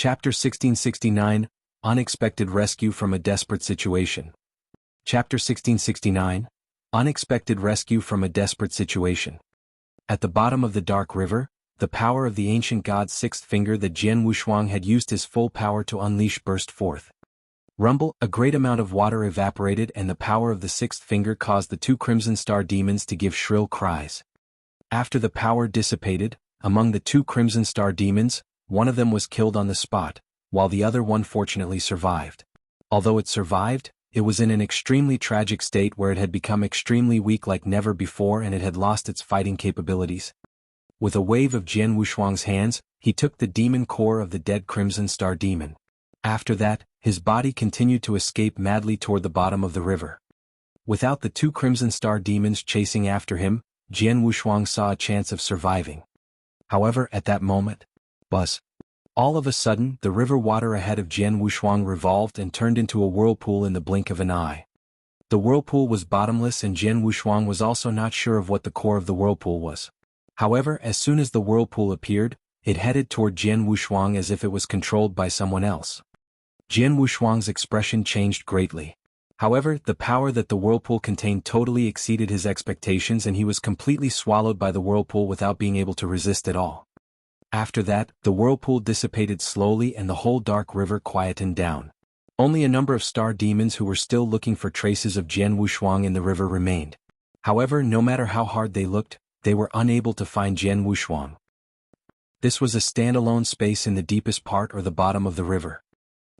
Chapter 1669, Unexpected Rescue from a Desperate Situation. Chapter 1669, Unexpected Rescue from a Desperate Situation. At the bottom of the dark river, the power of the ancient god's sixth finger that Jian Wushuang had used his full power to unleash burst forth. Rumble, a great amount of water evaporated and the power of the sixth finger caused the two Crimson Star demons to give shrill cries. After the power dissipated, among the two Crimson Star demons, one of them was killed on the spot, while the other one fortunately survived. Although it survived, it was in an extremely tragic state where it had become extremely weak like never before and it had lost its fighting capabilities. With a wave of Jian Wushuang's hands, he took the demon core of the dead Crimson Star demon. After that, his body continued to escape madly toward the bottom of the river. Without the two Crimson Star demons chasing after him, Jian Wushuang saw a chance of surviving. However, at that moment, buzz. All of a sudden, the river water ahead of Jian Wushuang revolved and turned into a whirlpool in the blink of an eye. The whirlpool was bottomless and Jian Wushuang was also not sure of what the core of the whirlpool was. However, as soon as the whirlpool appeared, it headed toward Jian Wushuang as if it was controlled by someone else. Jian Wushuang's expression changed greatly. However, the power that the whirlpool contained totally exceeded his expectations and he was completely swallowed by the whirlpool without being able to resist at all. After that, the whirlpool dissipated slowly and the whole dark river quietened down. Only a number of star demons who were still looking for traces of Jian Wushuang in the river remained. However, no matter how hard they looked, they were unable to find Jian Wushuang. This was a standalone space in the deepest part or the bottom of the river.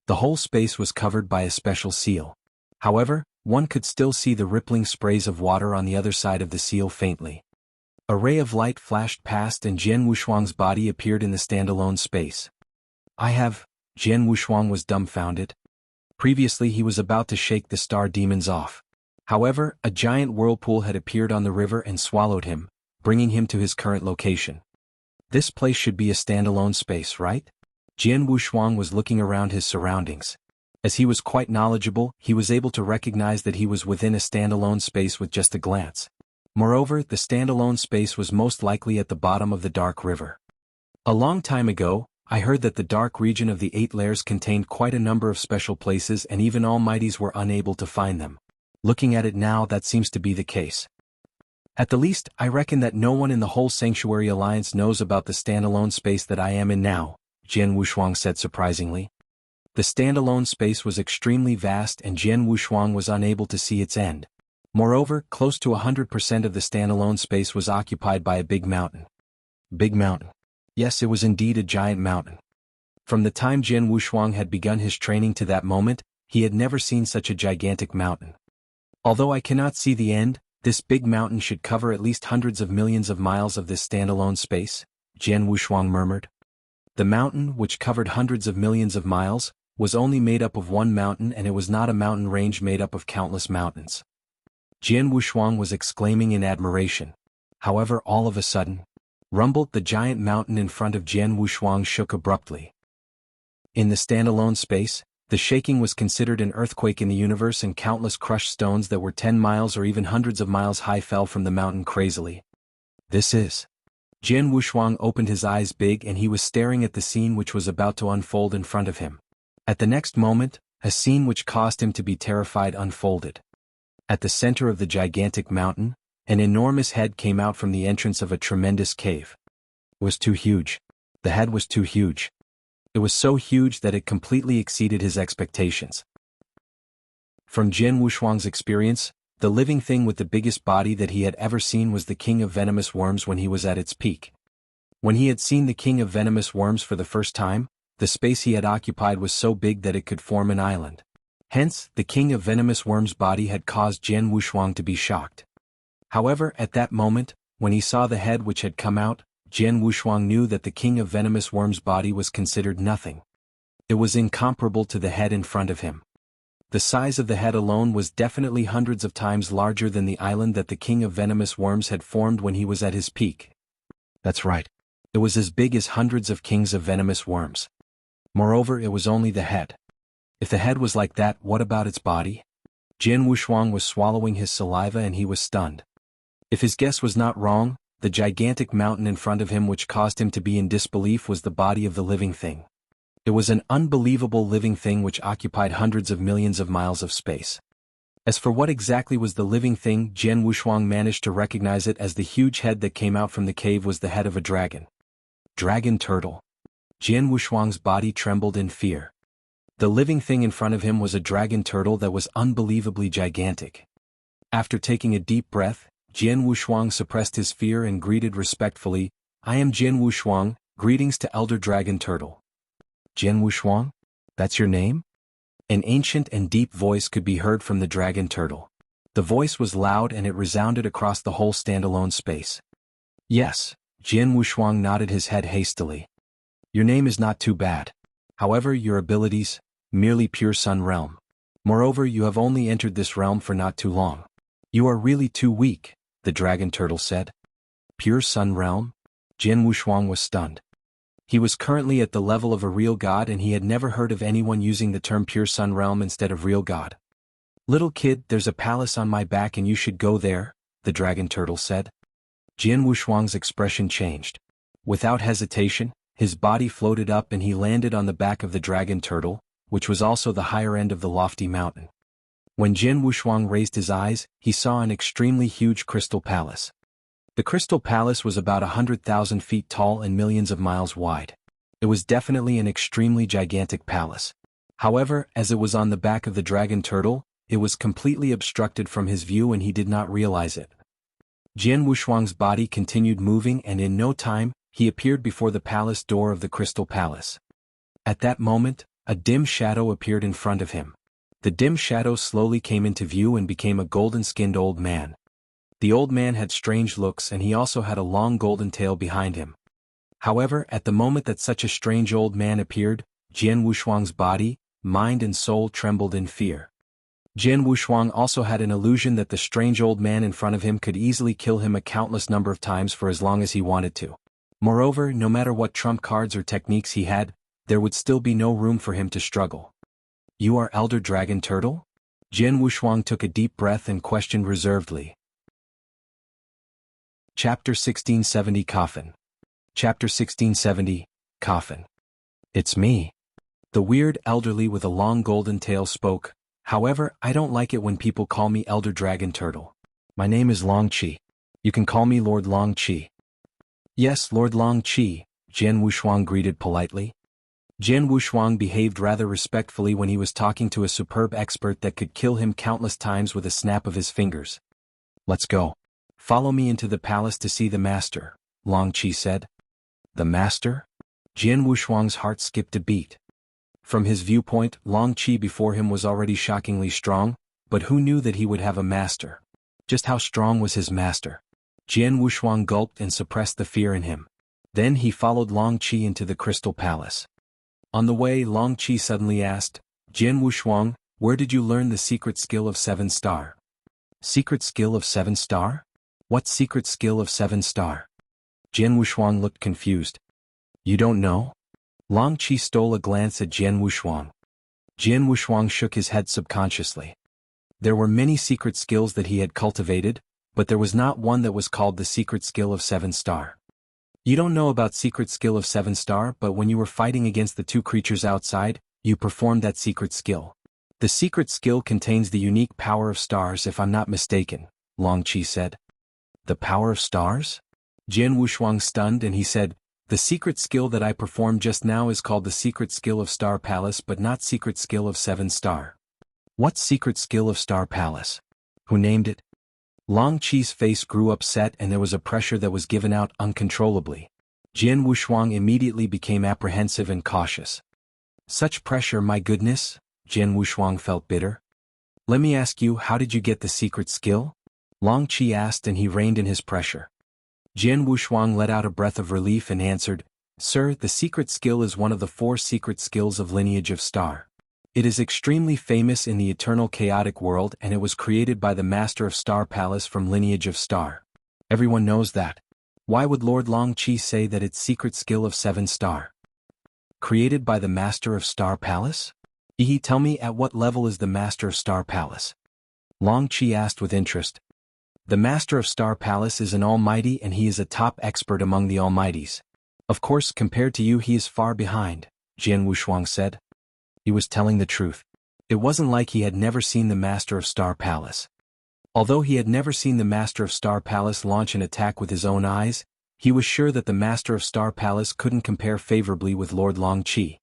The whole space was covered by a special seal. However, one could still see the rippling sprays of water on the other side of the seal faintly. A ray of light flashed past and Jian Wushuang's body appeared in the standalone space. Jian Wushuang was dumbfounded. Previously he was about to shake the star demons off. However, a giant whirlpool had appeared on the river and swallowed him, bringing him to his current location. This place should be a standalone space, right? Jian Wushuang was looking around his surroundings. As he was quite knowledgeable, he was able to recognize that he was within a standalone space with just a glance. Moreover, the standalone space was most likely at the bottom of the dark river. A long time ago, I heard that the dark region of the 8 layers contained quite a number of special places and even almighties were unable to find them. Looking at it now, that seems to be the case. At the least, I reckon that no one in the whole Sanctuary Alliance knows about the standalone space that I am in now, Jian Wushuang said surprisingly. The standalone space was extremely vast and Jian Wushuang was unable to see its end. Moreover, close to 100% of the standalone space was occupied by a big mountain. Big mountain. Yes, it was indeed a giant mountain. From the time Jian Wushuang had begun his training to that moment, he had never seen such a gigantic mountain. Although I cannot see the end, this big mountain should cover at least hundreds of millions of miles of this standalone space, Jian Wushuang murmured. The mountain, which covered hundreds of millions of miles, was only made up of one mountain and it was not a mountain range made up of countless mountains. Jian Wushuang was exclaiming in admiration. However, all of a sudden, rumbled the giant mountain in front of Jian Wushuang shook abruptly. In the standalone space, the shaking was considered an earthquake in the universe and countless crushed stones that were 10 miles or even hundreds of miles high fell from the mountain crazily. This is. Jian Wushuang opened his eyes big and he was staring at the scene which was about to unfold in front of him. At the next moment, a scene which caused him to be terrified unfolded. At the center of the gigantic mountain, an enormous head came out from the entrance of a tremendous cave. It was too huge. The head was too huge. It was so huge that it completely exceeded his expectations. From Jian Wushuang's experience, the living thing with the biggest body that he had ever seen was the king of venomous worms when he was at its peak. When he had seen the king of venomous worms for the first time, the space he had occupied was so big that it could form an island. Hence, the king of venomous worms' body had caused Jian Wushuang to be shocked. However, at that moment, when he saw the head which had come out, Jian Wushuang knew that the king of venomous worms' body was considered nothing. It was incomparable to the head in front of him. The size of the head alone was definitely hundreds of times larger than the island that the king of venomous worms had formed when he was at his peak. That's right. It was as big as hundreds of kings of venomous worms. Moreover, it was only the head. If the head was like that, what about its body? Jian Wushuang was swallowing his saliva and he was stunned. If his guess was not wrong, the gigantic mountain in front of him which caused him to be in disbelief was the body of the living thing. It was an unbelievable living thing which occupied hundreds of millions of miles of space. As for what exactly was the living thing, Jian Wushuang managed to recognize it as the huge head that came out from the cave was the head of a dragon. Dragon turtle. Jian Wushuang's body trembled in fear. The living thing in front of him was a dragon turtle that was unbelievably gigantic. After taking a deep breath, Jian Wushuang suppressed his fear and greeted respectfully, "I am Jian Wushuang, greetings to Elder Dragon Turtle." "Jian Wushuang? That's your name?" An ancient and deep voice could be heard from the dragon turtle. The voice was loud and it resounded across the whole standalone space. "Yes," Jian Wushuang nodded his head hastily. "Your name is not too bad. However, your abilities, merely pure sun realm. Moreover, you have only entered this realm for not too long. You are really too weak," the dragon turtle said. Pure sun realm? Jian Wushuang was stunned. He was currently at the level of a real god and he had never heard of anyone using the term pure sun realm instead of real god. "Little kid, there's a palace on my back and you should go there," the dragon turtle said. Jian Wushuang's expression changed. Without hesitation, his body floated up and he landed on the back of the dragon turtle, which was also the higher end of the lofty mountain. When Jian Wushuang raised his eyes, he saw an extremely huge crystal palace. The crystal palace was about 100,000 feet tall and millions of miles wide. It was definitely an extremely gigantic palace. However, as it was on the back of the dragon turtle, it was completely obstructed from his view and he did not realize it. Jian Wushuang's body continued moving and in no time, he appeared before the palace door of the crystal palace. At that moment, a dim shadow appeared in front of him. The dim shadow slowly came into view and became a golden-skinned old man. The old man had strange looks and he also had a long golden tail behind him. However, at the moment that such a strange old man appeared, Jian Wushuang's body, mind and soul trembled in fear. Jian Wushuang also had an illusion that the strange old man in front of him could easily kill him a countless number of times for as long as he wanted to. Moreover, no matter what trump cards or techniques he had, there would still be no room for him to struggle. "You are Elder Dragon Turtle?" Jian Wushuang took a deep breath and questioned reservedly. Chapter 1670 Coffin. Chapter 1670, Coffin. "It's me." The weird elderly with a long golden tail spoke. "However, I don't like it when people call me Elder Dragon Turtle. My name is Long Qi. You can call me Lord Long Qi." "Yes, Lord Long Qi," Jian Wushuang greeted politely. Jian Wushuang behaved rather respectfully when he was talking to a superb expert that could kill him countless times with a snap of his fingers. "Let's go. Follow me into the palace to see the master," Long Qi said. "The master?" Jian Wushuang's heart skipped a beat. From his viewpoint, Long Qi before him was already shockingly strong, but who knew that he would have a master? Just how strong was his master? Jian Wushuang gulped and suppressed the fear in him. Then he followed Long Qi into the crystal palace. On the way, Long Qi suddenly asked, "Jian Wushuang, where did you learn the secret skill of 7 star? "Secret skill of 7 star? What secret skill of 7 star? Jian Wushuang looked confused. "You don't know?" Long Qi stole a glance at Jian Wushuang. Jian Wushuang shook his head subconsciously. There were many secret skills that he had cultivated, but there was not one that was called the secret skill of 7 star. "You don't know about secret skill of 7 star, but when you were fighting against the 2 creatures outside, you performed that secret skill. The secret skill contains the unique power of stars if I'm not mistaken," Long Qi said. "The power of stars?" Jian Wushuang stunned and he said, "The secret skill that I performed just now is called the secret skill of Star Palace but not secret skill of 7 star. "What secret skill of Star Palace? Who named it?" Long Qi's face grew upset and there was a pressure that was given out uncontrollably. Jian Wushuang immediately became apprehensive and cautious. "Such pressure, my goodness?" Jian Wushuang felt bitter. "Let me ask you, how did you get the secret skill?" Long Qi asked and he reined in his pressure. Jian Wushuang let out a breath of relief and answered, "Sir, the secret skill is one of the 4 secret skills of Lineage of Star. It is extremely famous in the eternal chaotic world and it was created by the Master of Star Palace from Lineage of Star. Everyone knows that. Why would Lord Long Qi say that it's secret skill of 7 star? Created by the Master of Star Palace? Tell me at what level is the Master of Star Palace?" Long Qi asked with interest. "The Master of Star Palace is an almighty and he is a top expert among the almighties. Of course, compared to you he is far behind," Jian Wushuang said. He was telling the truth. It wasn't like he had never seen the Master of Star Palace. Although he had never seen the Master of Star Palace launch an attack with his own eyes, he was sure that the Master of Star Palace couldn't compare favorably with Lord Long Qi.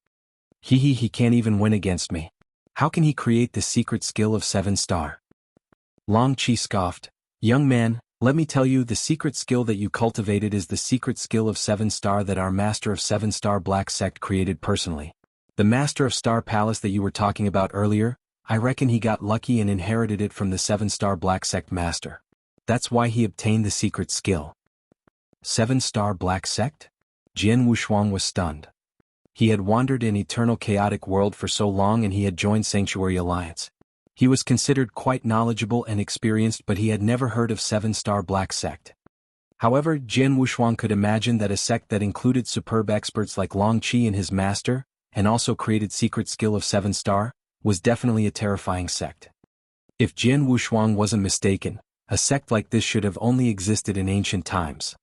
He can't even win against me. How can he create the secret skill of 7-star? Long Qi scoffed. Young man, let me tell you, the secret skill that you cultivated is the secret skill of 7-star that our Master of 7-star Black Sect created personally. The Master of Star Palace that you were talking about earlier, I reckon he got lucky and inherited it from the 7-star Black Sect Master. That's why he obtained the secret skill. 7-star Black Sect? Jian Wushuang was stunned. He had wandered in eternal chaotic world for so long and he had joined Sanctuary Alliance. He was considered quite knowledgeable and experienced, but he had never heard of 7-star Black Sect. However, Jian Wushuang could imagine that a sect that included superb experts like Long Qi and his master, and also created secret skill of 7-star, was definitely a terrifying sect. If Jian Wushuang wasn't mistaken, a sect like this should have only existed in ancient times.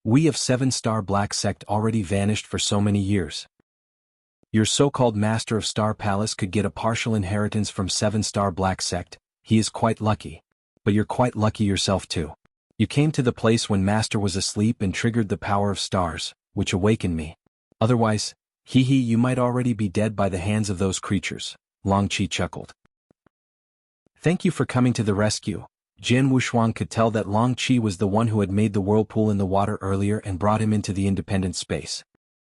We of 7-star Black Sect already vanished for so many years. Your so-called Master of Star Palace could get a partial inheritance from 7-star Black Sect. He is quite lucky. But you're quite lucky yourself too. You came to the place when Master was asleep and triggered the power of stars, which awakened me. Otherwise, you might already be dead by the hands of those creatures, Long Qi chuckled. Thank you for coming to the rescue. Jian Wushuang could tell that Long Qi was the one who had made the whirlpool in the water earlier and brought him into the independent space.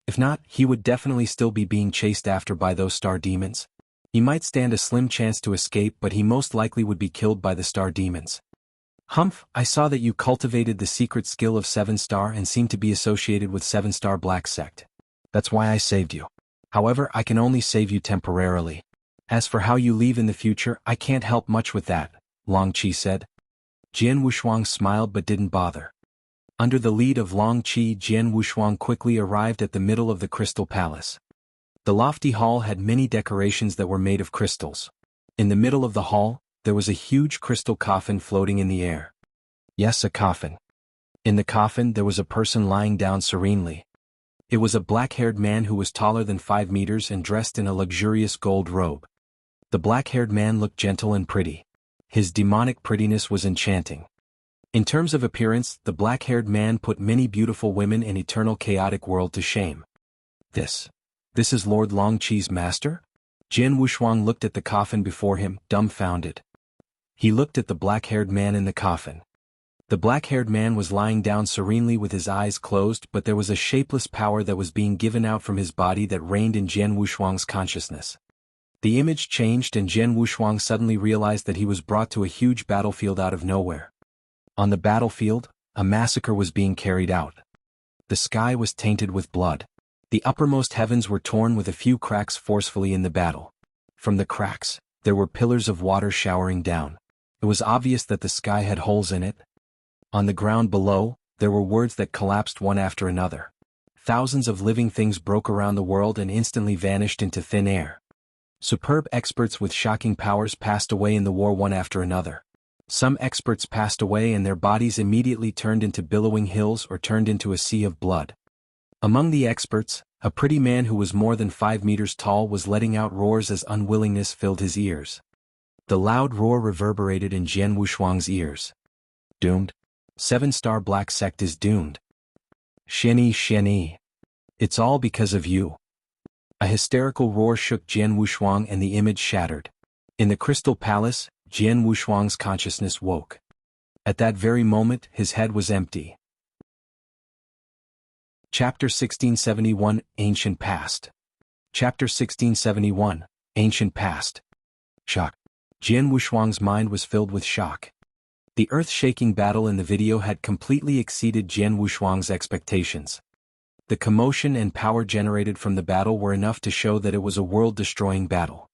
If not, he would definitely still be being chased after by those star demons. He might stand a slim chance to escape, but he most likely would be killed by the star demons. Humph, I saw that you cultivated the secret skill of 7-star and seemed to be associated with 7-star Black Sect. That's why I saved you. However, I can only save you temporarily. As for how you leave in the future, I can't help much with that, Long Qi said. Jian Wushuang smiled but didn't bother. Under the lead of Long Qi, Jian Wushuang quickly arrived at the middle of the Crystal Palace. The lofty hall had many decorations that were made of crystals. In the middle of the hall, there was a huge crystal coffin floating in the air. Yes, a coffin. In the coffin there was a person lying down serenely. It was a black-haired man who was taller than 5 meters and dressed in a luxurious gold robe. The black-haired man looked gentle and pretty. His demonic prettiness was enchanting. In terms of appearance, the black-haired man put many beautiful women in eternal chaotic world to shame. This is Lord Long Qi's master? Jian Wushuang looked at the coffin before him, dumbfounded. He looked at the black-haired man in the coffin. The black-haired man was lying down serenely with his eyes closed, but there was a shapeless power that was being given out from his body that reigned in Jian Wushuang's consciousness. The image changed and Jian Wushuang suddenly realized that he was brought to a huge battlefield out of nowhere. On the battlefield, a massacre was being carried out. The sky was tainted with blood. The uppermost heavens were torn with a few cracks forcefully in the battle. From the cracks, there were pillars of water showering down. It was obvious that the sky had holes in it. On the ground below, there were words that collapsed one after another. Thousands of living things broke around the world and instantly vanished into thin air. Superb experts with shocking powers passed away in the war one after another. Some experts passed away and their bodies immediately turned into billowing hills or turned into a sea of blood. Among the experts, a pretty man who was more than 5 meters tall was letting out roars as unwillingness filled his ears. The loud roar reverberated in Jian Wushuang's ears. Doomed. 7-star Black Sect is doomed. Xianyi. It's all because of you. A hysterical roar shook Jian Wushuang and the image shattered. In the Crystal Palace, Jian Wushuang's consciousness woke. At that very moment, his head was empty. Chapter 1671, Ancient Past. Chapter 1671, Ancient Past. Shock. Jian Wushuang's mind was filled with shock. The earth-shaking battle in the video had completely exceeded Jian Wushuang's expectations. The commotion and power generated from the battle were enough to show that it was a world-destroying battle.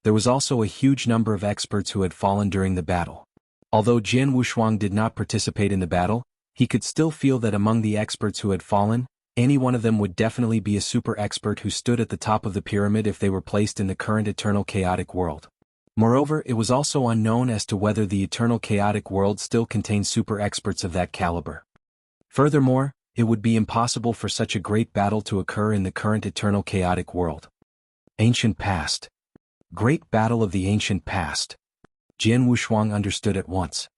There was also a huge number of experts who had fallen during the battle. Although Jian Wushuang did not participate in the battle, he could still feel that among the experts who had fallen, any one of them would definitely be a super expert who stood at the top of the pyramid if they were placed in the current eternal chaotic world. Moreover, it was also unknown as to whether the eternal chaotic world still contained super experts of that caliber. Furthermore, it would be impossible for such a great battle to occur in the current eternal chaotic world. Ancient past. Great battle of the ancient past. Jian Wushuang understood at once.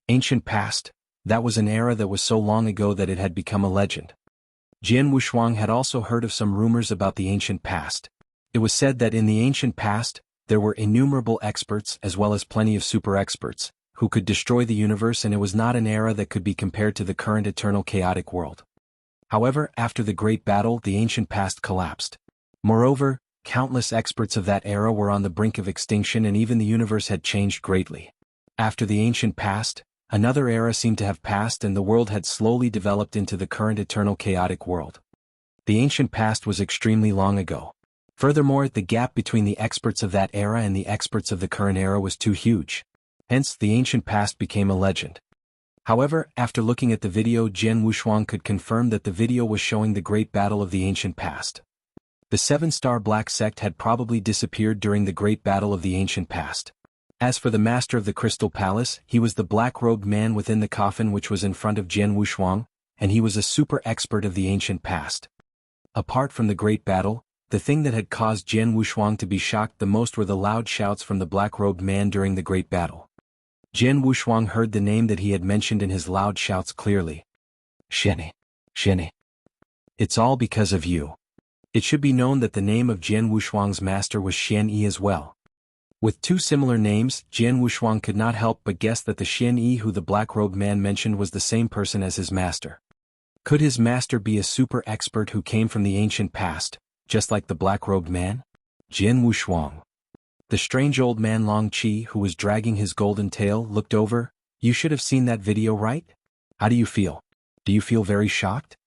Ancient past, that was an era that was so long ago that it had become a legend. Jian Wushuang had also heard of some rumors about the ancient past. It was said that in the ancient past, there were innumerable experts as well as plenty of super experts, who could destroy the universe, and it was not an era that could be compared to the current eternal chaotic world. However, after the Great Battle, the ancient past collapsed. Moreover, countless experts of that era were on the brink of extinction, and even the universe had changed greatly. After the ancient past, another era seemed to have passed, and the world had slowly developed into the current eternal chaotic world. The ancient past was extremely long ago. Furthermore, the gap between the experts of that era and the experts of the current era was too huge. Hence, the ancient past became a legend. However, after looking at the video, Jian Wushuang could confirm that the video was showing the great battle of the ancient past. The seven-star black sect had probably disappeared during the great battle of the ancient past. As for the master of the Crystal Palace, he was the black-robed man within the coffin which was in front of Jian Wushuang, and he was a super expert of the ancient past. Apart from the great battle, the thing that had caused Jian Wushuang to be shocked the most were the loud shouts from the black-robed man during the great battle. Jian Wushuang heard the name that he had mentioned in his loud shouts clearly. Xianyi. Xianyi. It's all because of you. It should be known that the name of Jian Wushuang's master was Xianyi as well. With two similar names, Jian Wushuang could not help but guess that the Xianyi who the black-robed man mentioned was the same person as his master. Could his master be a super expert who came from the ancient past, just like the black-robed man? Jian Wushuang. The strange old man Long Qi, who was dragging his golden tail, looked over. You should have seen that video, right? How do you feel? Do you feel very shocked?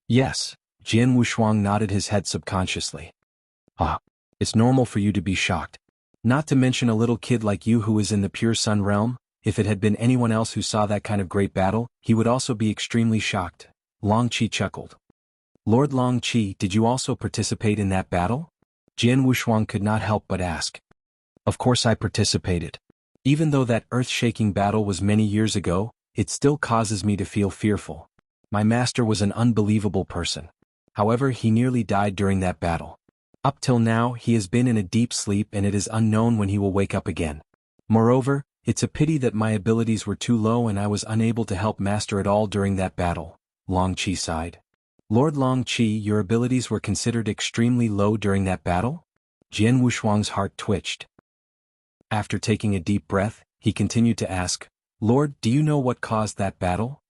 Yes. Jian Wushuang nodded his head subconsciously. It's normal for you to be shocked. Not to mention a little kid like you who is in the pure sun realm. If it had been anyone else who saw that kind of great battle, he would also be extremely shocked. Long Qi chuckled. Lord Long Qi, did you also participate in that battle? Jian Wushuang could not help but ask. Of course I participated. Even though that earth-shaking battle was many years ago, it still causes me to feel fearful. My master was an unbelievable person. However, he nearly died during that battle. Up till now, he has been in a deep sleep, and it is unknown when he will wake up again. Moreover, it's a pity that my abilities were too low and I was unable to help master at all during that battle. Long Qi sighed. Lord Long Qi, your abilities were considered extremely low during that battle? Jian Wushuang's heart twitched. After taking a deep breath, he continued to ask, Lord, do you know what caused that battle?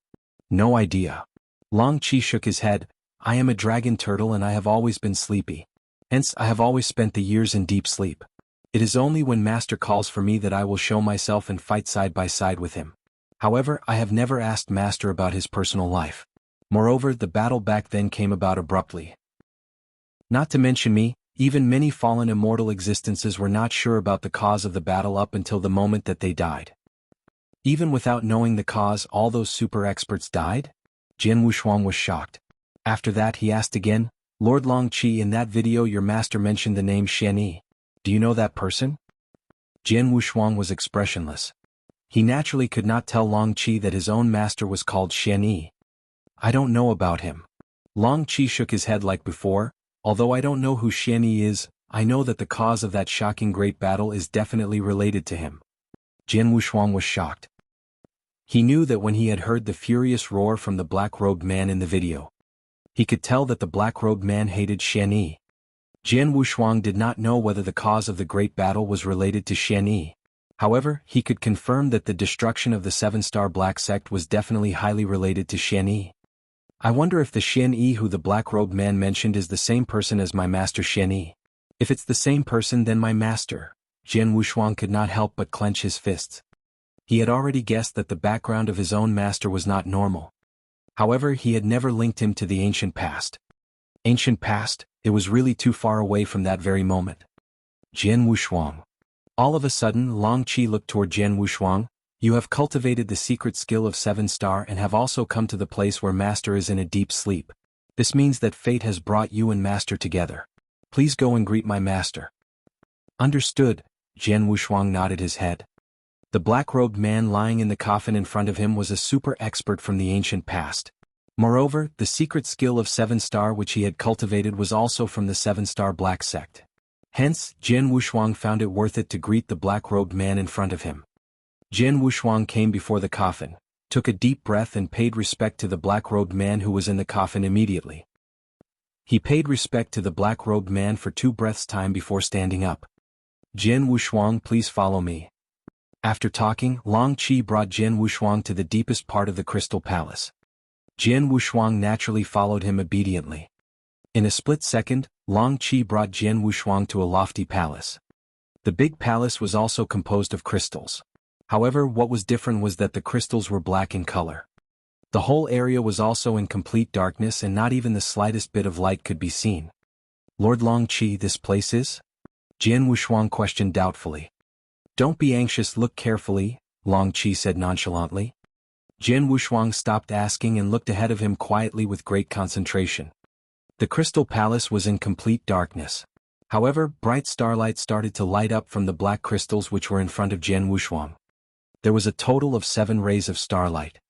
No idea. Long Qi shook his head. I am a dragon turtle and I have always been sleepy. Hence, I have always spent the years in deep sleep. It is only when Master calls for me that I will show myself and fight side by side with him. However, I have never asked Master about his personal life. Moreover, the battle back then came about abruptly. Not to mention me, even many fallen immortal existences were not sure about the cause of the battle up until the moment that they died. Even without knowing the cause, all those super experts died? Jian Wushuang was shocked. After that he asked again, Lord Long Qi, in that video your master mentioned the name Xianyi. Do you know that person? Jian Wushuang was expressionless. He naturally could not tell Long Qi that his own master was called Xianyi. I don't know about him. Long Qi shook his head like before. Although I don't know who Xianyi is, I know that the cause of that shocking great battle is definitely related to him. Jian Wushuang was shocked. He knew that when he had heard the furious roar from the black-robed man in the video, he could tell that the black-robed man hated Xianyi. Jian Wushuang did not know whether the cause of the great battle was related to Xianyi. However, he could confirm that the destruction of the seven-star black sect was definitely highly related to Xianyi. I wonder if the Xianyi who the black-robed man mentioned is the same person as my master Xianyi. If it's the same person, then my master. Jian Wushuang could not help but clench his fists. He had already guessed that the background of his own master was not normal. However, he had never linked him to the ancient past. Ancient past, it was really too far away from that very moment. Jian Wushuang. All of a sudden, Long Qi looked toward Jian Wushuang. You have cultivated the secret skill of 7-star and have also come to the place where Master is in a deep sleep. This means that fate has brought you and Master together. Please go and greet my Master. Understood, Jian Wushuang nodded his head. The black-robed man lying in the coffin in front of him was a super expert from the ancient past. Moreover, the secret skill of 7-star which he had cultivated was also from the 7-star black sect. Hence, Jian Wushuang found it worth it to greet the black-robed man in front of him. Jian Wushuang came before the coffin, took a deep breath and paid respect to the black-robed man who was in the coffin immediately. He paid respect to the black-robed man for 2 breaths' time before standing up. Jian Wushuang, please follow me. After talking, Long Qi brought Jian Wushuang to the deepest part of the Crystal Palace. Jian Wushuang naturally followed him obediently. In a split second, Long Qi brought Jian Wushuang to a lofty palace. The big palace was also composed of crystals. However, what was different was that the crystals were black in color. The whole area was also in complete darkness and not even the slightest bit of light could be seen. Lord Long Qi, this place is? Jian Wushuang questioned doubtfully. Don't be anxious, look carefully, Long Qi said nonchalantly. Jian Wushuang stopped asking and looked ahead of him quietly with great concentration. The Crystal Palace was in complete darkness. However, bright starlight started to light up from the black crystals which were in front of Jian Wushuang. There was a total of 7 rays of starlight.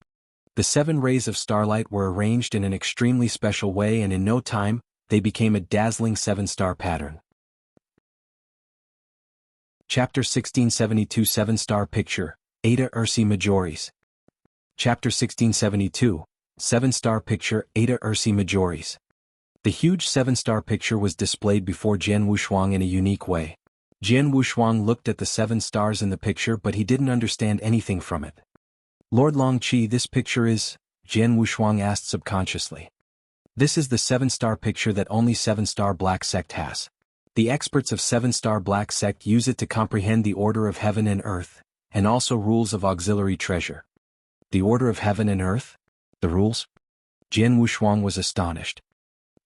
The 7 rays of starlight were arranged in an extremely special way and in no time, they became a dazzling 7-star pattern. Chapter 1672 7-Star Picture, Ada Ursae Majoris. Chapter 1672, 7-Star Picture, Ada Ursae Majoris. The huge 7-star picture was displayed before Jian Wushuang in a unique way. Jian Wushuang looked at the 7 stars in the picture but he didn't understand anything from it. Lord Long Qi, this picture is? Jian Wushuang asked subconsciously. This is the 7-star picture that only 7-star Black Sect has. The experts of 7-star Black Sect use it to comprehend the order of heaven and earth, and also rules of auxiliary treasure. The order of heaven and earth? The rules? Jian Wushuang was astonished.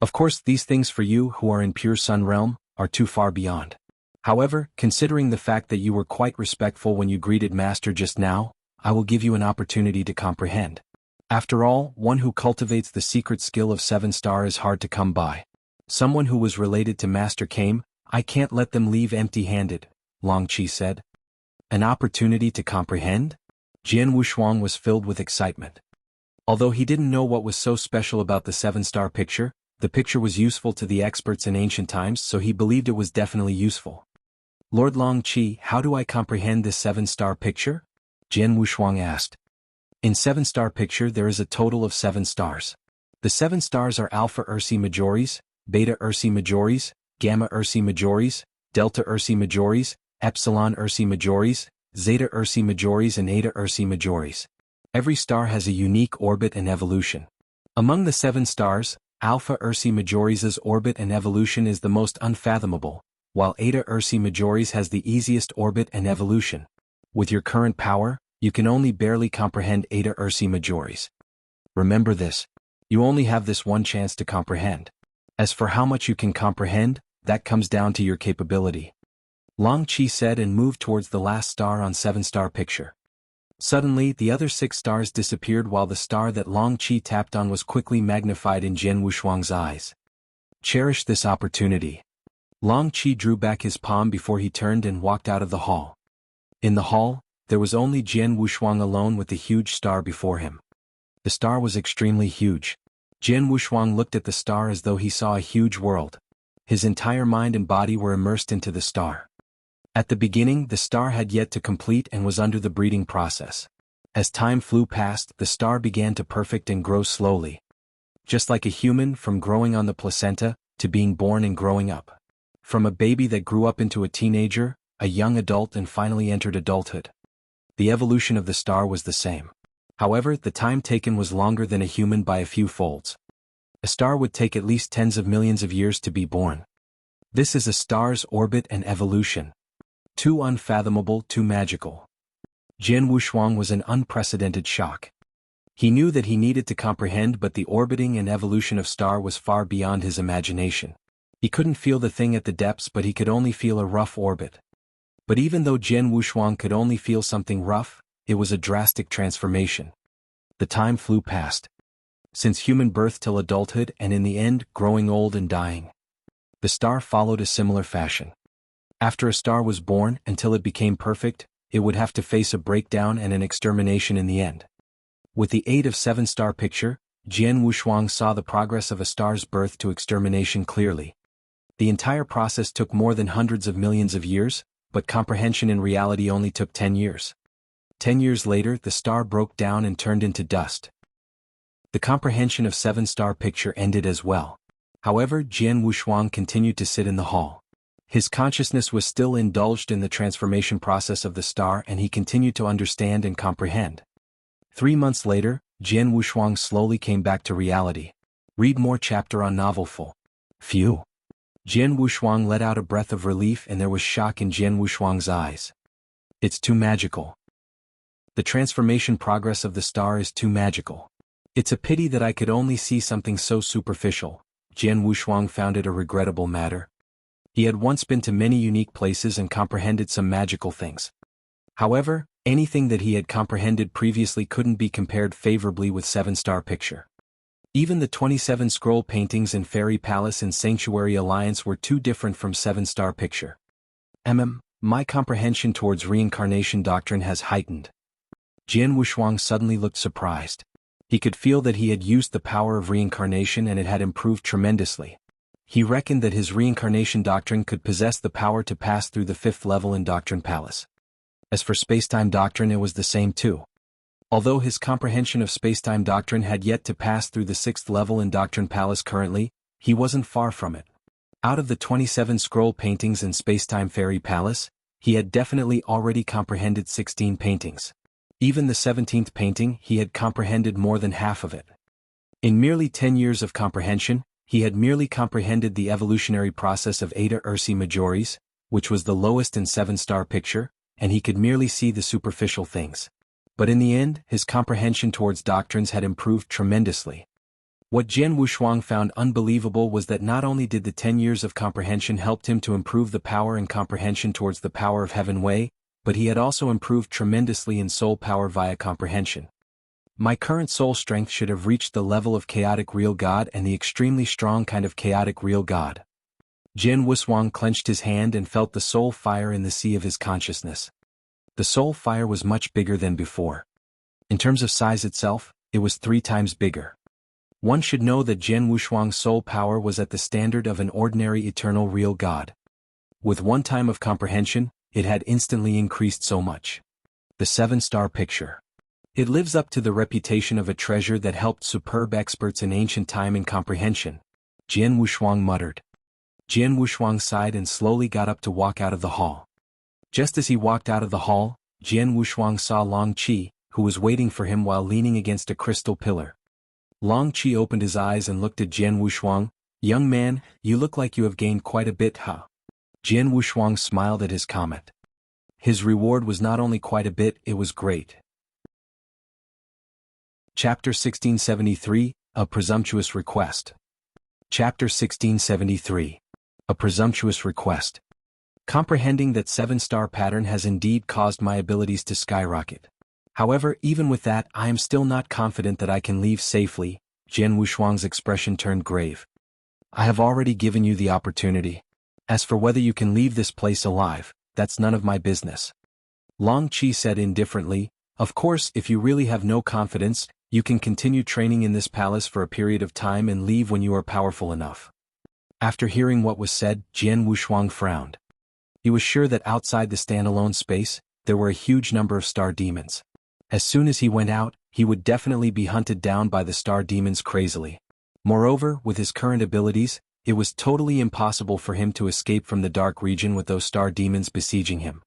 Of course, these things for you who are in pure sun realm are too far beyond. However, considering the fact that you were quite respectful when you greeted Master just now, I will give you an opportunity to comprehend. After all, one who cultivates the secret skill of 7-star is hard to come by. Someone who was related to Master came, I can't let them leave empty-handed, Long Qi said. An opportunity to comprehend? Jian Wushuang was filled with excitement. Although he didn't know what was so special about the 7-star picture, the picture was useful to the experts in ancient times, so he believed it was definitely useful. Lord Long Qi, how do I comprehend this 7-star picture? Jian Wushuang asked. In 7-star picture there is a total of 7 stars. The 7 stars are Alpha Ursae Majoris, Beta Ursae Majoris, Gamma Ursae Majoris, Delta Ursae Majoris, Epsilon Ursae Majoris, Zeta Ursae Majoris and Eta Ursae Majoris. Every star has a unique orbit and evolution. Among the 7 stars, Alpha Ursae Majoris' orbit and evolution is the most unfathomable, while Eta Ursae Majoris has the easiest orbit and evolution. With your current power, you can only barely comprehend Eta Ursae Majoris. Remember this. You only have this one chance to comprehend. As for how much you can comprehend, that comes down to your capability. Long Qi said and moved towards the last star on 7-star picture. Suddenly, the other 6 stars disappeared while the star that Long Qi tapped on was quickly magnified in Jian Wushuang's eyes. Cherish this opportunity. Long Qi drew back his palm before he turned and walked out of the hall. In the hall, there was only Jian Wushuang alone with the huge star before him. The star was extremely huge. Jian Wushuang looked at the star as though he saw a huge world. His entire mind and body were immersed into the star. At the beginning, the star had yet to complete and was under the breeding process. As time flew past, the star began to perfect and grow slowly. Just like a human, from growing on the placenta, to being born and growing up. From a baby that grew up into a teenager, a young adult and finally entered adulthood. The evolution of the star was the same. However, the time taken was longer than a human by a few folds. A star would take at least tens of millions of years to be born. This is a star's orbit and evolution. Too unfathomable, too magical. Jian Wushuang was in unprecedented shock. He knew that he needed to comprehend, but the orbiting and evolution of star was far beyond his imagination. He couldn't feel the thing at the depths, but he could only feel a rough orbit. But even though Jian Wushuang could only feel something rough, it was a drastic transformation. The time flew past. Since human birth till adulthood and in the end, growing old and dying. The star followed a similar fashion. After a star was born, until it became perfect, it would have to face a breakdown and an extermination in the end. With the aid of 7-star picture, Jian Wushuang saw the progress of a star's birth to extermination clearly. The entire process took more than hundreds of millions of years, but comprehension in reality only took 10 years. 10 years later, the star broke down and turned into dust. The comprehension of 7-star picture ended as well. However, Jian Wushuang continued to sit in the hall. His consciousness was still indulged in the transformation process of the star, and he continued to understand and comprehend. 3 months later, Jian Wushuang slowly came back to reality. Read more chapter on novel full. Phew. Jian Wushuang let out a breath of relief, and there was shock in Jian Wushuang's eyes. It's too magical. The transformation progress of the star is too magical. It's a pity that I could only see something so superficial. Jian Wushuang found it a regrettable matter. He had once been to many unique places and comprehended some magical things. However, anything that he had comprehended previously couldn't be compared favorably with 7-star picture. Even the 27 scroll paintings in Fairy Palace and Sanctuary Alliance were too different from 7-star picture. My comprehension towards reincarnation doctrine has heightened. Jian Wushuang suddenly looked surprised. He could feel that he had used the power of reincarnation and it had improved tremendously. He reckoned that his reincarnation doctrine could possess the power to pass through the 5th level in Doctrine Palace. As for spacetime doctrine, it was the same too. Although his comprehension of spacetime doctrine had yet to pass through the 6th level in Doctrine Palace currently, he wasn't far from it. Out of the 27 scroll paintings in Spacetime Fairy Palace, he had definitely already comprehended 16 paintings. Even the 17th painting, he had comprehended more than half of it. In merely 10 years of comprehension, he had merely comprehended the evolutionary process of Eta Ursae Majoris, which was the lowest in 7-star picture, and he could merely see the superficial things. But in the end, his comprehension towards doctrines had improved tremendously. What Jian Wushuang found unbelievable was that not only did the 10 years of comprehension help him to improve the power and comprehension towards the power of Heaven Way, but he had also improved tremendously in soul power via comprehension. My current soul strength should have reached the level of chaotic real God and the extremely strong kind of chaotic real God. Jian Wushuang clenched his hand and felt the soul fire in the sea of his consciousness. The soul fire was much bigger than before. In terms of size itself, it was 3 times bigger. One should know that Jian Wushuang's soul power was at the standard of an ordinary eternal real God. With 1 time of comprehension, it had instantly increased so much. The 7-star picture. It lives up to the reputation of a treasure that helped superb experts in ancient time in comprehension, Jian Wushuang muttered. Jian Wushuang sighed and slowly got up to walk out of the hall. Just as he walked out of the hall, Jian Wushuang saw Long Qi, who was waiting for him while leaning against a crystal pillar. Long Qi opened his eyes and looked at Jian Wushuang. Young man, you look like you have gained quite a bit, huh? Jian Wushuang smiled at his comment. His reward was not only quite a bit, it was great. Chapter 1673, A Presumptuous Request. Chapter 1673. A Presumptuous Request. Comprehending that 7-star pattern has indeed caused my abilities to skyrocket. However, even with that, I am still not confident that I can leave safely. Jian Wushuang's expression turned grave. I have already given you the opportunity. As for whether you can leave this place alive, that's none of my business. Long Qi said indifferently, of course, if you really have no confidence, you can continue training in this palace for a period of time and leave when you are powerful enough. After hearing what was said, Jian Wushuang frowned. He was sure that outside the standalone space, there were a huge number of star demons. As soon as he went out, he would definitely be hunted down by the star demons crazily. Moreover, with his current abilities, it was totally impossible for him to escape from the dark region with those star demons besieging him.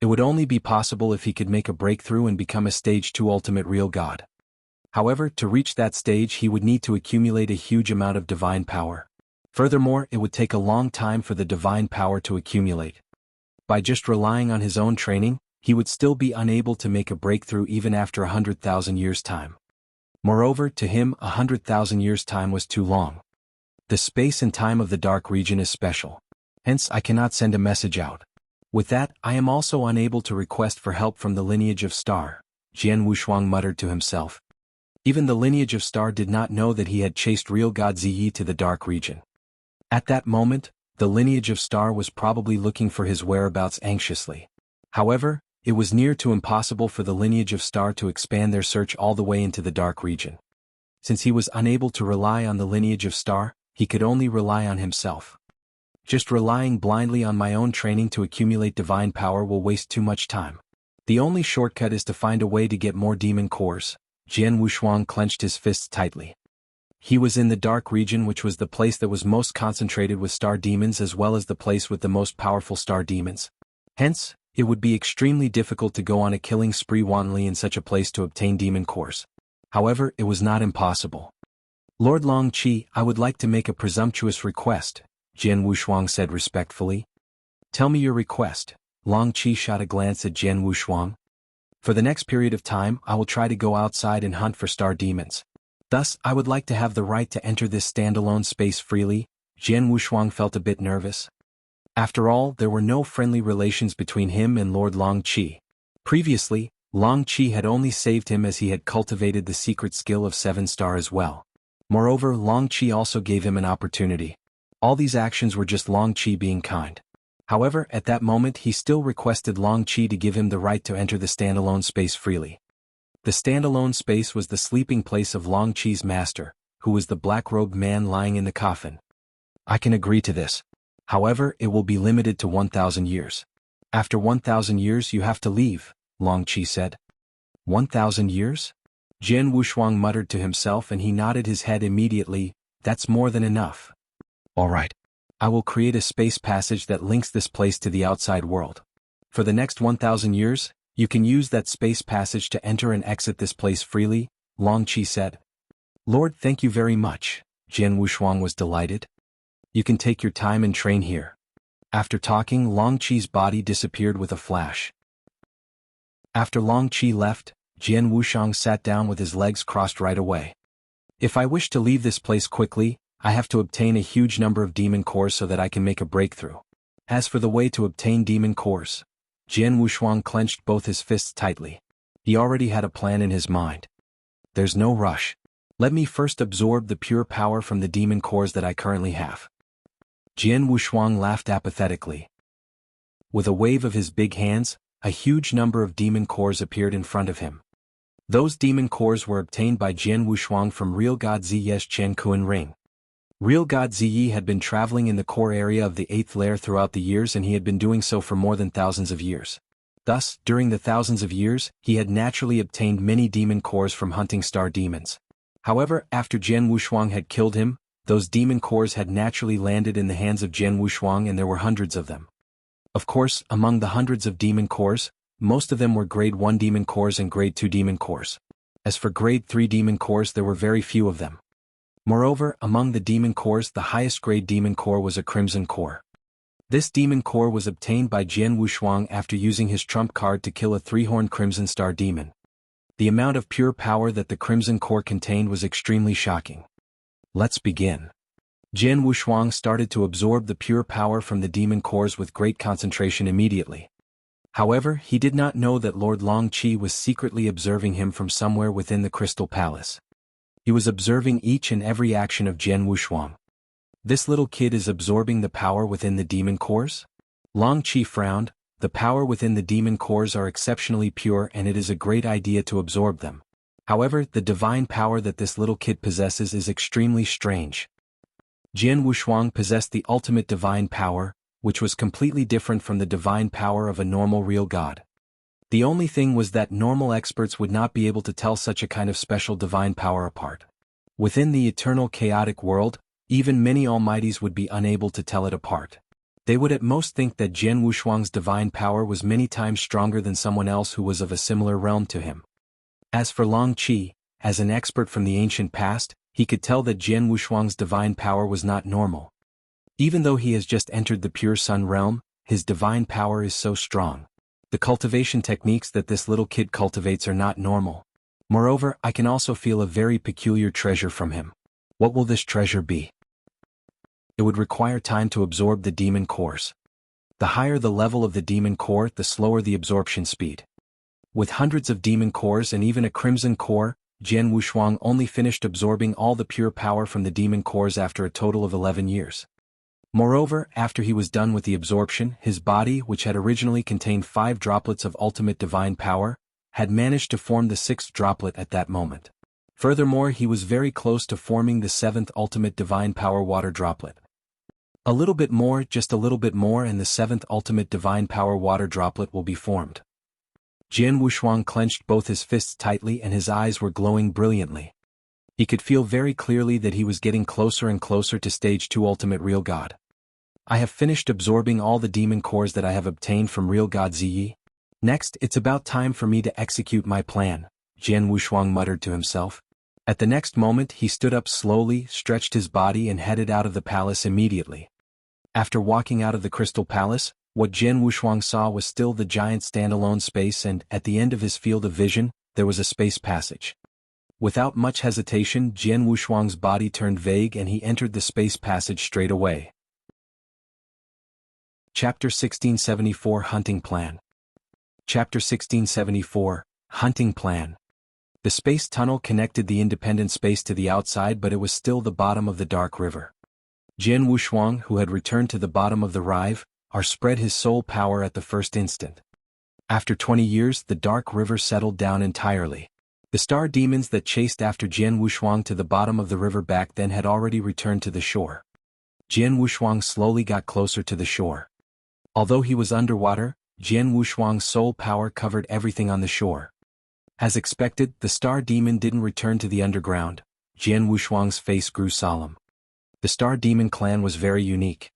It would only be possible if he could make a breakthrough and become a stage 2 ultimate real god. However, to reach that stage he would need to accumulate a huge amount of divine power. Furthermore, it would take a long time for the divine power to accumulate. By just relying on his own training, he would still be unable to make a breakthrough even after 100,000 years' time. Moreover, to him, 100,000 years' time was too long. The space and time of the dark region is special. Hence, I cannot send a message out. With that, I am also unable to request for help from the lineage of Star, Jian Wushuang muttered to himself. Even the lineage of Star did not know that he had chased real God Ziyi to the dark region. At that moment, the lineage of Star was probably looking for his whereabouts anxiously. However, it was near to impossible for the lineage of Star to expand their search all the way into the dark region. Since he was unable to rely on the lineage of Star, he could only rely on himself. Just relying blindly on my own training to accumulate divine power will waste too much time. The only shortcut is to find a way to get more demon cores. Jian Wushuang clenched his fists tightly. He was in the dark region, which was the place that was most concentrated with star demons as well as the place with the most powerful star demons. Hence, it would be extremely difficult to go on a killing spree wantonly in such a place to obtain demon cores. However, it was not impossible. Lord Long Qi, I would like to make a presumptuous request, Jian Wushuang said respectfully. Tell me your request. Long Qi shot a glance at Jian Wushuang. For the next period of time, I will try to go outside and hunt for star demons. Thus, I would like to have the right to enter this standalone space freely. Jian Wushuang felt a bit nervous. After all, there were no friendly relations between him and Lord Long Qi. Previously, Long Qi had only saved him as he had cultivated the secret skill of 7-star as well. Moreover, Long Qi also gave him an opportunity. All these actions were just Long Qi being kind. However, at that moment he still requested Long Qi to give him the right to enter the standalone space freely. The standalone space was the sleeping place of Long Qi's master, who was the black-robed man lying in the coffin. I can agree to this. However, it will be limited to 1,000 years. After 1,000 years you have to leave, Long Qi said. 1,000 years? Jian Wushuang muttered to himself and he nodded his head immediately. That's more than enough. All right. I will create a space passage that links this place to the outside world. For the next 1,000 years, you can use that space passage to enter and exit this place freely, Long Qi said. Lord, thank you very much. Jian Wushuang was delighted. You can take your time and train here. After talking, Long Qi's body disappeared with a flash. After Long Qi left, Jian Wushuang sat down with his legs crossed right away. If I wish to leave this place quickly, I have to obtain a huge number of demon cores so that I can make a breakthrough. As for the way to obtain demon cores, Jian Wushuang clenched both his fists tightly. He already had a plan in his mind. There's no rush. Let me first absorb the pure power from the demon cores that I currently have. Jian Wushuang laughed apathetically. With a wave of his big hands, a huge number of demon cores appeared in front of him. Those demon cores were obtained by Jian Wushuang from real god Ziye's Chen ring. Real god Ziyi had been traveling in the core area of the 8th layer throughout the years and he had been doing so for more than thousands of years. Thus, during the thousands of years, he had naturally obtained many demon cores from hunting star demons. However, after Jian Wushuang had killed him, those demon cores had naturally landed in the hands of Jian Wushuang and there were hundreds of them. Of course, among the hundreds of demon cores, most of them were grade 1 demon cores and grade 2 demon cores. As for grade 3 demon cores, there were very few of them. Moreover, among the demon cores, the highest grade demon core was a crimson core. This demon core was obtained by Jian Wushuang after using his trump card to kill a 3-horned crimson star demon. The amount of pure power that the crimson core contained was extremely shocking. Let's begin. Jian Wushuang started to absorb the pure power from the demon cores with great concentration immediately. However, he did not know that Lord Long Qi was secretly observing him from somewhere within the Crystal Palace. He was observing each and every action of Jian Wushuang. This little kid is absorbing the power within the demon cores? Long Qi frowned. The power within the demon cores are exceptionally pure and it is a great idea to absorb them. However, the divine power that this little kid possesses is extremely strange. Jian Wushuang possessed the ultimate divine power, which was completely different from the divine power of a normal real god. The only thing was that normal experts would not be able to tell such a kind of special divine power apart. Within the eternal chaotic world, even many almighties would be unable to tell it apart. They would at most think that Jian Wushuang's divine power was many times stronger than someone else who was of a similar realm to him. As for Long Qi, as an expert from the ancient past, he could tell that Jian Wushuang's divine power was not normal. Even though he has just entered the pure sun realm, his divine power is so strong. The cultivation techniques that this little kid cultivates are not normal. Moreover, I can also feel a very peculiar treasure from him. What will this treasure be? It would require time to absorb the demon cores. The higher the level of the demon core, the slower the absorption speed. With hundreds of demon cores and even a crimson core, Jian Wushuang only finished absorbing all the pure power from the demon cores after a total of 11 years. Moreover, after he was done with the absorption, his body, which had originally contained 5 droplets of ultimate divine power, had managed to form the 6th droplet at that moment. Furthermore, he was very close to forming the 7th ultimate divine power water droplet. A little bit more, just a little bit more, and the seventh ultimate divine power water droplet will be formed. Jian Wushuang clenched both his fists tightly and his eyes were glowing brilliantly. He could feel very clearly that he was getting closer and closer to stage 2 ultimate real god. I have finished absorbing all the demon cores that I have obtained from real god Ziyi. Next, it's about time for me to execute my plan, Jian Wushuang muttered to himself. At the next moment he stood up slowly, stretched his body and headed out of the palace immediately. After walking out of the Crystal Palace, what Jian Wushuang saw was still the giant standalone space, and, at the end of his field of vision, there was a space passage. Without much hesitation, Jian Wushuang's body turned vague and he entered the space passage straight away. Chapter 1674 Hunting Plan. Chapter 1674 Hunting Plan. The space tunnel connected the independent space to the outside, but it was still the bottom of the dark river. Jian Wushuang, who had returned to the bottom of the rive, spread his soul power at the first instant. After 20 years, the dark river settled down entirely. The star demons that chased after Jian Wushuang to the bottom of the river back then had already returned to the shore. Jian Wushuang slowly got closer to the shore. Although he was underwater, Jian Wushuang's soul power covered everything on the shore. As expected, the star demon didn't return to the underground. Jian Wushuang's face grew solemn. The star demon clan was very unique.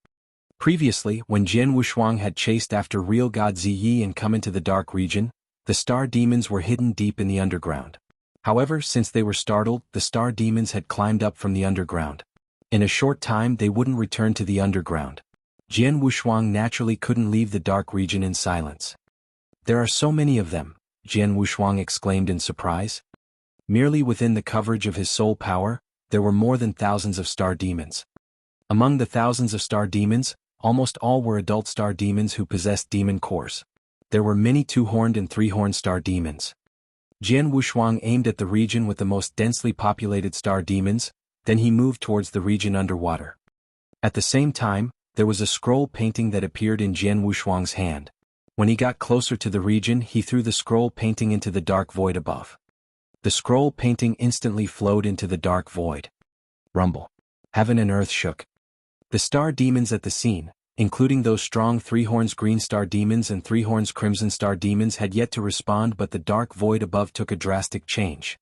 Previously, when Jian Wushuang had chased after real god Ziyi and come into the dark region, the star demons were hidden deep in the underground. However, since they were startled, the star demons had climbed up from the underground. In a short time they wouldn't return to the underground. Jian Wushuang naturally couldn't leave the dark region in silence. There are so many of them, Jian Wushuang exclaimed in surprise. Merely within the coverage of his soul power, there were more than thousands of star demons. Among the thousands of star demons, almost all were adult star demons who possessed demon cores. There were many two-horned and three-horned star demons. Jian Wushuang aimed at the region with the most densely populated star demons, then he moved towards the region underwater. At the same time, there was a scroll painting that appeared in Jian Wushuang's hand. When he got closer to the region, he threw the scroll painting into the dark void above. The scroll painting instantly flowed into the dark void. Rumble. Heaven and earth shook. The star demons at the scene, including those strong three-horns green star demons and three-horns crimson star demons, had yet to respond, but the dark void above took a drastic change.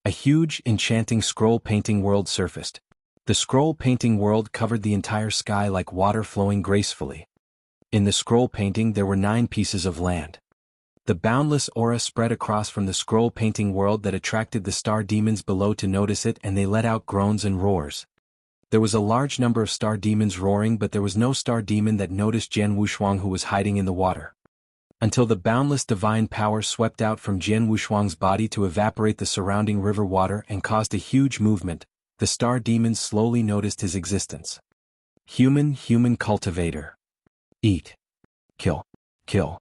A huge, enchanting scroll painting world surfaced. The scroll painting world covered the entire sky like water flowing gracefully. In the scroll painting there were 9 pieces of land. The boundless aura spread across from the scroll painting world that attracted the star demons below to notice it, and they let out groans and roars. There was a large number of star demons roaring, but there was no star demon that noticed Jian Wushuang, who was hiding in the water. Until the boundless divine power swept out from Jian Wushuang's body to evaporate the surrounding river water and caused a huge movement, the star demons slowly noticed his existence. Human cultivator. Eat. Kill. Kill.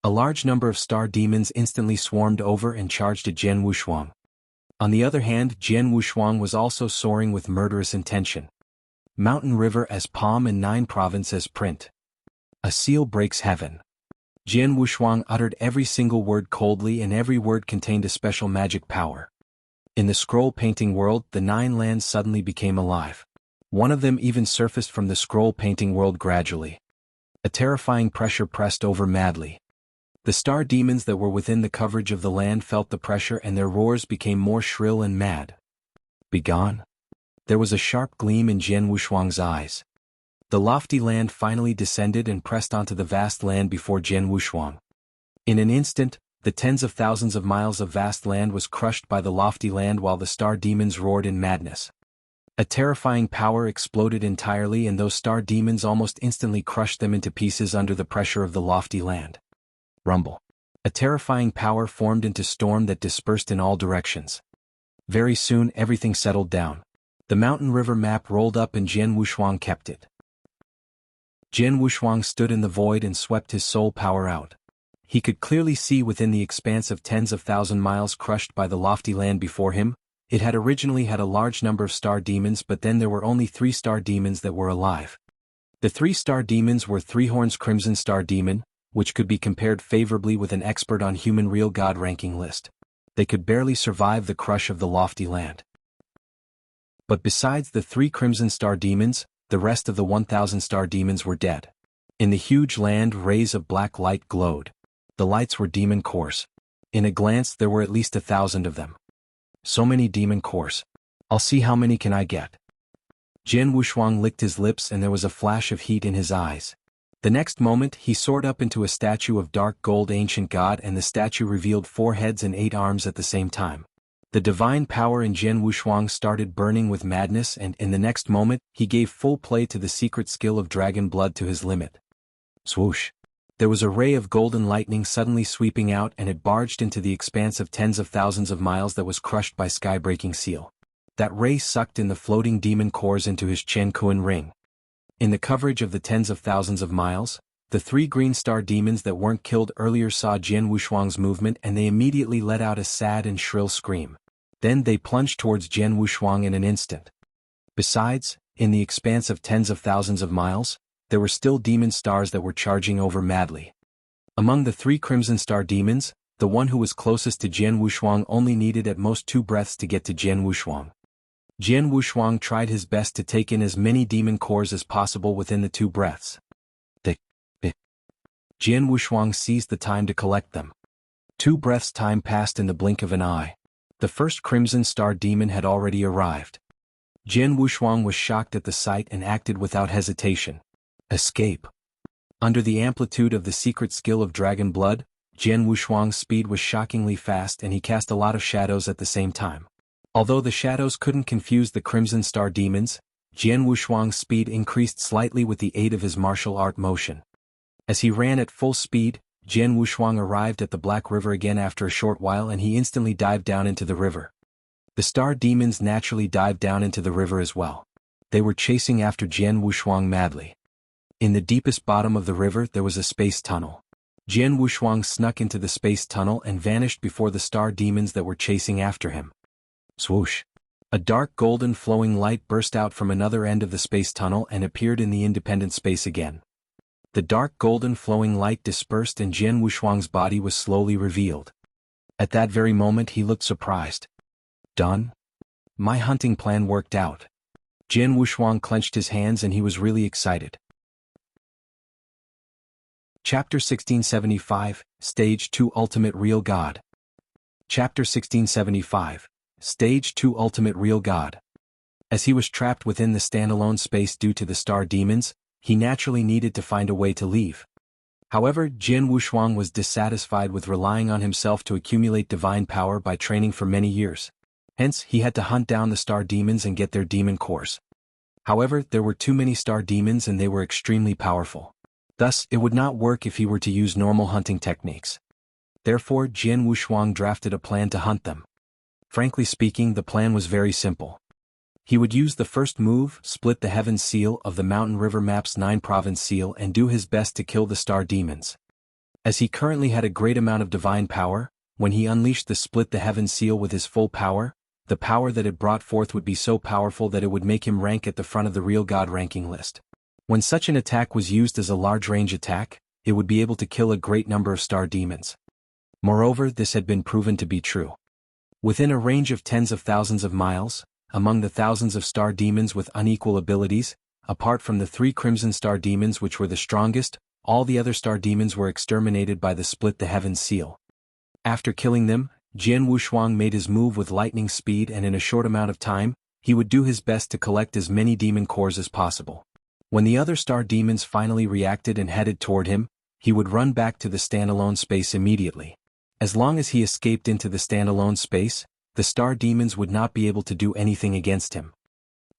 A large number of star demons instantly swarmed over and charged at Jian Wushuang. On the other hand, Jian Wushuang was also soaring with murderous intention. Mountain river as palm and 9 province as print. A seal breaks heaven. Jian Wushuang uttered every single word coldly, and every word contained a special magic power. In the scroll painting world, the 9 lands suddenly became alive. One of them even surfaced from the scroll painting world gradually. A terrifying pressure pressed over madly. The star demons that were within the coverage of the land felt the pressure, and their roars became more shrill and mad. Begone. There was a sharp gleam in Jian Wushuang's eyes. The lofty land finally descended and pressed onto the vast land before Jian Wushuang. In an instant, the tens of thousands of miles of vast land was crushed by the lofty land while the star demons roared in madness. A terrifying power exploded entirely, and those star demons almost instantly crushed them into pieces under the pressure of the lofty land. Rumble. A terrifying power formed into storm that dispersed in all directions. Very soon everything settled down. The mountain river map rolled up and Jian Wushuang kept it. Jian Wushuang stood in the void and swept his soul power out. He could clearly see within the expanse of tens of thousand miles crushed by the lofty land before him. It had originally had a large number of star demons, but then there were only 3 star demons that were alive. The 3 star demons were Three-Horns Crimson Star Demon, which could be compared favorably with an expert on human real god ranking list. They could barely survive the crush of the lofty land. But besides the 3 Crimson Star Demons, the rest of the 1,000 star demons were dead. In the huge land, rays of black light glowed. The lights were demon cores. In a glance, there were at least 1,000 of them. So many demon cores. I'll see how many can I get. Jian Wushuang licked his lips and there was a flash of heat in his eyes. The next moment, he soared up into a statue of dark gold ancient god, and the statue revealed 4 heads and 8 arms at the same time. The divine power in Jian Wushuang started burning with madness, and in the next moment, he gave full play to the secret skill of dragon blood to his limit. Swoosh! There was a ray of golden lightning suddenly sweeping out, and it barged into the expanse of tens of thousands of miles that was crushed by sky-breaking seal. That ray sucked in the floating demon cores into his Chen Kuan ring. In the coverage of the tens of thousands of miles, the 3 green star demons that weren't killed earlier saw Jian Wushuang's movement, and they immediately let out a sad and shrill scream. Then they plunged towards Jian Wushuang in an instant. Besides, in the expanse of tens of thousands of miles, there were still demon stars that were charging over madly. Among the 3 crimson star demons, the one who was closest to Jian Wushuang only needed at most 2 breaths to get to Jian Wushuang. Jian Wushuang tried his best to take in as many demon cores as possible within the 2 breaths. Jian Wushuang seized the time to collect them. 2 breaths' time passed in the blink of an eye. The first crimson star demon had already arrived. Jian Wushuang was shocked at the sight and acted without hesitation. Escape. Under the amplitude of the secret skill of dragon blood, Jian Wushuang's speed was shockingly fast, and he cast a lot of shadows at the same time. Although the shadows couldn't confuse the crimson star demons, Jian Wushuang's speed increased slightly with the aid of his martial art motion. As he ran at full speed, Jian Wushuang arrived at the Black River again after a short while, and he instantly dived down into the river. The star demons naturally dived down into the river as well. They were chasing after Jian Wushuang madly. In the deepest bottom of the river there was a space tunnel. Jian Wushuang snuck into the space tunnel and vanished before the star demons that were chasing after him. Swoosh! A dark golden flowing light burst out from another end of the space tunnel and appeared in the independent space again. The dark golden flowing light dispersed and Jian Wushuang's body was slowly revealed. At that very moment he looked surprised. Done? My hunting plan worked out. Jian Wushuang clenched his hands and he was really excited. Chapter 1675, Stage 2 Ultimate Real God. Chapter 1675. Stage 2 Ultimate Real God. As he was trapped within the standalone space due to the star demons, he naturally needed to find a way to leave. However, Jian Wushuang was dissatisfied with relying on himself to accumulate divine power by training for many years. Hence, he had to hunt down the star demons and get their demon cores. However, there were too many star demons and they were extremely powerful. Thus, it would not work if he were to use normal hunting techniques. Therefore, Jian Wushuang drafted a plan to hunt them. Frankly speaking, the plan was very simple. He would use the first move, split the heaven seal of the Mountain River Map's 9-province seal, and do his best to kill the star demons. As he currently had a great amount of divine power, when he unleashed the split the heaven seal with his full power, the power that it brought forth would be so powerful that it would make him rank at the front of the real god ranking list. When such an attack was used as a large range attack, it would be able to kill a great number of star demons. Moreover, this had been proven to be true. Within a range of tens of thousands of miles, among the thousands of star demons with unequal abilities, apart from the 3 crimson star demons which were the strongest, all the other star demons were exterminated by the split the heaven seal. After killing them, Jian Wushuang made his move with lightning speed, and in a short amount of time, he would do his best to collect as many demon cores as possible. When the other star demons finally reacted and headed toward him, he would run back to the standalone space immediately. As long as he escaped into the standalone space, the star demons would not be able to do anything against him.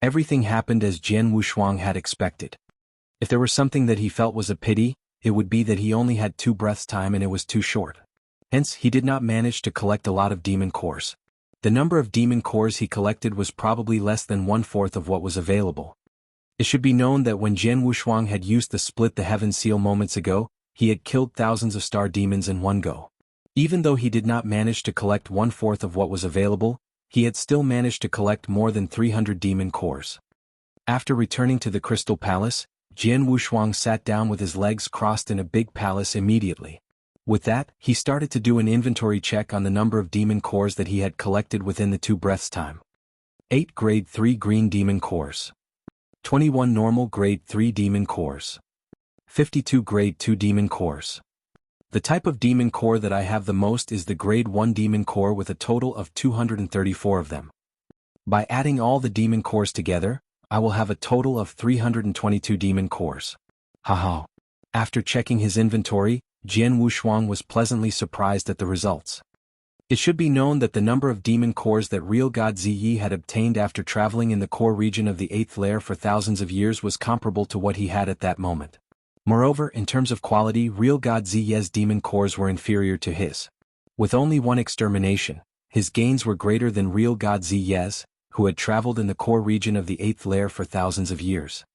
Everything happened as Jian Wushuang had expected. If there were something that he felt was a pity, it would be that he only had 2 breaths time and it was too short. Hence, he did not manage to collect a lot of demon cores. The number of demon cores he collected was probably less than 1/4 of what was available. It should be known that when Jian Wushuang had used the split the heaven seal moments ago, he had killed thousands of star demons in one go. Even though he did not manage to collect 1/4 of what was available, he had still managed to collect more than 300 demon cores. After returning to the Crystal Palace, Jian Wushuang sat down with his legs crossed in a big palace immediately. With that, he started to do an inventory check on the number of demon cores that he had collected within the 2 breaths time. 8 grade 3 green demon cores. 21 normal grade 3 demon cores. 52 grade 2 demon cores. The type of demon core that I have the most is the grade 1 demon core with a total of 234 of them. By adding all the demon cores together, I will have a total of 322 demon cores. Haha. After checking his inventory, Jian Wushuang was pleasantly surprised at the results. It should be known that the number of demon cores that real God Ziyi had obtained after traveling in the core region of the 8th layer for thousands of years was comparable to what he had at that moment. Moreover, in terms of quality, real God Ziyi's demon cores were inferior to his. With only one extermination, his gains were greater than real God Ziyi's, who had traveled in the core region of the 8th layer for thousands of years.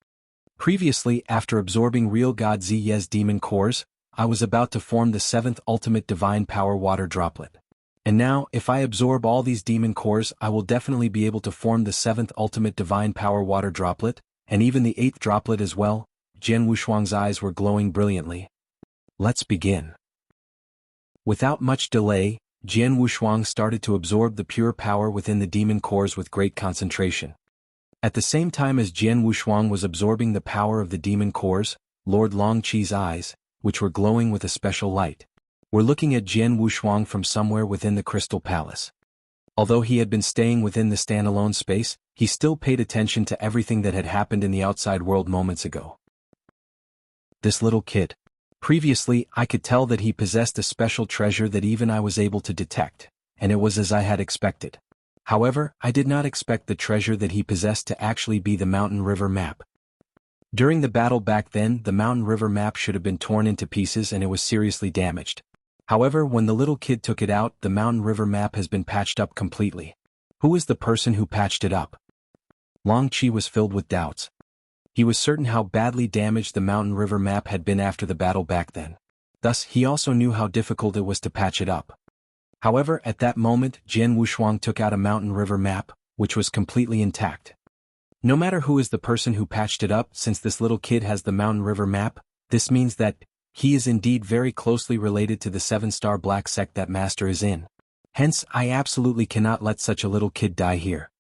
Previously, after absorbing real God Ziyi's demon cores, I was about to form the 7th ultimate divine power water droplet. And now, if I absorb all these demon cores, I will definitely be able to form the 7th ultimate divine power water droplet, and even the 8th droplet as well. Jian Wushuang's eyes were glowing brilliantly. Let's begin. Without much delay, Jian Wushuang started to absorb the pure power within the demon cores with great concentration. At the same time as Jian Wushuang was absorbing the power of the demon cores, Lord Longqi's eyes, which were glowing with a special light, were looking at Jian Wushuang from somewhere within the Crystal Palace. Although he had been staying within the standalone space, he still paid attention to everything that had happened in the outside world moments ago. This little kid. Previously, I could tell that he possessed a special treasure that even I was able to detect, and it was as I had expected. However, I did not expect the treasure that he possessed to actually be the Mountain River map. During the battle back then, the Mountain River map should have been torn into pieces and it was seriously damaged. However, when the little kid took it out, the Mountain River map has been patched up completely. Who is the person who patched it up? Longqi was filled with doubts. He was certain how badly damaged the Mountain River map had been after the battle back then. Thus, he also knew how difficult it was to patch it up. However, at that moment, Jian Wushuang took out a Mountain River map, which was completely intact. No matter who is the person who patched it up, since this little kid has the Mountain River map, this means that he is indeed very closely related to the 7-star black sect that Master is in. Hence, I absolutely cannot let such a little kid die here.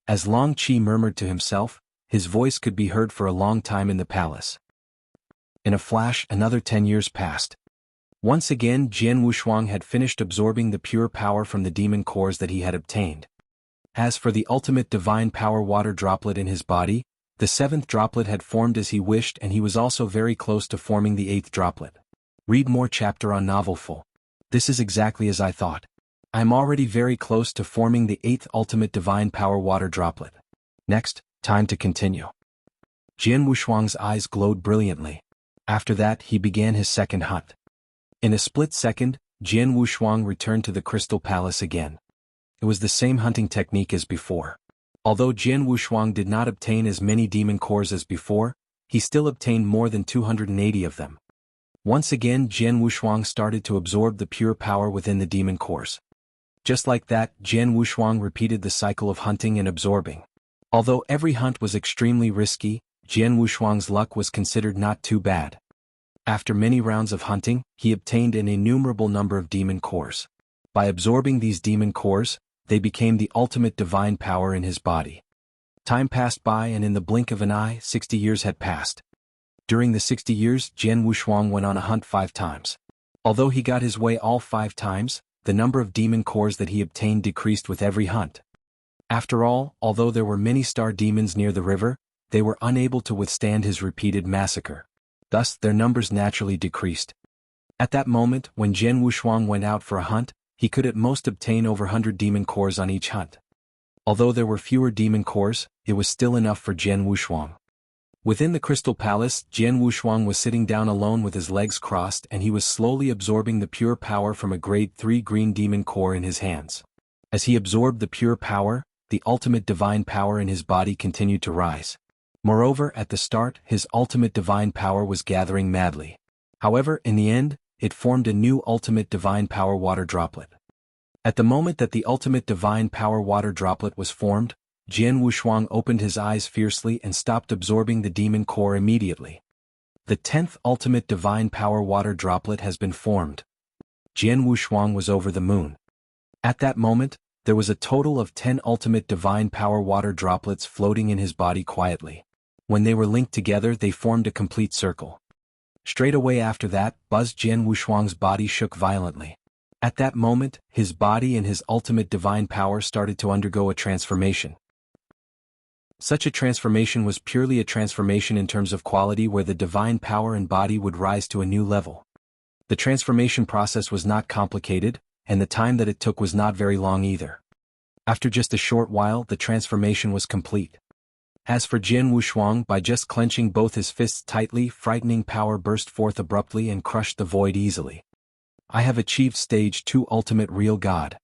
As Longqi murmured to himself, his voice could be heard for a long time in the palace. In a flash, another 10 years passed. Once again, Jian Wushuang had finished absorbing the pure power from the demon cores that he had obtained. As for the ultimate divine power water droplet in his body, the 7th droplet had formed as he wished, and he was also very close to forming the 8th droplet. Read more chapter on novel full. This is exactly as I thought. I am already very close to forming the 8th ultimate divine power water droplet. Next, time to continue. Jian Wushuang's eyes glowed brilliantly. After that, he began his second hunt. In a split second, Jian Wushuang returned to the Crystal Palace again. It was the same hunting technique as before. Although Jian Wushuang did not obtain as many demon cores as before, he still obtained more than 280 of them. Once again, Jian Wushuang started to absorb the pure power within the demon cores. Just like that, Jian Wushuang repeated the cycle of hunting and absorbing. Although every hunt was extremely risky, Jian Wushuang's luck was considered not too bad. After many rounds of hunting, he obtained an innumerable number of demon cores. By absorbing these demon cores, they became the ultimate divine power in his body. Time passed by, and in the blink of an eye, 60 years had passed. During the 60 years, Jian Wushuang went on a hunt 5 times. Although he got his way all 5 times, the number of demon cores that he obtained decreased with every hunt. After all, although there were many star demons near the river, they were unable to withstand his repeated massacre. Thus, their numbers naturally decreased. At that moment, when Jian Wushuang went out for a hunt, he could at most obtain over 100 demon cores on each hunt. Although there were fewer demon cores, it was still enough for Jian Wushuang. Within the Crystal Palace, Jian Wushuang was sitting down alone with his legs crossed, and he was slowly absorbing the pure power from a grade 3 green demon core in his hands. As he absorbed the pure power, the ultimate divine power in his body continued to rise. Moreover, at the start, his ultimate divine power was gathering madly. However, in the end, it formed a new ultimate divine power water droplet. At the moment that the ultimate divine power water droplet was formed, Jian Wushuang opened his eyes fiercely and stopped absorbing the demon core immediately. The 10th ultimate divine power water droplet has been formed. Jian Wushuang was over the moon. At that moment, there was a total of 10 ultimate divine power water droplets floating in his body quietly. When they were linked together, they formed a complete circle. Straight away after that, Jian Wushuang's body shook violently. At that moment, his body and his ultimate divine power started to undergo a transformation. Such a transformation was purely a transformation in terms of quality, where the divine power and body would rise to a new level. The transformation process was not complicated, and the time that it took was not very long either. After just a short while, the transformation was complete. As for Jian Wushuang, by just clenching both his fists tightly, frightening power burst forth abruptly and crushed the void easily. I have achieved Stage 2 Ultimate Real God.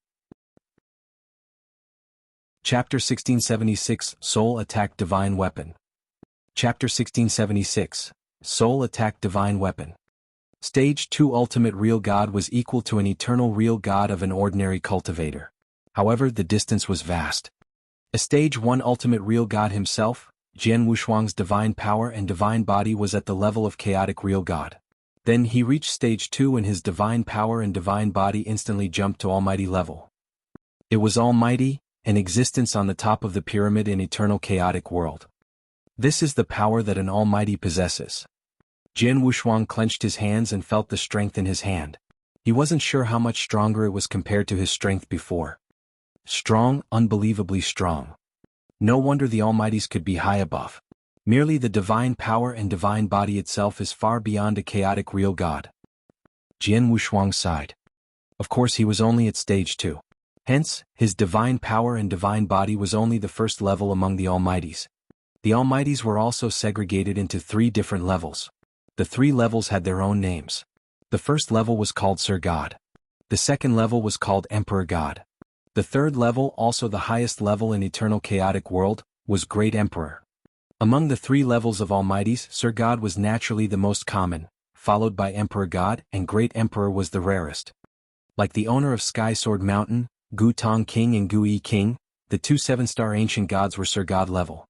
Chapter 1676, Soul Attack Divine Weapon. Chapter 1676, Soul Attack Divine Weapon. Stage 2 Ultimate Real God was equal to an eternal real God of an ordinary cultivator. However, the distance was vast. A Stage 1 Ultimate Real God himself, Jian Wushuang's divine power and divine body was at the level of chaotic real God. Then he reached Stage 2 and his divine power and divine body instantly jumped to almighty level. It was almighty, an existence on the top of the pyramid in eternal chaotic world. This is the power that an almighty possesses. Jian Wushuang clenched his hands and felt the strength in his hand. He wasn't sure how much stronger it was compared to his strength before. Strong, unbelievably strong. No wonder the Almighties could be high above. Merely the divine power and divine body itself is far beyond a chaotic real God. Jian Wushuang sighed. Of course he was only at Stage 2. Hence, his divine power and divine body was only the first level among the Almighties. The Almighties were also segregated into 3 different levels. The 3 levels had their own names. The first level was called Sir God. The second level was called Emperor God. The third level, also the highest level in eternal chaotic world, was Great Emperor. Among the 3 levels of Almighties, Sir God was naturally the most common, followed by Emperor God, and Great Emperor was the rarest. Like the owner of Sky Sword Mountain, Gu Tong King and Gu Yi King, the 2 7-star ancient gods were Sir God level.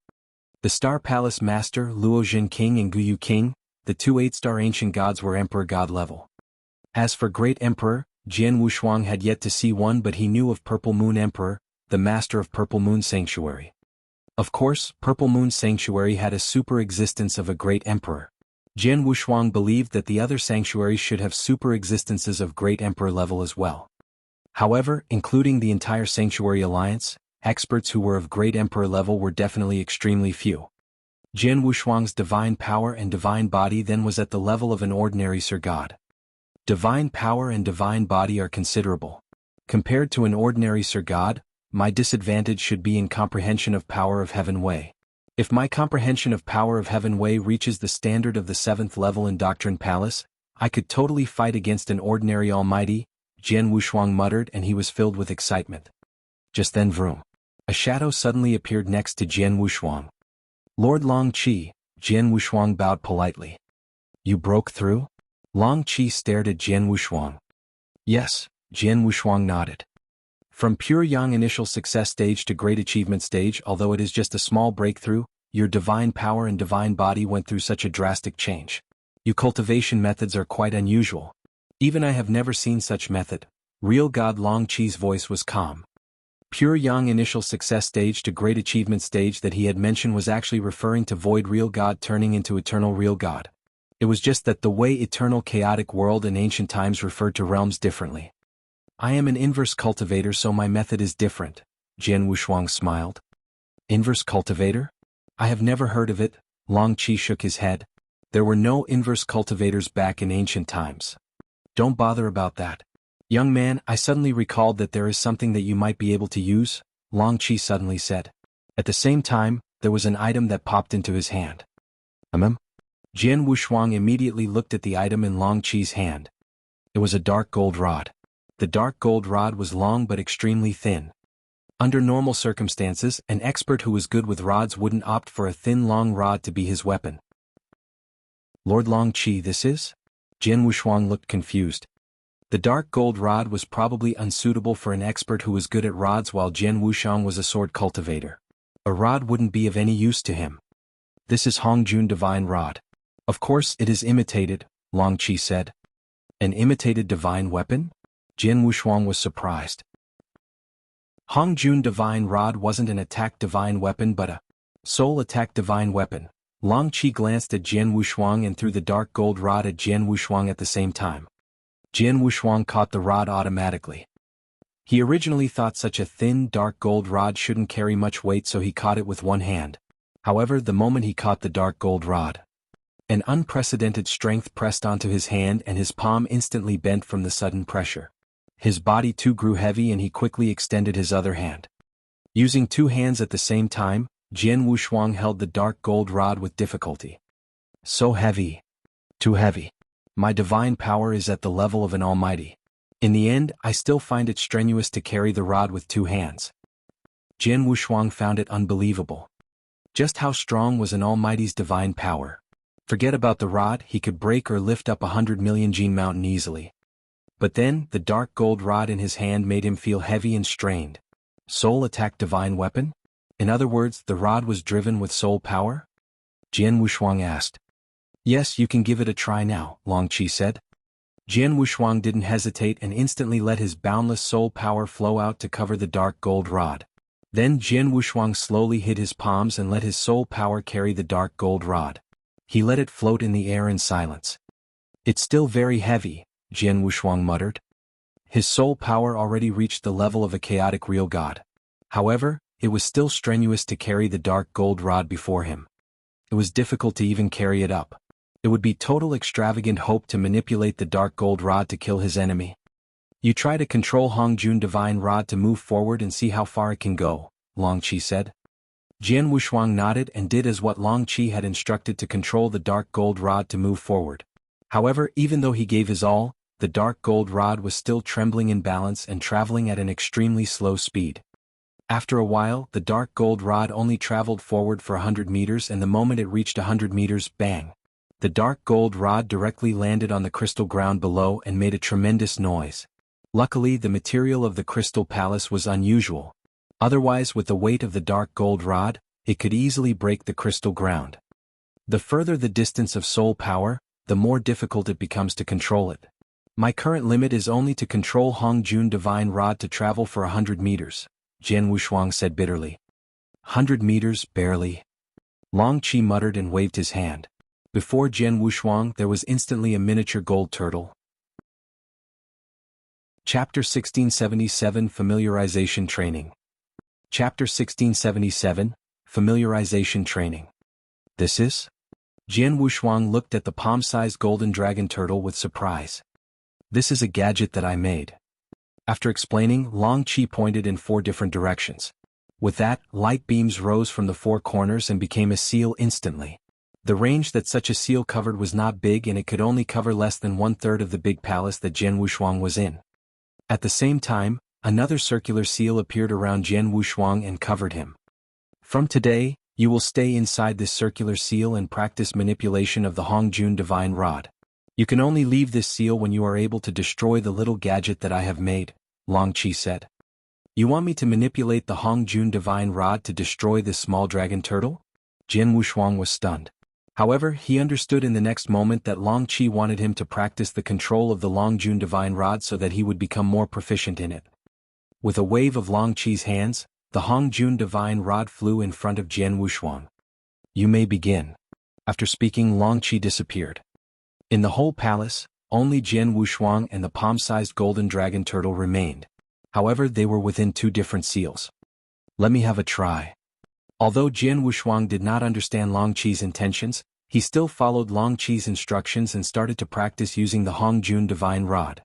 The Star Palace Master, Luo Jin King and Gu Yu King, the 2 8-star ancient gods were Emperor God level. As for Great Emperor, Jian Wushuang had yet to see one, but he knew of Purple Moon Emperor, the master of Purple Moon Sanctuary. Of course, Purple Moon Sanctuary had a super existence of a Great Emperor. Jian Wushuang believed that the other sanctuaries should have super existences of Great Emperor level as well. However, including the entire Sanctuary Alliance, experts who were of Great Emperor level were definitely extremely few. Jian Wushuang's divine power and divine body then was at the level of an ordinary Sir God. Divine power and divine body are considerable. Compared to an ordinary Sir God, my disadvantage should be in comprehension of power of Heaven Way. If my comprehension of power of Heaven Way reaches the standard of the 7th level in Doctrine Palace, I could totally fight against an ordinary Almighty, Jian Wushuang muttered, and he was filled with excitement. Just then vroom. A shadow suddenly appeared next to Jian Wushuang. Lord Long Qi, Jian Wushuang bowed politely. You broke through? Long Qi stared at Jian Wushuang. Yes, Jian Wushuang nodded. From pure Yang initial success stage to great achievement stage, although it is just a small breakthrough, your divine power and divine body went through such a drastic change. Your cultivation methods are quite unusual. Even I have never seen such method. Real God. Long Qi's voice was calm. Pure Yang initial success stage to great achievement stage that he had mentioned was actually referring to Void Real God turning into Eternal Real God. It was just that the way eternal chaotic world in ancient times referred to realms differently. I am an inverse cultivator, so my method is different, Jian Wushuang smiled. Inverse cultivator? I have never heard of it. Long Qi shook his head. There were no inverse cultivators back in ancient times. Don't bother about that. Young man, I suddenly recalled that there is something that you might be able to use, Long Qi suddenly said. At the same time, there was an item that popped into his hand. Jian Wushuang immediately looked at the item in Long Qi's hand. It was a dark gold rod. The dark gold rod was long but extremely thin. Under normal circumstances, an expert who was good with rods wouldn't opt for a thin long rod to be his weapon. Lord Long Qi, this is? Jian Wushuang looked confused. The dark gold rod was probably unsuitable for an expert who was good at rods, while Jian Wushuang was a sword cultivator. A rod wouldn't be of any use to him. This is Hongjun Divine Rod. Of course it is imitated, Long Qi said. An imitated divine weapon? Jian Wushuang was surprised. Hongjun Divine Rod wasn't an attack divine weapon but a soul attack divine weapon, Long Qi glanced at Jian Wushuang and threw the dark gold rod at Jian Wushuang at the same time. Jian Wushuang caught the rod automatically. He originally thought such a thin, dark gold rod shouldn't carry much weight, so he caught it with one hand. However, the moment he caught the dark gold rod, an unprecedented strength pressed onto his hand and his palm instantly bent from the sudden pressure. His body too grew heavy and he quickly extended his other hand. Using two hands at the same time, Jian Wushuang held the dark gold rod with difficulty. So heavy. Too heavy. My divine power is at the level of an almighty. In the end, I still find it strenuous to carry the rod with two hands. Jian Wushuang found it unbelievable. Just how strong was an almighty's divine power? Forget about the rod, he could break or lift up 100 million Jian mountain easily. But then, the dark gold rod in his hand made him feel heavy and strained. Soul attack divine weapon? In other words, the rod was driven with soul power? Jian Wushuang asked. Yes, you can give it a try now, Long Qi said. Jian Wushuang didn't hesitate and instantly let his boundless soul power flow out to cover the dark gold rod. Then Jian Wushuang slowly hid his palms and let his soul power carry the dark gold rod. He let it float in the air in silence. It's still very heavy, Jian Wushuang muttered. His soul power already reached the level of a chaotic real god. However, it was still strenuous to carry the dark gold rod before him. It was difficult to even carry it up. It would be total extravagant hope to manipulate the dark gold rod to kill his enemy. You try to control Hongjun divine rod to move forward and see how far it can go, Long Qi said. Jian Wushuang nodded and did as what Long Qi had instructed to control the dark gold rod to move forward. However, even though he gave his all, the dark gold rod was still trembling in balance and traveling at an extremely slow speed. After a while, the dark gold rod only traveled forward for 100 meters, and the moment it reached 100 meters, bang! The dark gold rod directly landed on the crystal ground below and made a tremendous noise. Luckily, the material of the crystal palace was unusual. Otherwise, with the weight of the dark gold rod, it could easily break the crystal ground. The further the distance of soul power, the more difficult it becomes to control it. My current limit is only to control Hongjun divine rod to travel for 100 meters, Jian Wushuang said bitterly. 100 meters, barely. Long Qi muttered and waved his hand. Before Jian Wushuang there was instantly a miniature gold turtle. Chapter 1677 Familiarization Training. Chapter 1677 Familiarization Training. This is? Jian Wushuang looked at the palm-sized golden dragon turtle with surprise. This is a gadget that I made. After explaining, Long Qi pointed in 4 different directions. With that, light beams rose from the 4 corners and became a seal instantly. The range that such a seal covered was not big, and it could only cover less than 1/3 of the big palace that Jian Wushuang was in. At the same time, another circular seal appeared around Jian Wushuang and covered him. From today, you will stay inside this circular seal and practice manipulation of the Hongjun divine rod. You can only leave this seal when you are able to destroy the little gadget that I have made, Long Qi said. You want me to manipulate the Hongjun divine rod to destroy this small dragon turtle? Jian Wushuang was stunned. However, he understood in the next moment that Long Qi wanted him to practice the control of the Hongjun divine rod so that he would become more proficient in it. With a wave of Long Qi's hands, the Hongjun divine rod flew in front of Jian Wushuang. You may begin. After speaking, Long Qi disappeared. In the whole palace, only Jian Wushuang and the palm-sized golden dragon turtle remained. However, they were within 2 different seals. Let me have a try. Although Jian Wushuang did not understand Long Qi's intentions, he still followed Long Qi's instructions and started to practice using the Hongjun divine rod.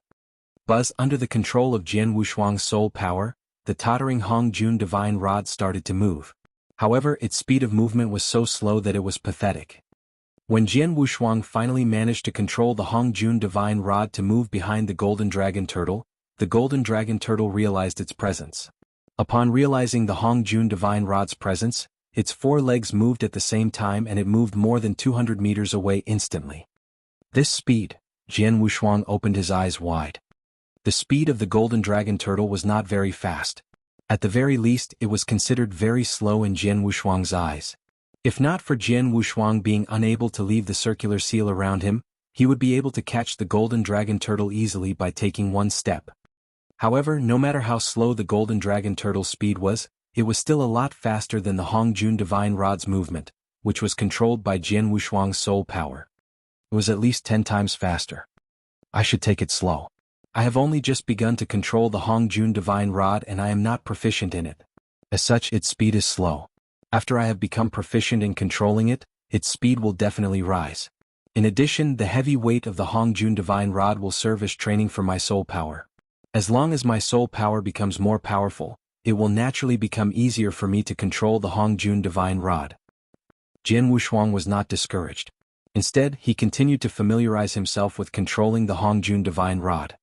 Buzz under the control of Jian Wushuang's soul power, the tottering Hongjun divine rod started to move. However, its speed of movement was so slow that it was pathetic. When Jian Wushuang finally managed to control the Hongjun divine rod to move behind the golden dragon turtle, the golden dragon turtle realized its presence. Upon realizing the Hongjun divine rod's presence, its 4 legs moved at the same time and it moved more than 200 meters away instantly. This speed, Jian Wushuang opened his eyes wide. The speed of the golden dragon turtle was not very fast. At the very least, it was considered very slow in Jian Wushuang's eyes. If not for Jian Wushuang being unable to leave the circular seal around him, he would be able to catch the golden dragon turtle easily by taking 1 step. However, no matter how slow the golden dragon turtle's speed was, it was still a lot faster than the Hongjun divine rod's movement, which was controlled by Jian Wushuang's soul power. It was at least 10 times faster. I should take it slow. I have only just begun to control the Hongjun Divine Rod and I am not proficient in it. As such, its speed is slow. After I have become proficient in controlling it, its speed will definitely rise. In addition, the heavy weight of the Hongjun Divine Rod will serve as training for my soul power. As long as my soul power becomes more powerful, it will naturally become easier for me to control the Hongjun Divine Rod. Jian Wushuang was not discouraged. Instead, he continued to familiarize himself with controlling the Hongjun Divine Rod.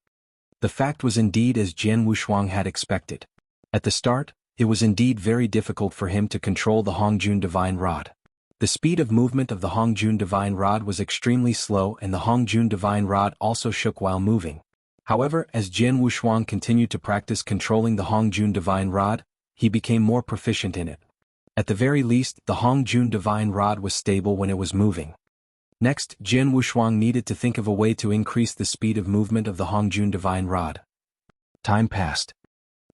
The fact was indeed as Jian Wushuang had expected. At the start, it was indeed very difficult for him to control the Hongjun Divine Rod. The speed of movement of the Hongjun Divine Rod was extremely slow and the Hongjun Divine Rod also shook while moving. However, as Jian Wushuang continued to practice controlling the Hongjun Divine Rod, he became more proficient in it. At the very least, the Hongjun Divine Rod was stable when it was moving. Next, Jian Wushuang needed to think of a way to increase the speed of movement of the Hongjun Divine Rod. Time passed.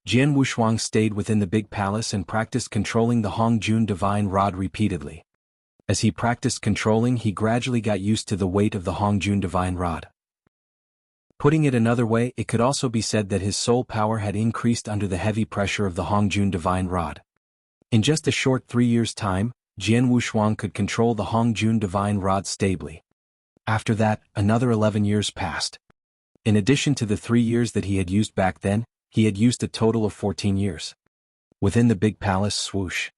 Jian Wushuang stayed within the big palace and practiced controlling the Hongjun Divine Rod repeatedly. As he practiced controlling, he gradually got used to the weight of the Hongjun Divine Rod. Putting it another way, it could also be said that his soul power had increased under the heavy pressure of the Hongjun Divine Rod. In just a short 3 years' time, Jian Wushuang could control the Hongjun Divine Rod stably. After that, another 11 years passed. In addition to the 3 years that he had used back then, he had used a total of 14 years. Within the big palace, swoosh.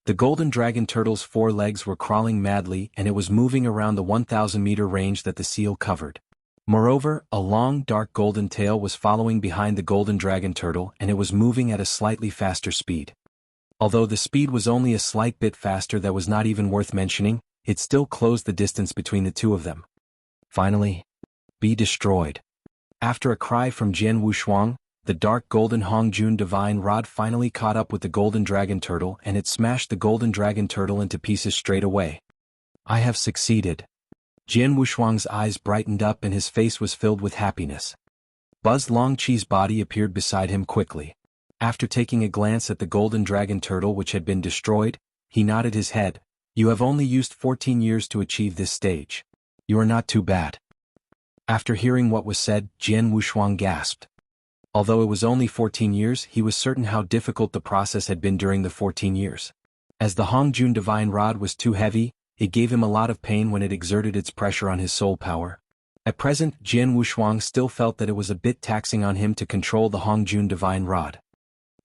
The golden dragon turtle's 4 legs were crawling madly and it was moving around the 1,000-meter range that the seal covered. Moreover, a long, dark golden tail was following behind the golden dragon turtle and it was moving at a slightly faster speed. Although the speed was only a slight bit faster, that was not even worth mentioning, it still closed the distance between the two of them. Finally, be destroyed. After a cry from Jian Wushuang, the dark golden Hongjun Divine Rod finally caught up with the golden dragon turtle and it smashed the golden dragon turtle into pieces straight away. I have succeeded. Jian Wushuang's eyes brightened up and his face was filled with happiness. Buzz Longqi's body appeared beside him quickly. After taking a glance at the golden dragon turtle which had been destroyed, he nodded his head. You have only used 14 years to achieve this stage. You are not too bad. After hearing what was said, Jian Wushuang gasped. Although it was only 14 years, he was certain how difficult the process had been during the 14 years. As the Hongjun Divine Rod was too heavy, it gave him a lot of pain when it exerted its pressure on his soul power. At present, Jian Wushuang still felt that it was a bit taxing on him to control the Hongjun Divine Rod.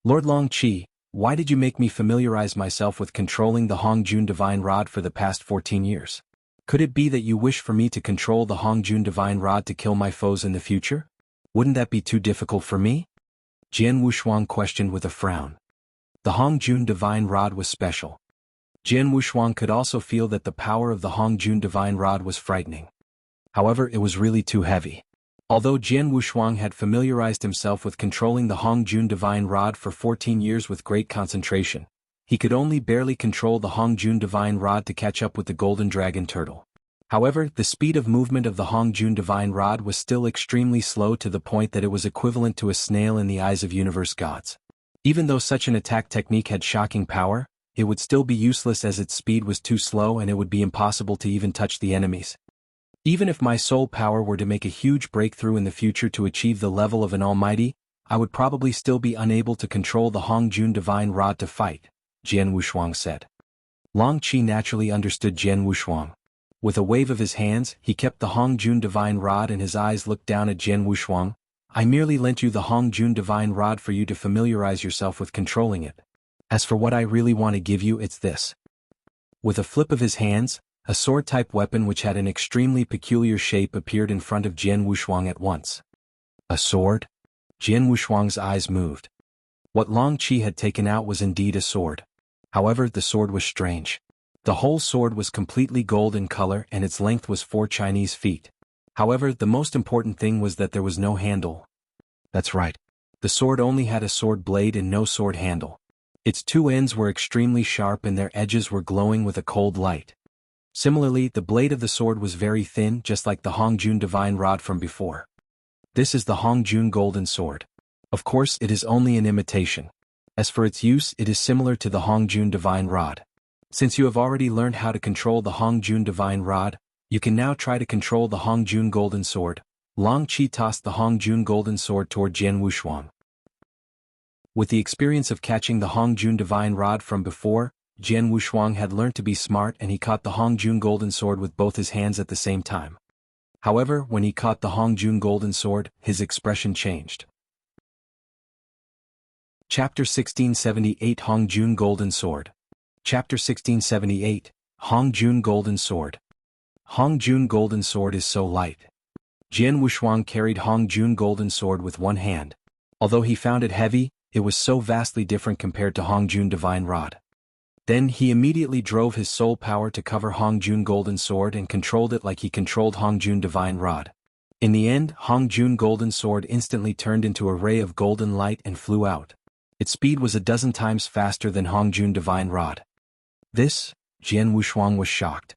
Lord Longqi, why did you make me familiarize myself with controlling the Hongjun Divine Rod for the past 14 years? Could it be that you wish for me to control the Hongjun Divine Rod to kill my foes in the future? Wouldn't that be too difficult for me? Jian Wushuang questioned with a frown. The Hongjun Divine Rod was special. Jian Wushuang could also feel that the power of the Hongjun Divine Rod was frightening. However, it was really too heavy. Although Jian Wushuang had familiarized himself with controlling the Hongjun Divine Rod for 14 years with great concentration, he could only barely control the Hongjun Divine Rod to catch up with the golden dragon turtle. However, the speed of movement of the Hongjun Divine Rod was still extremely slow to the point that it was equivalent to a snail in the eyes of universe gods. Even though such an attack technique had shocking power, it would still be useless as its speed was too slow and it would be impossible to even touch the enemies. Even if my soul power were to make a huge breakthrough in the future to achieve the level of an almighty, I would probably still be unable to control the Hongjun Divine Rod to fight, Jian Wushuang said. Longqi naturally understood Jian Wushuang. With a wave of his hands, he kept the Hongjun Divine Rod and his eyes looked down at Jian Wushuang. I merely lent you the Hongjun Divine Rod for you to familiarize yourself with controlling it. As for what I really want to give you, it's this. With a flip of his hands, a sword-type weapon which had an extremely peculiar shape appeared in front of Jian Wushuang at once. A sword? Jian Wushuang's eyes moved. What Longqi had taken out was indeed a sword. However, the sword was strange. The whole sword was completely gold in color and its length was 4 Chinese feet. However, the most important thing was that there was no handle. That's right. The sword only had a sword blade and no sword handle. Its 2 ends were extremely sharp and their edges were glowing with a cold light. Similarly, the blade of the sword was very thin, just like the Hongjun Divine Rod from before. This is the Hongjun Golden Sword. Of course, it is only an imitation. As for its use, it is similar to the Hongjun Divine Rod. Since you have already learned how to control the Hongjun Divine Rod, you can now try to control the Hongjun Golden Sword. Long Qi tossed the Hongjun Golden Sword toward Jian Wushuang. With the experience of catching the Hongjun Divine Rod from before, Jian Wushuang had learned to be smart and he caught the Hongjun Golden Sword with both his hands at the same time. However, when he caught the Hongjun Golden Sword, his expression changed. Chapter 1678 Hongjun Golden Sword. Chapter 1678, Hongjun Golden Sword. Hongjun Golden Sword is so light. Jian Wushuang carried Hongjun Golden Sword with one hand. Although he found it heavy, it was so vastly different compared to Hongjun Divine Rod. Then he immediately drove his soul power to cover Hongjun Golden Sword and controlled it like he controlled Hongjun Divine Rod. In the end, Hongjun Golden Sword instantly turned into a ray of golden light and flew out. Its speed was a dozen times faster than Hongjun Divine Rod. This, Jian Wushuang was shocked.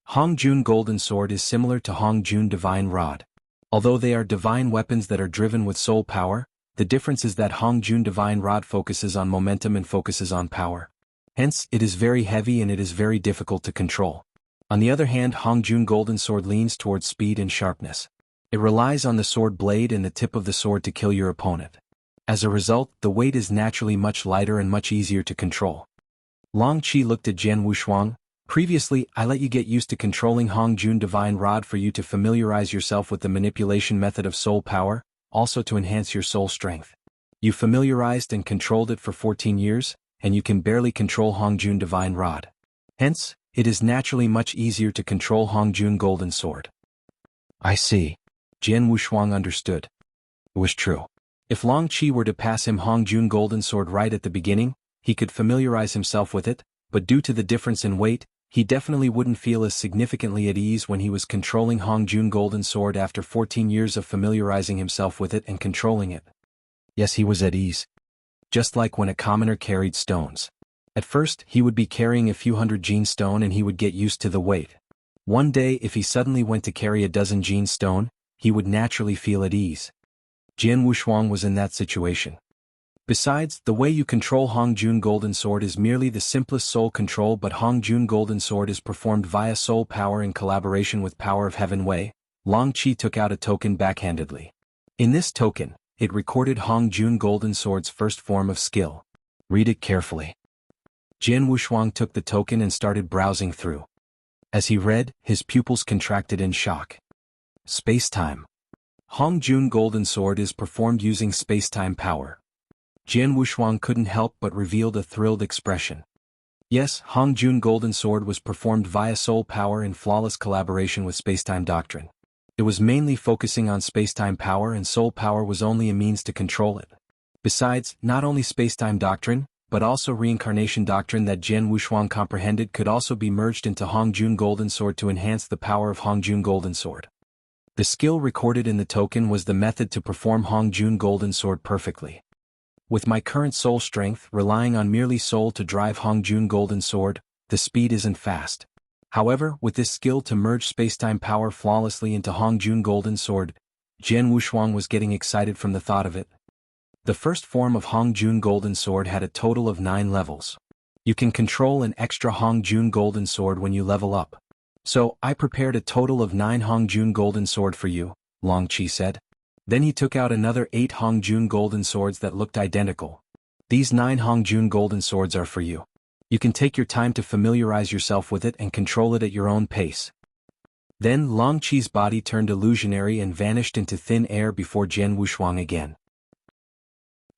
Hongjun Golden Sword is similar to Hongjun Divine Rod. Although they are divine weapons that are driven with soul power, the difference is that Hongjun Divine Rod focuses on momentum and focuses on power. Hence, it is very heavy and it is very difficult to control. On the other hand, Hongjun Golden Sword leans towards speed and sharpness. It relies on the sword blade and the tip of the sword to kill your opponent. As a result, the weight is naturally much lighter and much easier to control. Long Qi looked at Jian Wushuang. Previously, I let you get used to controlling Hongjun Divine Rod for you to familiarize yourself with the manipulation method of soul power, also to enhance your soul strength. You familiarized and controlled it for 14 years, and you can barely control Hongjun Divine Rod. Hence, it is naturally much easier to control Hongjun Golden Sword. I see. Jian Wushuang understood. It was true. If Long Qi were to pass him Hongjun Golden Sword right at the beginning, he could familiarize himself with it, but due to the difference in weight, he definitely wouldn't feel as significantly at ease when he was controlling Hongjun Golden Sword after 14 years of familiarizing himself with it and controlling it. Yes, he was at ease. Just like when a commoner carried stones. At first, he would be carrying a few hundred Jian stone and he would get used to the weight. One day, if he suddenly went to carry a dozen Jian stone, he would naturally feel at ease. Jian Wushuang was in that situation. Besides, the way you control Hongjun Golden Sword is merely the simplest soul control, but Hongjun Golden Sword is performed via soul power in collaboration with Power of Heaven Wei. Long Qi took out a token backhandedly. In this token, it recorded Hongjun Golden Sword's first form of skill. Read it carefully. Jian Wushuang took the token and started browsing through. As he read, his pupils contracted in shock. Space-time. Hongjun Golden Sword is performed using space-time power. Jian Wushuang couldn't help but revealed a thrilled expression. Yes, Hongjun Golden Sword was performed via soul power in flawless collaboration with space-time doctrine. It was mainly focusing on space-time power and soul power was only a means to control it. Besides, not only space-time doctrine, but also reincarnation doctrine that Jian Wushuang comprehended could also be merged into Hongjun Golden Sword to enhance the power of Hongjun Golden Sword. The skill recorded in the token was the method to perform Hongjun Golden Sword perfectly. With my current soul strength relying on merely soul to drive Hongjun Golden Sword, the speed isn't fast. However, with this skill to merge space-time power flawlessly into Hongjun Golden Sword, Jian Wushuang was getting excited from the thought of it. The first form of Hongjun Golden Sword had a total of 9 levels. You can control an extra Hongjun Golden Sword when you level up. So, I prepared a total of 9 Hongjun Golden Sword for you, Long Qi said. Then he took out another 8 Hongjun Golden Swords that looked identical. These 9 Hongjun Golden Swords are for you. You can take your time to familiarize yourself with it and control it at your own pace. Then Long Qi's body turned illusionary and vanished into thin air before Jian Wushuang again.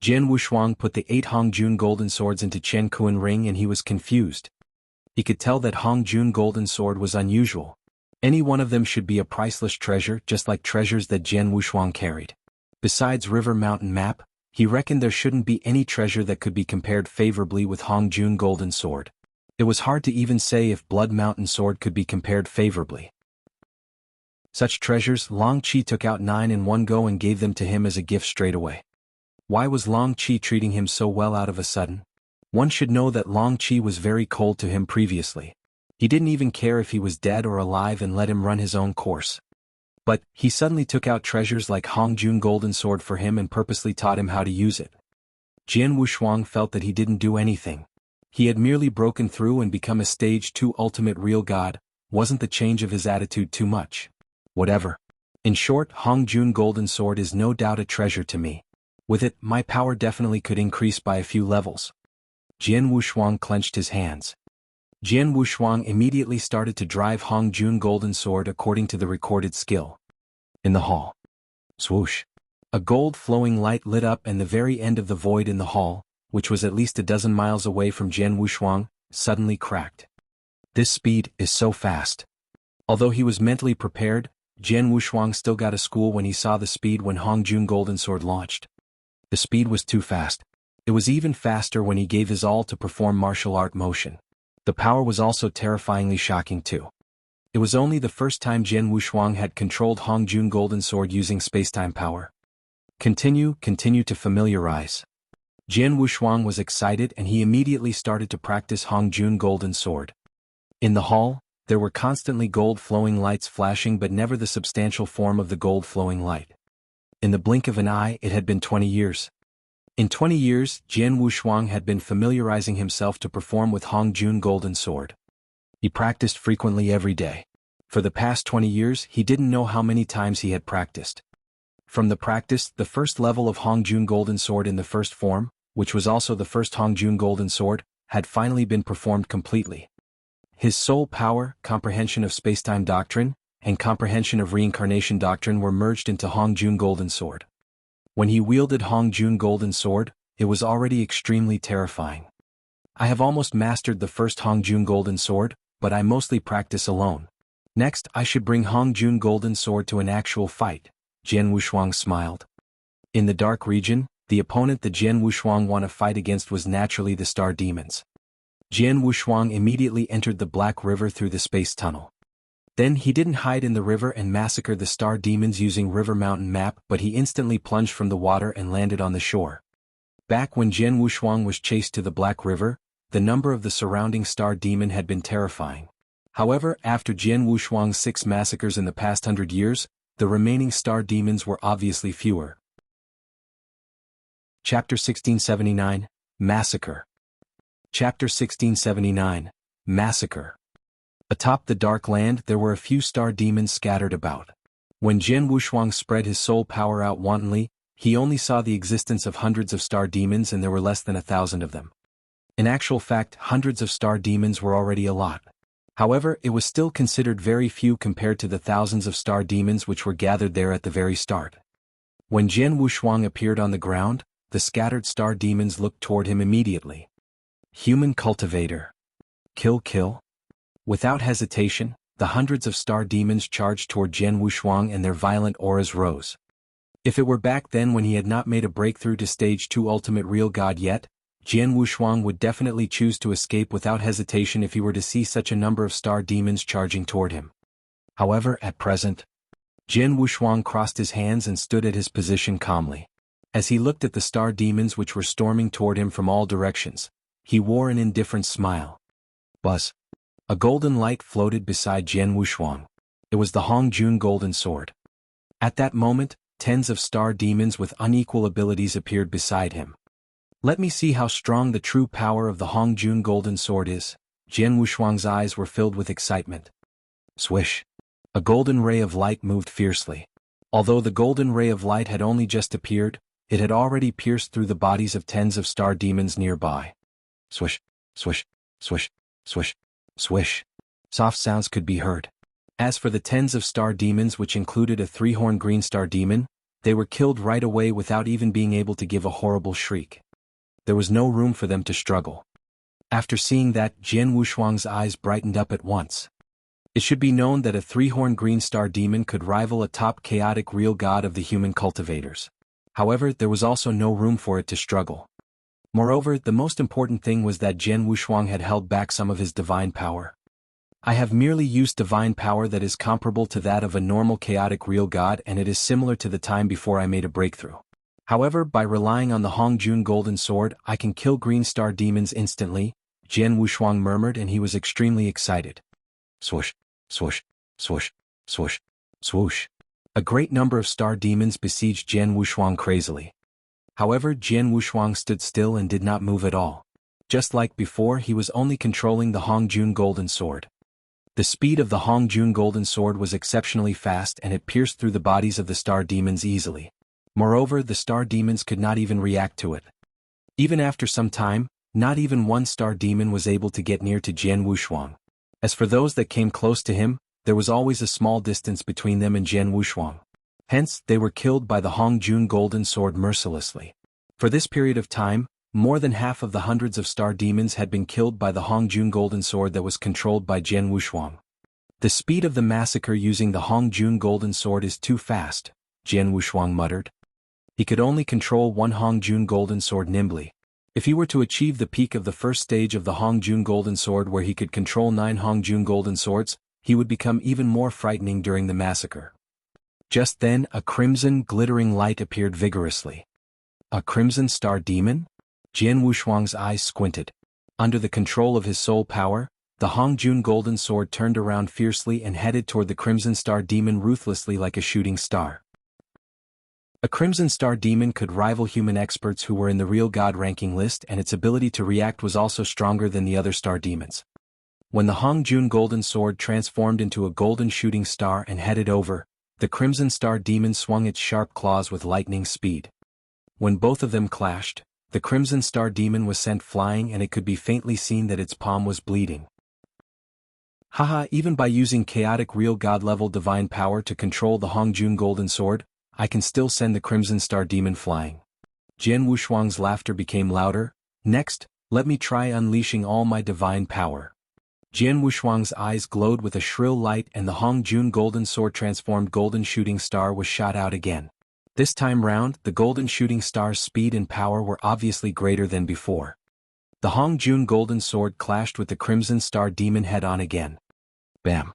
Jian Wushuang put the 8 Hongjun Golden Swords into Chen Kuan ring and he was confused. He could tell that Hongjun Golden Sword was unusual. Any one of them should be a priceless treasure just like treasures that Jian Wushuang carried. Besides River Mountain Map, he reckoned there shouldn't be any treasure that could be compared favorably with Hongjun Golden Sword. It was hard to even say if Blood Mountain Sword could be compared favorably. Such treasures, Long Qi took out 9 in one go and gave them to him as a gift straight away. Why was Long Qi treating him so well out of a sudden? One should know that Long Qi was very cold to him previously. He didn't even care if he was dead or alive and let him run his own course. But, he suddenly took out treasures like Hongjun Golden Sword for him and purposely taught him how to use it. Jian Wushuang felt that he didn't do anything. He had merely broken through and become a stage 2 ultimate real god. Wasn't the change of his attitude too much? Whatever. In short, Hongjun Golden Sword is no doubt a treasure to me. With it, my power definitely could increase by a few levels. Jian Wushuang clenched his hands. Jian Wushuang immediately started to drive Hongjun Golden Sword according to the recorded skill. In the hall. Swoosh. A gold flowing light lit up and the very end of the void in the hall, which was at least a dozen miles away from Jian Wushuang, suddenly cracked. This speed is so fast. Although he was mentally prepared, Jian Wushuang still got a school when he saw the speed when Hongjun Golden Sword launched. The speed was too fast. It was even faster when he gave his all to perform martial art motion. The power was also terrifyingly shocking too. It was only the first time Jian Wushuang had controlled Hongjun Golden Sword using spacetime power. Continue to familiarize. Jian Wushuang was excited and he immediately started to practice Hongjun Golden Sword. In the hall, there were constantly gold flowing lights flashing but never the substantial form of the gold flowing light. In the blink of an eye it had been 20 years. In 20 years, Jian Wushuang had been familiarizing himself to perform with Hongjun Golden Sword. He practiced frequently every day. For the past 20 years he didn't know how many times he had practiced. From the practice, the first level of Hongjun Golden Sword in the first form, which was also the first Hongjun Golden Sword, had finally been performed completely. His soul power, comprehension of spacetime doctrine, and comprehension of reincarnation doctrine were merged into Hongjun Golden Sword. When he wielded Hongjun Golden Sword, it was already extremely terrifying. I have almost mastered the first Hongjun Golden Sword, but I mostly practice alone. Next, I should bring Hongjun Golden Sword to an actual fight. Jian Wushuang smiled. In the dark region, the opponent the Jian Wushuang won a fight against was naturally the Star Demons. Jian Wushuang immediately entered the Black River through the space tunnel. Then he didn't hide in the river and massacre the Star Demons using River Mountain map, but he instantly plunged from the water and landed on the shore. Back when Jian Wushuang was chased to the Black River, the number of the surrounding Star Demon had been terrifying. However, after Jian Wushuang's 6 massacres in the past 100 years, the remaining Star Demons were obviously fewer. Chapter 1679, Massacre. Chapter 1679, Massacre. Atop the dark land there were a few Star Demons scattered about. When Jian Wushuang spread his soul power out wantonly, he only saw the existence of hundreds of Star Demons and there were less than 1,000 of them. In actual fact, hundreds of Star Demons were already a lot. However, it was still considered very few compared to the thousands of Star Demons which were gathered there at the very start. When Jian Wushuang appeared on the ground, the scattered Star Demons looked toward him immediately. Human cultivator. Kill. Without hesitation, the hundreds of Star Demons charged toward Jian Wushuang and their violent auras rose. If it were back then when he had not made a breakthrough to stage 2 ultimate real god yet, Jian Wushuang would definitely choose to escape without hesitation if he were to see such a number of Star Demons charging toward him. However, at present, Jian Wushuang crossed his hands and stood at his position calmly. As he looked at the Star Demons which were storming toward him from all directions, he wore an indifferent smile. Buzz. A golden light floated beside Jian Wushuang. It was the Hongjun Golden Sword. At that moment, tens of Star Demons with unequal abilities appeared beside him. Let me see how strong the true power of the Hongjun Golden Sword is. Jian Wushuang's eyes were filled with excitement. Swish. A golden ray of light moved fiercely. Although the golden ray of light had only just appeared, it had already pierced through the bodies of tens of Star Demons nearby. Swish, swish, swish, swish, swish. Soft sounds could be heard. As for the tens of Star Demons which included a 3-horned green Star Demon, they were killed right away without even being able to give a horrible shriek. There was no room for them to struggle. After seeing that, Jian Wushuang's eyes brightened up at once. It should be known that a 3-horned green Star Demon could rival a top chaotic real god of the human cultivators. However, there was also no room for it to struggle. Moreover, the most important thing was that Jian Wushuang had held back some of his divine power. I have merely used divine power that is comparable to that of a normal chaotic real god and it is similar to the time before I made a breakthrough. However, by relying on the Hongjun Golden Sword, I can kill green Star Demons instantly, Jian Wushuang murmured and he was extremely excited. Swoosh, swoosh, swoosh, swoosh, swoosh. A great number of Star Demons besieged Jian Wushuang crazily. However, Jian Wushuang stood still and did not move at all. Just like before, he was only controlling the Hongjun Golden Sword. The speed of the Hongjun Golden Sword was exceptionally fast and it pierced through the bodies of the star demons easily. Moreover, the star demons could not even react to it. Even after some time, not even one star demon was able to get near to Jian Wushuang. As for those that came close to him, there was always a small distance between them and Jian Wushuang. Hence, they were killed by the Hongjun Golden Sword mercilessly. For this period of time, more than half of the hundreds of star demons had been killed by the Hongjun Golden Sword that was controlled by Jian Wushuang. The speed of the massacre using the Hongjun Golden Sword is too fast, Jian Wushuang muttered. He could only control one Hongjun Golden Sword nimbly. If he were to achieve the peak of the first stage of the Hongjun Golden Sword where he could control 9 Hongjun Golden Swords, he would become even more frightening during the massacre. Just then, a crimson, glittering light appeared vigorously. A crimson star demon? Jian Wushuang's eyes squinted. Under the control of his soul power, the Hongjun Golden Sword turned around fiercely and headed toward the crimson star demon ruthlessly like a shooting star. A crimson star demon could rival human experts who were in the real god ranking list, and its ability to react was also stronger than the other star demons. When the Hongjun Golden Sword transformed into a golden shooting star and headed over, the crimson star demon swung its sharp claws with lightning speed. When both of them clashed, the crimson star demon was sent flying and it could be faintly seen that its palm was bleeding. Haha, even by using chaotic real god-level divine power to control the Hongjun Golden Sword, I can still send the crimson star demon flying. Jian Wushuang's laughter became louder. Next, let me try unleashing all my divine power. Jian Wushuang's eyes glowed with a shrill light and the Hongjun Golden Sword transformed golden shooting star was shot out again. This time round, the golden shooting star's speed and power were obviously greater than before. The Hongjun Golden Sword clashed with the crimson star demon head-on again. Bam!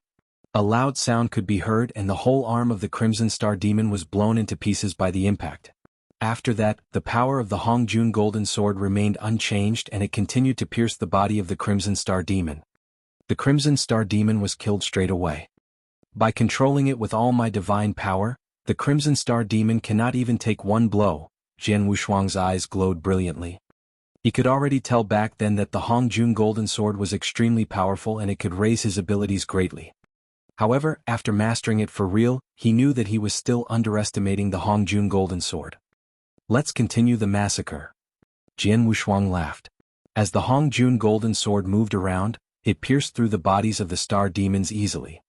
A loud sound could be heard and the whole arm of the crimson star demon was blown into pieces by the impact. After that, the power of the Hongjun Golden Sword remained unchanged and it continued to pierce the body of the crimson star demon. The crimson star demon was killed straight away. By controlling it with all my divine power, the crimson star demon cannot even take one blow. Jian Wushuang's eyes glowed brilliantly. He could already tell back then that the Hongjun Golden Sword was extremely powerful and it could raise his abilities greatly. However, after mastering it for real, he knew that he was still underestimating the Hongjun Golden Sword. Let's continue the massacre. Jian Wushuang laughed. As the Hongjun Golden Sword moved around, it pierced through the bodies of the star demons easily.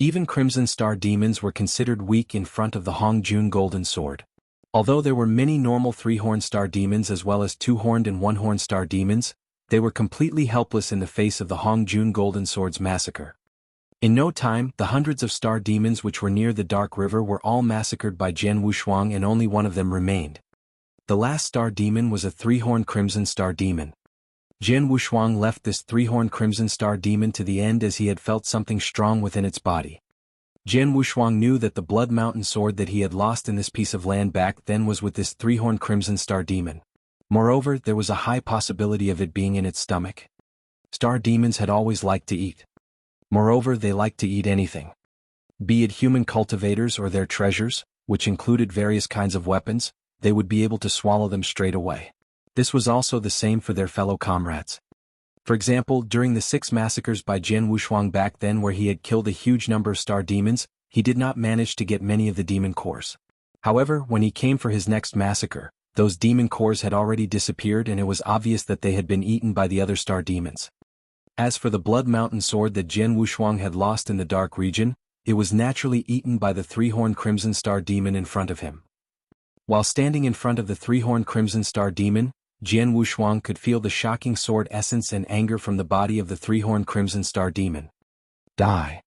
Even crimson star demons were considered weak in front of the Hongjun Golden Sword. Although there were many normal 3-horned star demons as well as 2-horned and 1-horned star demons, they were completely helpless in the face of the Hongjun Golden Sword's massacre. In no time, the hundreds of star demons which were near the Dark River were all massacred by Jian Wushuang and only one of them remained. The last star demon was a 3-horned crimson star demon. Jian Wushuang left this 3-horned crimson star demon to the end as he had felt something strong within its body. Jian Wushuang knew that the Blood Mountain sword that he had lost in this piece of land back then was with this 3-horned crimson star demon. Moreover, there was a high possibility of it being in its stomach. Star demons had always liked to eat. Moreover, they liked to eat anything. Be it human cultivators or their treasures, which included various kinds of weapons, they would be able to swallow them straight away. This was also the same for their fellow comrades. For example, during the 6 massacres by Jian Wushuang back then where he had killed a huge number of star demons, he did not manage to get many of the demon cores. However, when he came for his next massacre, those demon cores had already disappeared and it was obvious that they had been eaten by the other star demons. As for the Blood Mountain sword that Jian Wushuang had lost in the Dark Region, it was naturally eaten by the 3-horned crimson star demon in front of him. While standing in front of the 3-horned crimson star demon, Jian Wushuang could feel the shocking sword essence and anger from the body of the 3-horned crimson star demon. Die!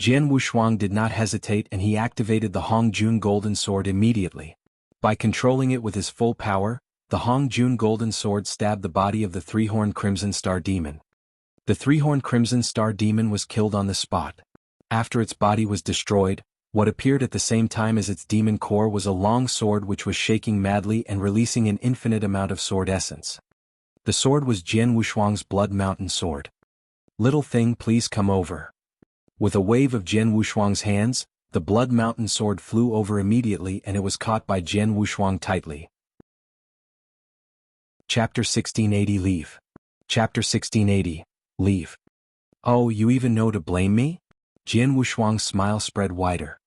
Jian Wushuang did not hesitate and he activated the Hongjun Golden Sword immediately. By controlling it with his full power, the Hongjun Golden Sword stabbed the body of the 3-horned crimson star demon. The 3-horned crimson star demon was killed on the spot. After its body was destroyed, what appeared at the same time as its demon core was a long sword which was shaking madly and releasing an infinite amount of sword essence. The sword was Jian Wushuang's Blood Mountain sword. Little thing, please come over. With a wave of Jian Wushuang's hands, the Blood Mountain sword flew over immediately and it was caught by Jian Wushuang tightly. Chapter 1680 Leave. Chapter 1680. Leave. Oh, you even know to blame me? Jian Wushuang's smile spread wider.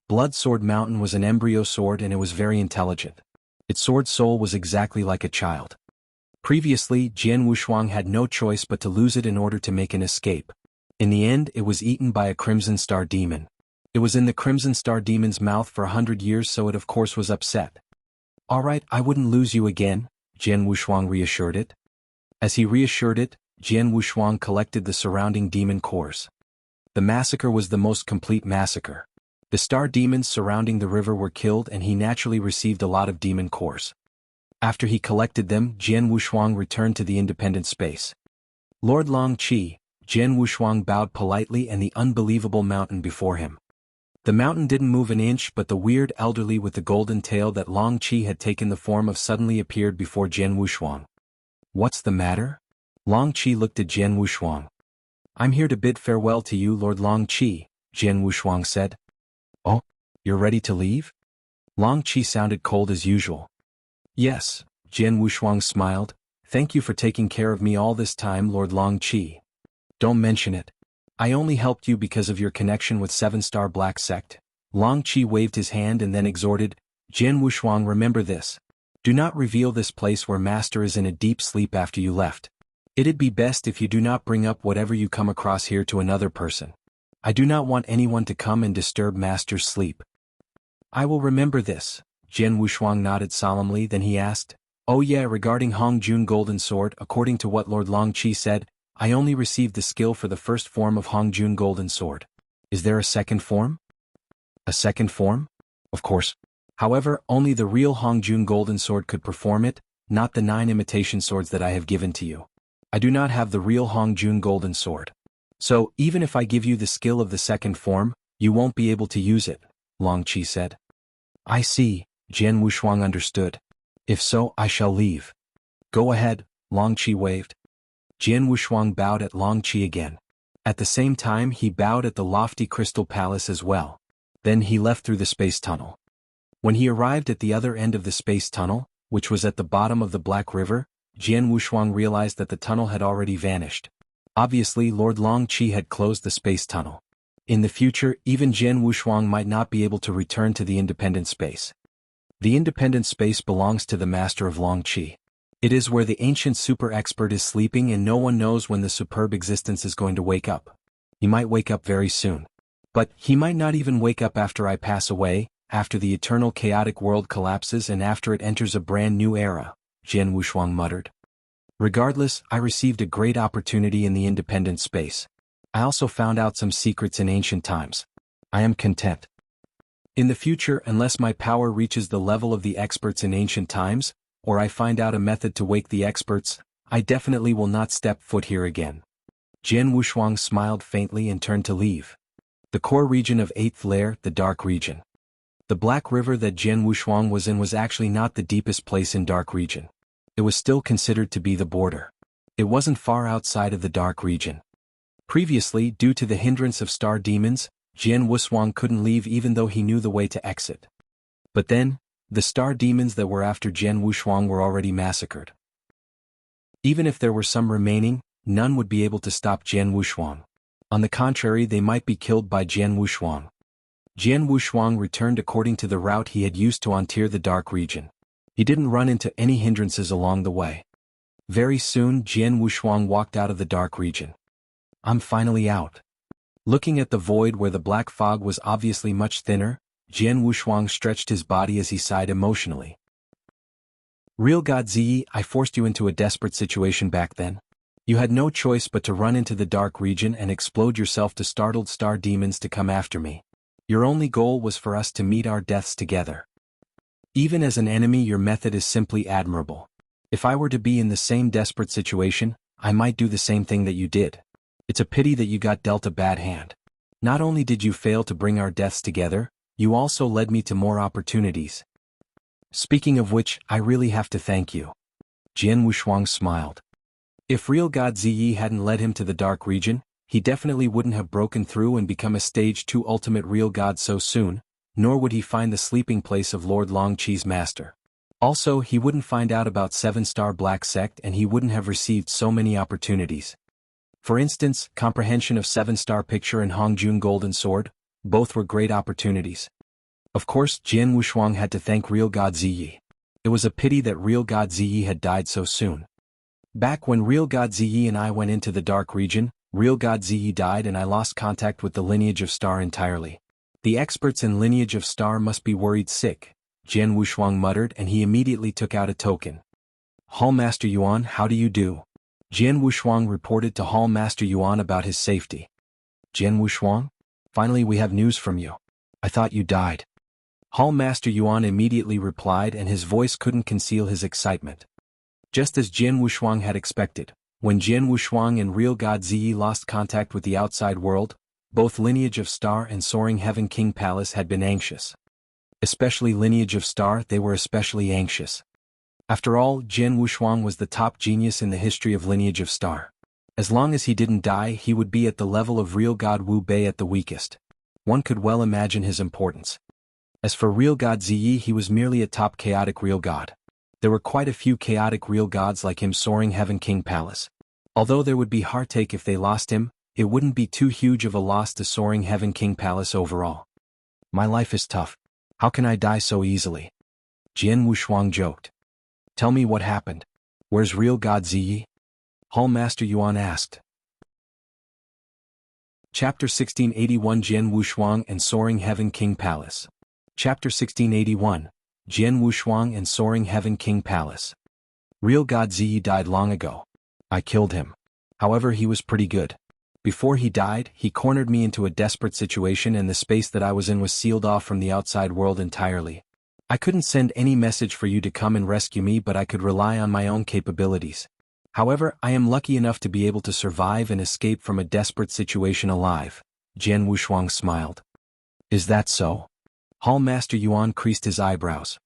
Blood Sword Mountain was an embryo sword and it was very intelligent. Its sword soul was exactly like a child. Previously, Jian Wushuang had no choice but to lose it in order to make an escape. In the end, it was eaten by a Crimson Star Demon. It was in the Crimson Star Demon's mouth for 100 years, so it of course was upset. Alright, I wouldn't lose you again, Jian Wushuang reassured it. As he reassured it, Jian Wushuang collected the surrounding demon cores. The massacre was the most complete massacre. The star demons surrounding the river were killed and he naturally received a lot of demon cores. After he collected them, Jian Wushuang returned to the independent space. Lord Long Qi, Jian Wushuang bowed politely and the unbelievable mountain before him. The mountain didn't move an inch, but the weird elderly with the golden tail that Long Qi had taken the form of suddenly appeared before Jian Wushuang. What's the matter? Long Qi looked at Jian Wushuang. I'm here to bid farewell to you, Lord Long Qi, Jian Wushuang said. Oh, you're ready to leave? Long Qi sounded cold as usual. Yes, Jian Wushuang smiled. Thank you for taking care of me all this time, Lord Long Qi. Don't mention it. I only helped you because of your connection with 7-Star Black Sect. Long Qi waved his hand and then exhorted, Jian Wushuang, remember this. Do not reveal this place where Master is in a deep sleep after you left. It'd be best if you do not bring up whatever you come across here to another person. I do not want anyone to come and disturb Master's sleep. I will remember this, Jian Wushuang nodded solemnly, then he asked, Oh yeah, regarding Hongjun Golden Sword, according to what Lord Long Qi said, I only received the skill for the first form of Hongjun Golden Sword. Is there a second form? A second form? Of course. However, only the real Hongjun Golden Sword could perform it, not the 9 imitation swords that I have given to you. I do not have the real Hongjun Golden Sword. So, even if I give you the skill of the second form, you won't be able to use it, Long Qi said. I see, Jian Wushuang understood. If so, I shall leave. Go ahead, Long Qi waved. Jian Wushuang bowed at Long Qi again. At the same time he bowed at the lofty crystal palace as well. Then he left through the space tunnel. When he arrived at the other end of the space tunnel, which was at the bottom of the Black River, Jian Wushuang realized that the tunnel had already vanished. Obviously, Lord Long Qi had closed the space tunnel. In the future, even Jian Wushuang might not be able to return to the independent space. The independent space belongs to the master of Long Qi. It is where the ancient super expert is sleeping and no one knows when the superb existence is going to wake up. He might wake up very soon. But he might not even wake up after I pass away, after the eternal chaotic world collapses and after it enters a brand new era, Jian Wushuang muttered. Regardless, I received a great opportunity in the independent space. I also found out some secrets in ancient times. I am content. In the future, unless my power reaches the level of the experts in ancient times, or I find out a method to wake the experts, I definitely will not step foot here again. Jian Wushuang smiled faintly and turned to leave. The core region of 8th layer, the Dark Region. The Black River that Jian Wushuang was in was actually not the deepest place in Dark Region. It was still considered to be the border. It wasn't far outside of the Dark Region. Previously, due to the hindrance of star demons, Jian Wushuang couldn't leave even though he knew the way to exit. But then, the star demons that were after Jian Wushuang were already massacred. Even if there were some remaining, none would be able to stop Jian Wushuang. On the contrary, they might be killed by Jian Wushuang. Jian Wushuang returned according to the route he had used to enter the Dark Region. He didn't run into any hindrances along the way. Very soon, Jian Wushuang walked out of the Dark Region. I'm finally out. Looking at the void where the black fog was obviously much thinner, Jian Wushuang stretched his body as he sighed emotionally. Real God Ziyi, I forced you into a desperate situation back then. You had no choice but to run into the Dark Region and explode yourself to startled star demons to come after me. Your only goal was for us to meet our deaths together. Even as an enemy, your method is simply admirable. If I were to be in the same desperate situation, I might do the same thing that you did. It's a pity that you got dealt a bad hand. Not only did you fail to bring our deaths together, you also led me to more opportunities. Speaking of which, I really have to thank you. Jian Wushuang smiled. If real God Ziyi hadn't led him to the Dark Region, he definitely wouldn't have broken through and become a stage 2 ultimate real God so soon, nor would he find the sleeping place of Lord Long Qi's master. Also, he wouldn't find out about 7-star Black Sect and he wouldn't have received so many opportunities. For instance, comprehension of 7-star picture and Hongjun Golden Sword, both were great opportunities. Of course, Jian Wushuang had to thank real God Ziyi. It was a pity that real God Ziyi had died so soon. Back when real God Ziyi and I went into the dark region, real God Ziyi died and I lost contact with the lineage of Star entirely. The experts in lineage of Star must be worried sick, Jian Wushuang muttered, and he immediately took out a token. Hall Master Yuan, how do you do? Jian Wushuang reported to Hall Master Yuan about his safety. Jian Wushuang? Finally we have news from you. I thought you died. Hall Master Yuan immediately replied and his voice couldn't conceal his excitement. Just as Jian Wushuang had expected, when Jian Wushuang and real God Ziyi lost contact with the outside world, both Lineage of Star and Soaring Heaven King Palace had been anxious. Especially Lineage of Star, they were especially anxious. After all, Jian Wushuang was the top genius in the history of Lineage of Star. As long as he didn't die, he would be at the level of real God Wu Bei at the weakest. One could well imagine his importance. As for real God Ziyi, he was merely a top chaotic real god. There were quite a few chaotic real gods like him Soaring Heaven King Palace. Although there would be heartache if they lost him, it wouldn't be too huge of a loss to Soaring Heaven King Palace overall. My life is tough. How can I die so easily? Jian Wushuang joked. Tell me what happened. Where's real God Ziyi? Hall Master Yuan asked. Chapter 1681 Jian Wushuang and Soaring Heaven King Palace. Chapter 1681. Jian Wushuang and Soaring Heaven King Palace. Real God Ziyi died long ago. I killed him. However, he was pretty good. Before he died, he cornered me into a desperate situation and the space that I was in was sealed off from the outside world entirely. I couldn't send any message for you to come and rescue me, but I could rely on my own capabilities. However, I am lucky enough to be able to survive and escape from a desperate situation alive. Jian Wushuang smiled. Is that so? Hall Master Yuan creased his eyebrows.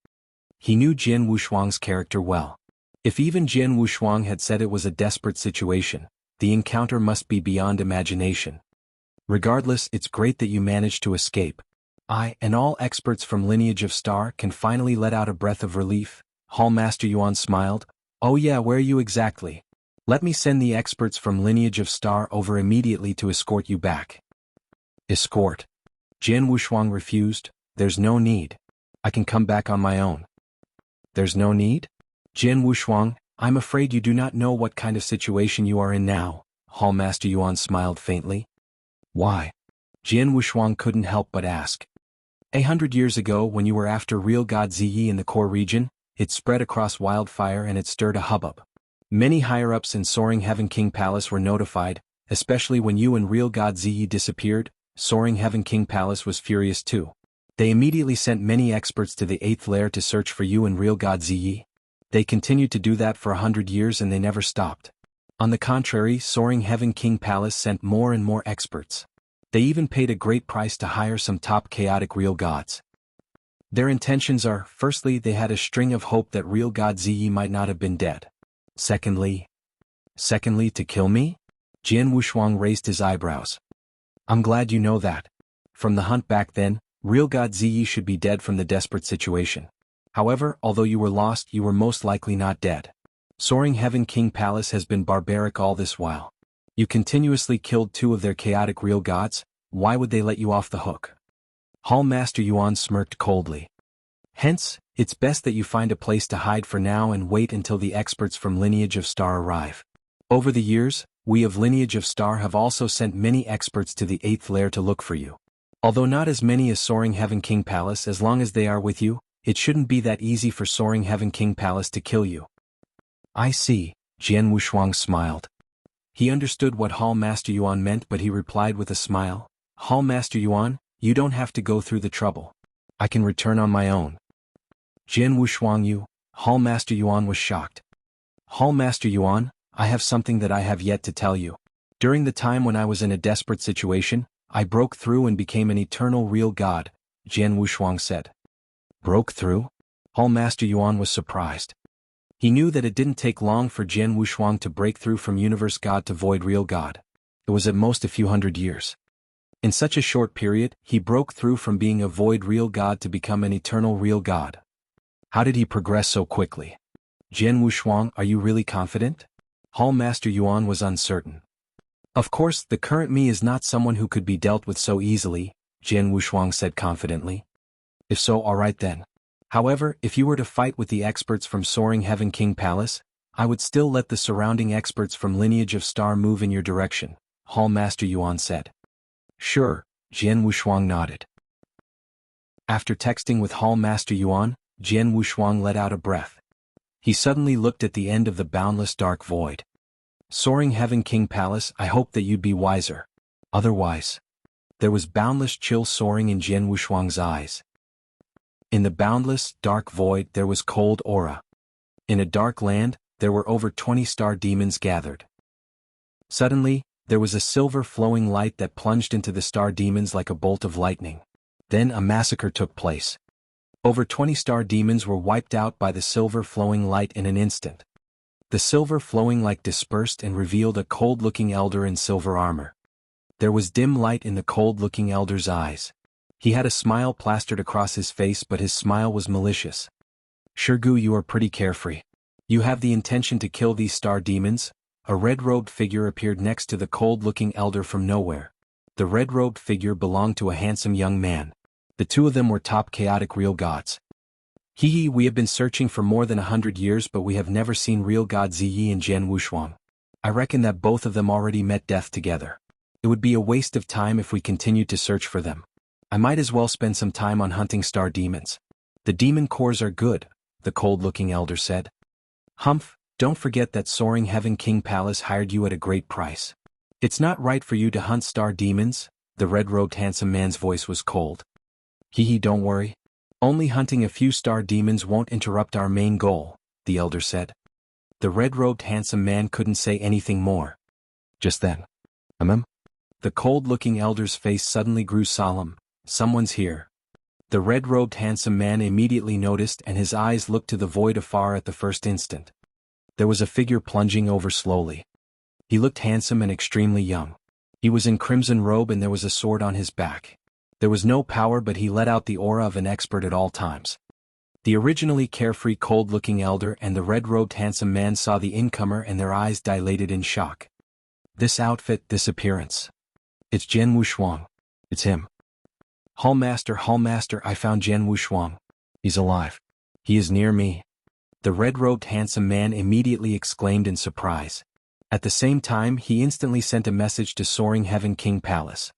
He knew Jian Wushuang's character well. If even Jian Wushuang had said it was a desperate situation, the encounter must be beyond imagination. Regardless, it's great that you managed to escape. I, and all experts from Lineage of Star, can finally let out a breath of relief. Hall Master Yuan smiled. Oh yeah, where are you exactly? Let me send the experts from Lineage of Star over immediately to escort you back. Escort? Jian Wushuang refused. There's no need. I can come back on my own. There's no need? Jian Wushuang, I'm afraid you do not know what kind of situation you are in now. Hall Master Yuan smiled faintly. Why? Jian Wushuang couldn't help but ask. 100 years ago, when you were after real God Ziyi in the core region, it spread across wildfire and it stirred a hubbub. Many higher-ups in Soaring Heaven King Palace were notified, especially when you and real God Ziyi disappeared. Soaring Heaven King Palace was furious too. They immediately sent many experts to the 8th lair to search for you and real God Ziyi. They continued to do that for 100 years and they never stopped. On the contrary, Soaring Heaven King Palace sent more and more experts. They even paid a great price to hire some top chaotic real gods. Their intentions are, firstly, they had a string of hope that real God Ziyi might not have been dead. Secondly, to kill me? Jian Wushuang raised his eyebrows. I'm glad you know that. From the hunt back then, real God Ziyi should be dead from the desperate situation. However, although you were lost, you were most likely not dead. Soaring Heaven King Palace has been barbaric all this while. You continuously killed 2 of their chaotic real gods. Why would they let you off the hook? Hall Master Yuan smirked coldly. Hence, it's best that you find a place to hide for now and wait until the experts from Lineage of Star arrive. Over the years, we of Lineage of Star have also sent many experts to the 8th lair to look for you. Although not as many as Soaring Heaven King Palace, as long as they are with you, it shouldn't be that easy for Soaring Heaven King Palace to kill you. I see, Jian Wushuang smiled. He understood what Hall Master Yuan meant, but he replied with a smile. Hall Master Yuan, you don't have to go through the trouble. I can return on my own. Jian Wushuang, you? Hall Master Yuan was shocked. Hall Master Yuan, I have something that I have yet to tell you. During the time when I was in a desperate situation, I broke through and became an eternal real god, Jian Wushuang said. Broke through? Hall Master Yuan was surprised. He knew that it didn't take long for Jian Wushuang to break through from universe god to void real god. It was at most a few hundred years. In such a short period, he broke through from being a void real god to become an eternal real god. How did he progress so quickly? Jian Wushuang, are you really confident? Hall Master Yuan was uncertain. Of course, the current me is not someone who could be dealt with so easily, Jian Wushuang said confidently. If so, all right then. However, if you were to fight with the experts from Soaring Heaven King Palace, I would still let the surrounding experts from Lineage of Star move in your direction, Hall Master Yuan said. Sure, Jian Wushuang nodded. After texting with Hall Master Yuan, Jian Wushuang let out a breath. He suddenly looked at the end of the boundless dark void. Soaring Heaven King Palace, I hope that you'd be wiser. Otherwise. There was boundless chill soaring in Jian Wushuang's eyes. In the boundless, dark void there was cold aura. In a dark land, there were over 20 star demons gathered. Suddenly, there was a silver flowing light that plunged into the star demons like a bolt of lightning. Then a massacre took place. Over 20 star demons were wiped out by the silver flowing light in an instant. The silver flowing light dispersed and revealed a cold-looking elder in silver armor. There was dim light in the cold-looking elder's eyes. He had a smile plastered across his face, but his smile was malicious. Shirgu, you are pretty carefree. You have the intention to kill these star demons? A red-robed figure appeared next to the cold-looking elder from nowhere. The red-robed figure belonged to a handsome young man. The two of them were top chaotic real gods. Hehe, we have been searching for more than 100 years, but we have never seen real god Ziyi and Jian Wushuang. I reckon that both of them already met death together. It would be a waste of time if we continued to search for them. I might as well spend some time on hunting star demons. The demon cores are good, the cold-looking elder said. Humph, don't forget that Soaring Heaven King Palace hired you at a great price. It's not right for you to hunt star demons, the red-robed handsome man's voice was cold. Hehe, don't worry. Only hunting a few star demons won't interrupt our main goal, the elder said. The red-robed handsome man couldn't say anything more. Just then. The cold-looking elder's face suddenly grew solemn. Someone's here. The red-robed handsome man immediately noticed, and his eyes looked to the void afar at the first instant. There was a figure plunging over slowly. He looked handsome and extremely young. He was in crimson robe and there was a sword on his back. There was no power, but he let out the aura of an expert at all times. The originally carefree cold-looking elder and the red-robed handsome man saw the incomer and their eyes dilated in shock. This outfit, this appearance. It's Jian Wushuang. It's him. Hall Master, I found Jian Wushuang. He's alive. He is near me. The red-robed handsome man immediately exclaimed in surprise. At the same time, he instantly sent a message to Soaring Heaven King Palace.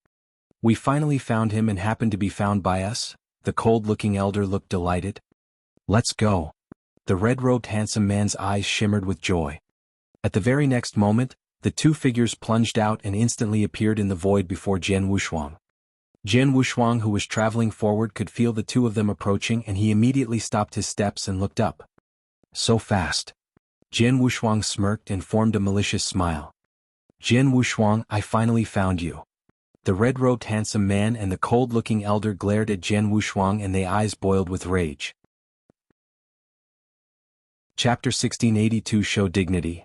We finally found him and happened to be found by us. The cold-looking elder looked delighted. Let's go. The red-robed handsome man's eyes shimmered with joy. At the very next moment, the two figures plunged out and instantly appeared in the void before Jian Wushuang. Jian Wushuang, who was traveling forward, could feel the two of them approaching, and he immediately stopped his steps and looked up. So fast. Jian Wushuang smirked and formed a malicious smile. Jian Wushuang, I finally found you. The red-robed handsome man and the cold-looking elder glared at Jian Wushuang and their eyes boiled with rage. Chapter 1682 Show Dignity.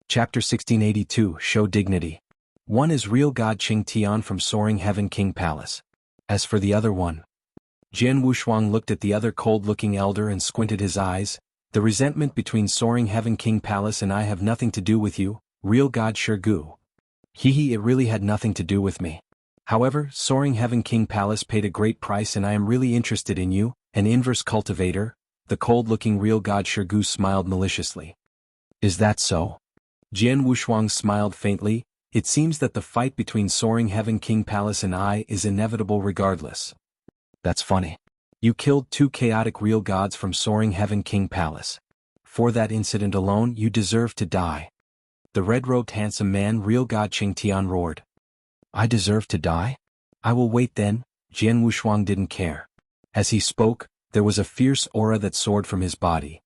Chapter 1682 Show Dignity. One is real god Qing Tian from Soaring Heaven King Palace. As for the other one. Jian Wushuang looked at the other cold-looking elder and squinted his eyes. The resentment between Soaring Heaven King Palace and I have nothing to do with you, real god Shirgu. Hehe, it really had nothing to do with me. However, Soaring Heaven King Palace paid a great price and I am really interested in you, an inverse cultivator. The cold-looking real god Shirgu smiled maliciously. Is that so? Jian Wushuang smiled faintly. It seems that the fight between Soaring Heaven King Palace and I is inevitable regardless. That's funny. You killed two chaotic real gods from Soaring Heaven King Palace. For that incident alone you deserve to die. The red-robed handsome man real god Qing Tian roared. I deserve to die? I will wait then. Jian Wushuang didn't care. As he spoke, there was a fierce aura that soared from his body.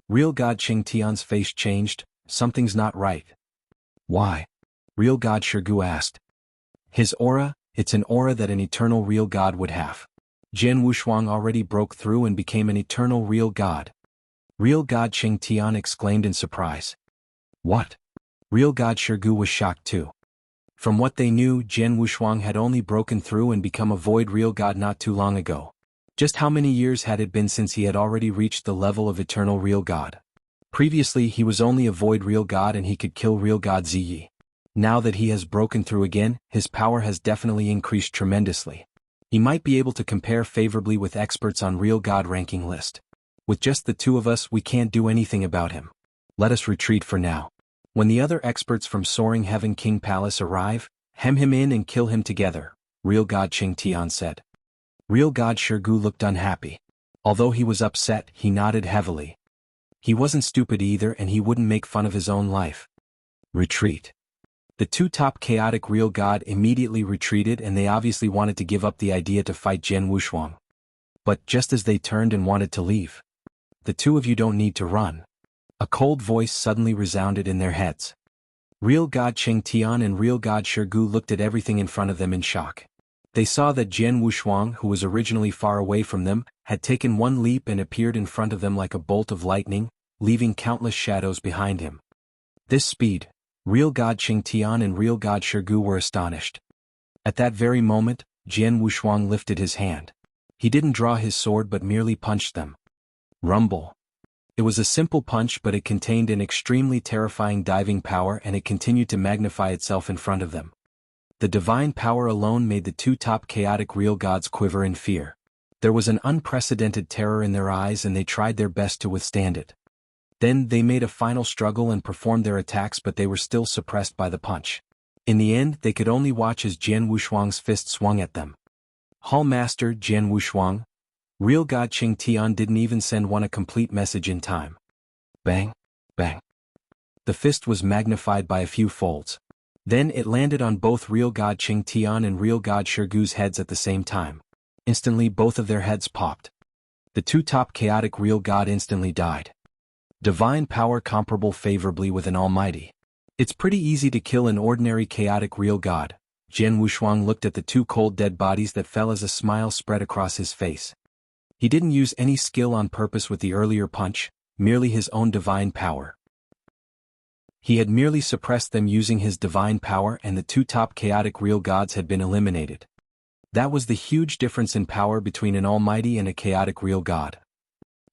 Real god Qing Tian's face changed. Something's not right. Why? Real god Shirgu asked. His aura, it's an aura that an eternal real god would have. Jian Wushuang already broke through and became an eternal real god. Real god Qing Tian exclaimed in surprise. What? Real god Shirgu was shocked too. From what they knew, Jian Wushuang had only broken through and become a void real god not too long ago. Just how many years had it been since he had already reached the level of eternal real god? Previously he was only a void real god and he could kill real god Ziyi. Now that he has broken through again, his power has definitely increased tremendously. He might be able to compare favorably with experts on real god ranking list. With just the two of us we can't do anything about him. Let us retreat for now. When the other experts from Soaring Heaven King Palace arrive, hem him in and kill him together, real god Qing Tian said. Real god Shirgu looked unhappy. Although he was upset, he nodded heavily. He wasn't stupid either and he wouldn't make fun of his own life. Retreat. The two top chaotic real god immediately retreated and they obviously wanted to give up the idea to fight Jian Wushuang. But just as they turned and wanted to leave, the two of you don't need to run. A cold voice suddenly resounded in their heads. Real god Qing Tian and real god Shirgu looked at everything in front of them in shock. They saw that Jian Wushuang, who was originally far away from them, had taken one leap and appeared in front of them like a bolt of lightning, leaving countless shadows behind him. This speed, real god Qing Tian and real god Shirgu were astonished. At that very moment, Jian Wushuang lifted his hand. He didn't draw his sword but merely punched them. Rumble. It was a simple punch but it contained an extremely terrifying diving power and it continued to magnify itself in front of them. The divine power alone made the two top chaotic real gods quiver in fear. There was an unprecedented terror in their eyes and they tried their best to withstand it. Then they made a final struggle and performed their attacks but they were still suppressed by the punch. In the end they could only watch as Jian Wushuang's fist swung at them. Hall Master Jian Wushuang, real god Qing Tian didn't even send one a complete message in time. Bang, bang. The fist was magnified by a few folds. Then it landed on both real god Qing Tian and real god Shirgu's heads at the same time. Instantly both of their heads popped. The two top chaotic real god instantly died. Divine power comparable favorably with an almighty. It's pretty easy to kill an ordinary chaotic real god. Jian Wushuang looked at the two cold dead bodies that fell as a smile spread across his face. He didn't use any skill on purpose with the earlier punch, merely his own divine power. He had merely suppressed them using his divine power and the two top chaotic real gods had been eliminated. That was the huge difference in power between an almighty and a chaotic real god.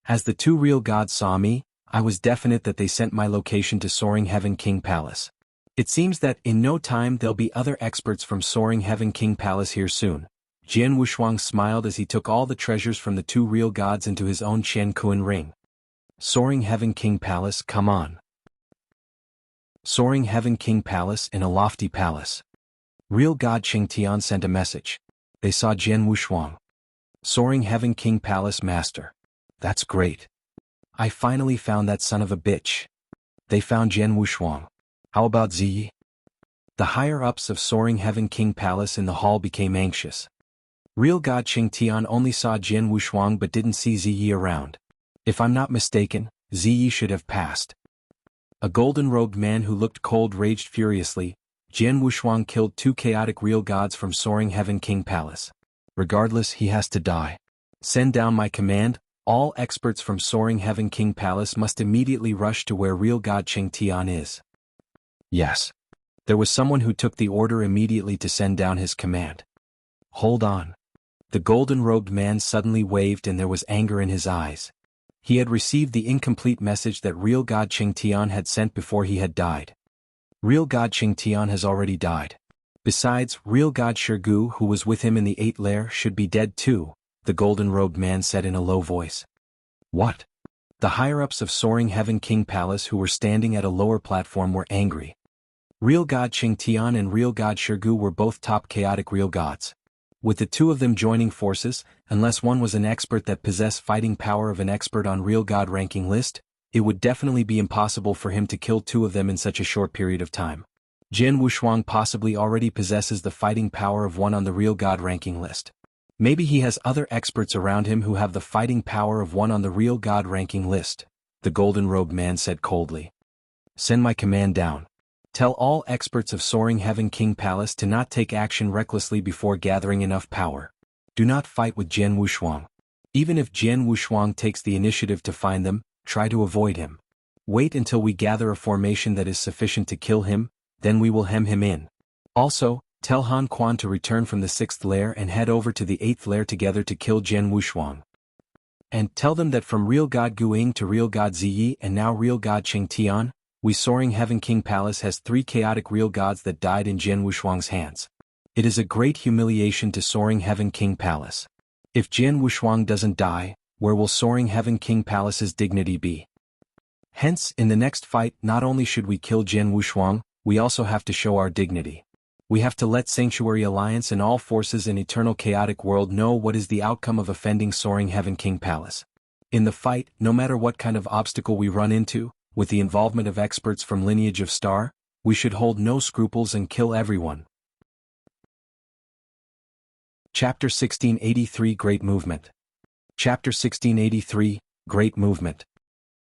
As the two real gods saw me, I was definite that they sent my location to Soaring Heaven King Palace. It seems that in no time there'll be other experts from Soaring Heaven King Palace here soon. Jian Wushuang smiled as he took all the treasures from the two real gods into his own Qiankuan ring. Soaring Heaven King Palace, come on. Soaring Heaven King Palace in a lofty palace. Real god Qing Tian sent a message. They saw Jian Wushuang. Soaring Heaven King Palace Master. That's great. I finally found that son of a bitch. They found Jian Wushuang. How about Ziyi? The higher-ups of Soaring Heaven King Palace in the hall became anxious. Real god Qing Tian only saw Jian Wushuang but didn't see Ziyi around. If I'm not mistaken, Ziyi should have passed. A golden-robed man who looked cold raged furiously. Jian Wushuang killed two chaotic real gods from Soaring Heaven King Palace. Regardless, he has to die. Send down my command. All experts from Soaring Heaven King Palace must immediately rush to where real god Qing Tian is. Yes. There was someone who took the order immediately to send down his command. Hold on. The golden-robed man suddenly waved and there was anger in his eyes. He had received the incomplete message that real god Qing Tian had sent before he had died. Real god Qing Tian has already died. Besides, real god Shirgu who was with him in the 8th lair should be dead too, the golden-robed man said in a low voice. What? The higher-ups of Soaring Heaven King Palace who were standing at a lower platform were angry. Real god Qing Tian and real god Shirgu were both top chaotic real gods. With the two of them joining forces, unless one was an expert that possessed fighting power of an expert on real god ranking list, it would definitely be impossible for him to kill two of them in such a short period of time. Jian Wushuang possibly already possesses the fighting power of one on the real god ranking list. Maybe he has other experts around him who have the fighting power of one on the real god ranking list, the golden-robed man said coldly. Send my command down. Tell all experts of Soaring Heaven King Palace to not take action recklessly before gathering enough power. Do not fight with Jian Wushuang. Even if Jian Wushuang takes the initiative to find them, try to avoid him. Wait until we gather a formation that is sufficient to kill him, then we will hem him in. Also, Tell Han Quan to return from the 6th lair and head over to the 8th lair together to kill Jian Wushuang. And tell them that from real God Guing to real God Ziyi and now real God Qing Tian, we Soaring Heaven King Palace has 3 chaotic real gods that died in Jian Wushuang's hands. It is a great humiliation to Soaring Heaven King Palace. If Jian Wushuang doesn't die, where will Soaring Heaven King Palace's dignity be? Hence, in the next fight, not only should we kill Jian Wushuang, we also have to show our dignity. We have to let Sanctuary Alliance and all forces in Eternal Chaotic World know what is the outcome of offending Soaring Heaven King Palace. In the fight, no matter what kind of obstacle we run into, with the involvement of experts from Lineage of Star, we should hold no scruples and kill everyone. Chapter 1683 Great Movement. Chapter 1683, Great Movement.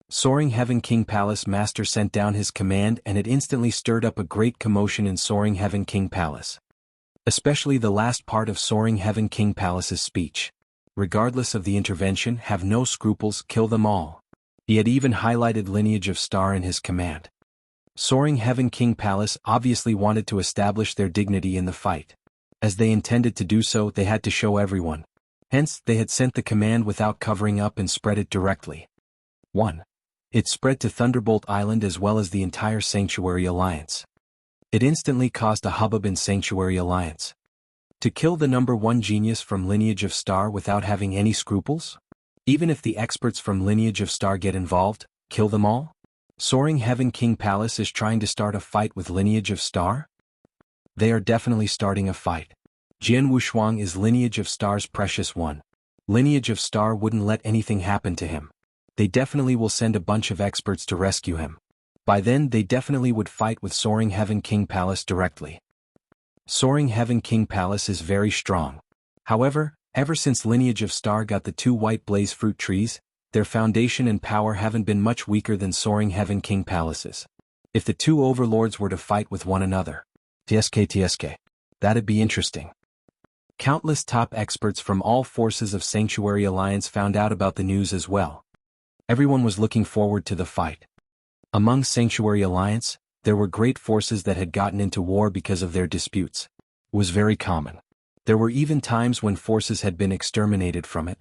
Soaring Heaven King Palace Master sent down his command and it instantly stirred up a great commotion in Soaring Heaven King Palace. Especially the last part of Soaring Heaven King Palace's speech. Regardless of the intervention, have no scruples, kill them all. He had even highlighted Lineage of Star in his command. Soaring Heaven King Palace obviously wanted to establish their dignity in the fight. As they intended to do so, they had to show everyone. Hence, they had sent the command without covering up and spread it directly. 1. It spread to Thunderbolt Island as well as the entire Sanctuary Alliance. It instantly caused a hubbub in Sanctuary Alliance. To kill the number 1 genius from Lineage of Star without having any scruples? Even if the experts from Lineage of Star get involved, kill them all? Soaring Heaven King Palace is trying to start a fight with Lineage of Star? They are definitely starting a fight. Jian Wushuang is Lineage of Star's precious one. Lineage of Star wouldn't let anything happen to him. They definitely will send a bunch of experts to rescue him. By then they definitely would fight with Soaring Heaven King Palace directly. Soaring Heaven King Palace is very strong. However, ever since Lineage of Star got the 2 white blaze fruit trees, their foundation and power haven't been much weaker than Soaring Heaven King Palace's. If the 2 overlords were to fight with one another, TSK, that'd be interesting. Countless top experts from all forces of Sanctuary Alliance found out about the news as well. Everyone was looking forward to the fight. Among Sanctuary Alliance, there were great forces that had gotten into war because of their disputes. It was very common. There were even times when forces had been exterminated from it.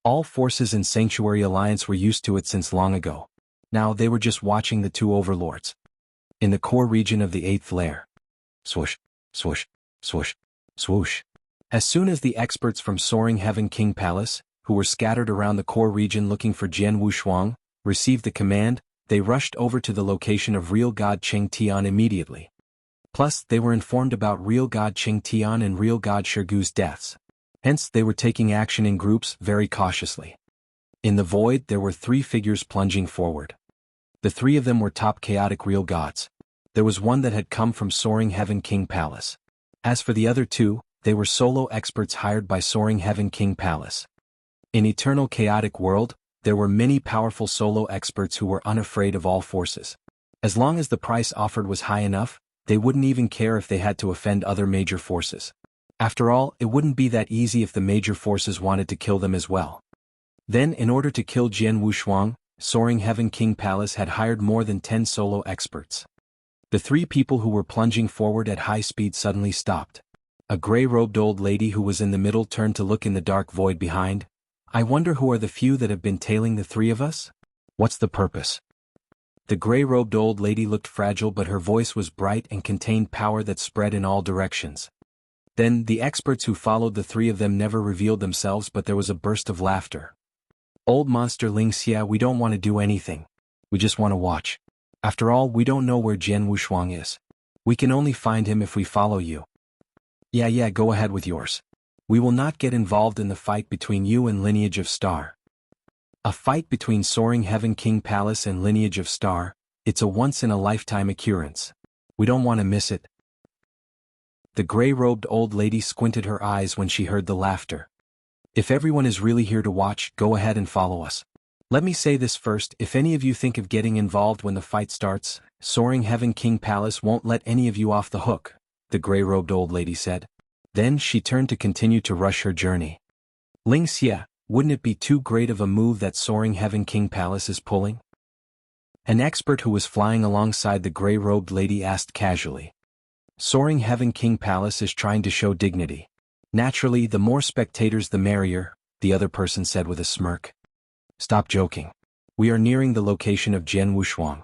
All forces in Sanctuary Alliance were used to it since long ago. Now they were just watching the 2 overlords. In the core region of the 8th lair. Swoosh, swoosh, swoosh, swoosh. As soon as the experts from Soaring Heaven King Palace, who were scattered around the core region looking for Jian Wushuang, received the command, they rushed over to the location of real God Qing Tian immediately. Plus, they were informed about real God Qing Tian and real God Shirgu's deaths. Hence, they were taking action in groups very cautiously. In the void, there were 3 figures plunging forward. The 3 of them were top chaotic real gods. There was one that had come from Soaring Heaven King Palace. As for the other 2, they were solo experts hired by Soaring Heaven King Palace. In Eternal Chaotic World, there were many powerful solo experts who were unafraid of all forces. As long as the price offered was high enough, they wouldn't even care if they had to offend other major forces. After all, it wouldn't be that easy if the major forces wanted to kill them as well. Then, in order to kill Jian Wushuang, Soaring Heaven King Palace had hired more than 10 solo experts. The 3 people who were plunging forward at high speed suddenly stopped. A gray-robed old lady who was in the middle turned to look in the dark void behind. I wonder who are the few that have been tailing the 3 of us? What's the purpose? The gray-robed old lady looked fragile, but her voice was bright and contained power that spread in all directions. Then, the experts who followed the 3 of them never revealed themselves, but there was a burst of laughter. Old monster Wuxia, we don't want to do anything. We just want to watch. After all, we don't know where Jian Wushuang is. We can only find him if we follow you. Yeah, go ahead with yours. We will not get involved in the fight between you and Lineage of Star. A fight between Soaring Heaven King Palace and Lineage of Star, it's a once-in-a-lifetime occurrence. We don't want to miss it. The gray-robed old lady squinted her eyes when she heard the laughter. If everyone is really here to watch, go ahead and follow us. Let me say this first, if any of you think of getting involved when the fight starts, Soaring Heaven King Palace won't let any of you off the hook, the gray-robed old lady said. Then she turned to continue to rush her journey. Wuxia, wouldn't it be too great of a move that Soaring Heaven King Palace is pulling? An expert who was flying alongside the gray-robed lady asked casually. Soaring Heaven King Palace is trying to show dignity. Naturally, the more spectators the merrier, the other person said with a smirk. Stop joking. We are nearing the location of Jian Wushuang.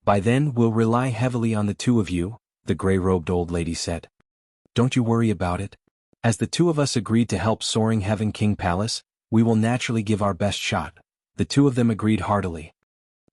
By then we'll rely heavily on the two of you, the gray-robed old lady said. Don't you worry about it. As the two of us agreed to help Soaring Heaven King Palace, we will naturally give our best shot. The two of them agreed heartily.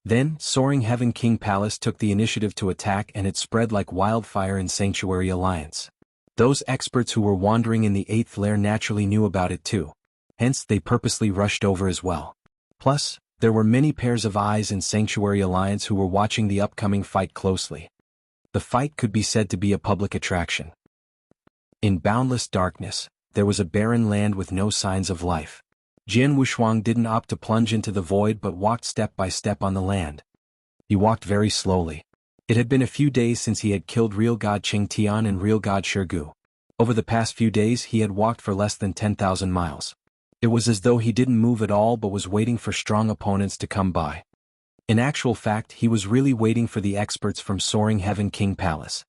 Then, Soaring Heaven King Palace took the initiative to attack, and it spread like wildfire in Sanctuary Alliance. Those experts who were wandering in the 8th lair naturally knew about it too. Hence they purposely rushed over as well. Plus, there were many pairs of eyes in Sanctuary Alliance who were watching the upcoming fight closely. The fight could be said to be a public attraction. In boundless darkness, there was a barren land with no signs of life. Jian Wushuang didn't opt to plunge into the void but walked step by step on the land. He walked very slowly. It had been a few days since he had killed real god Qingtian and real god Shirgu. Over the past few days he had walked for less than 10,000 miles. It was as though he didn't move at all but was waiting for strong opponents to come by. In actual fact, he was really waiting for the experts from Soaring Heaven King Palace.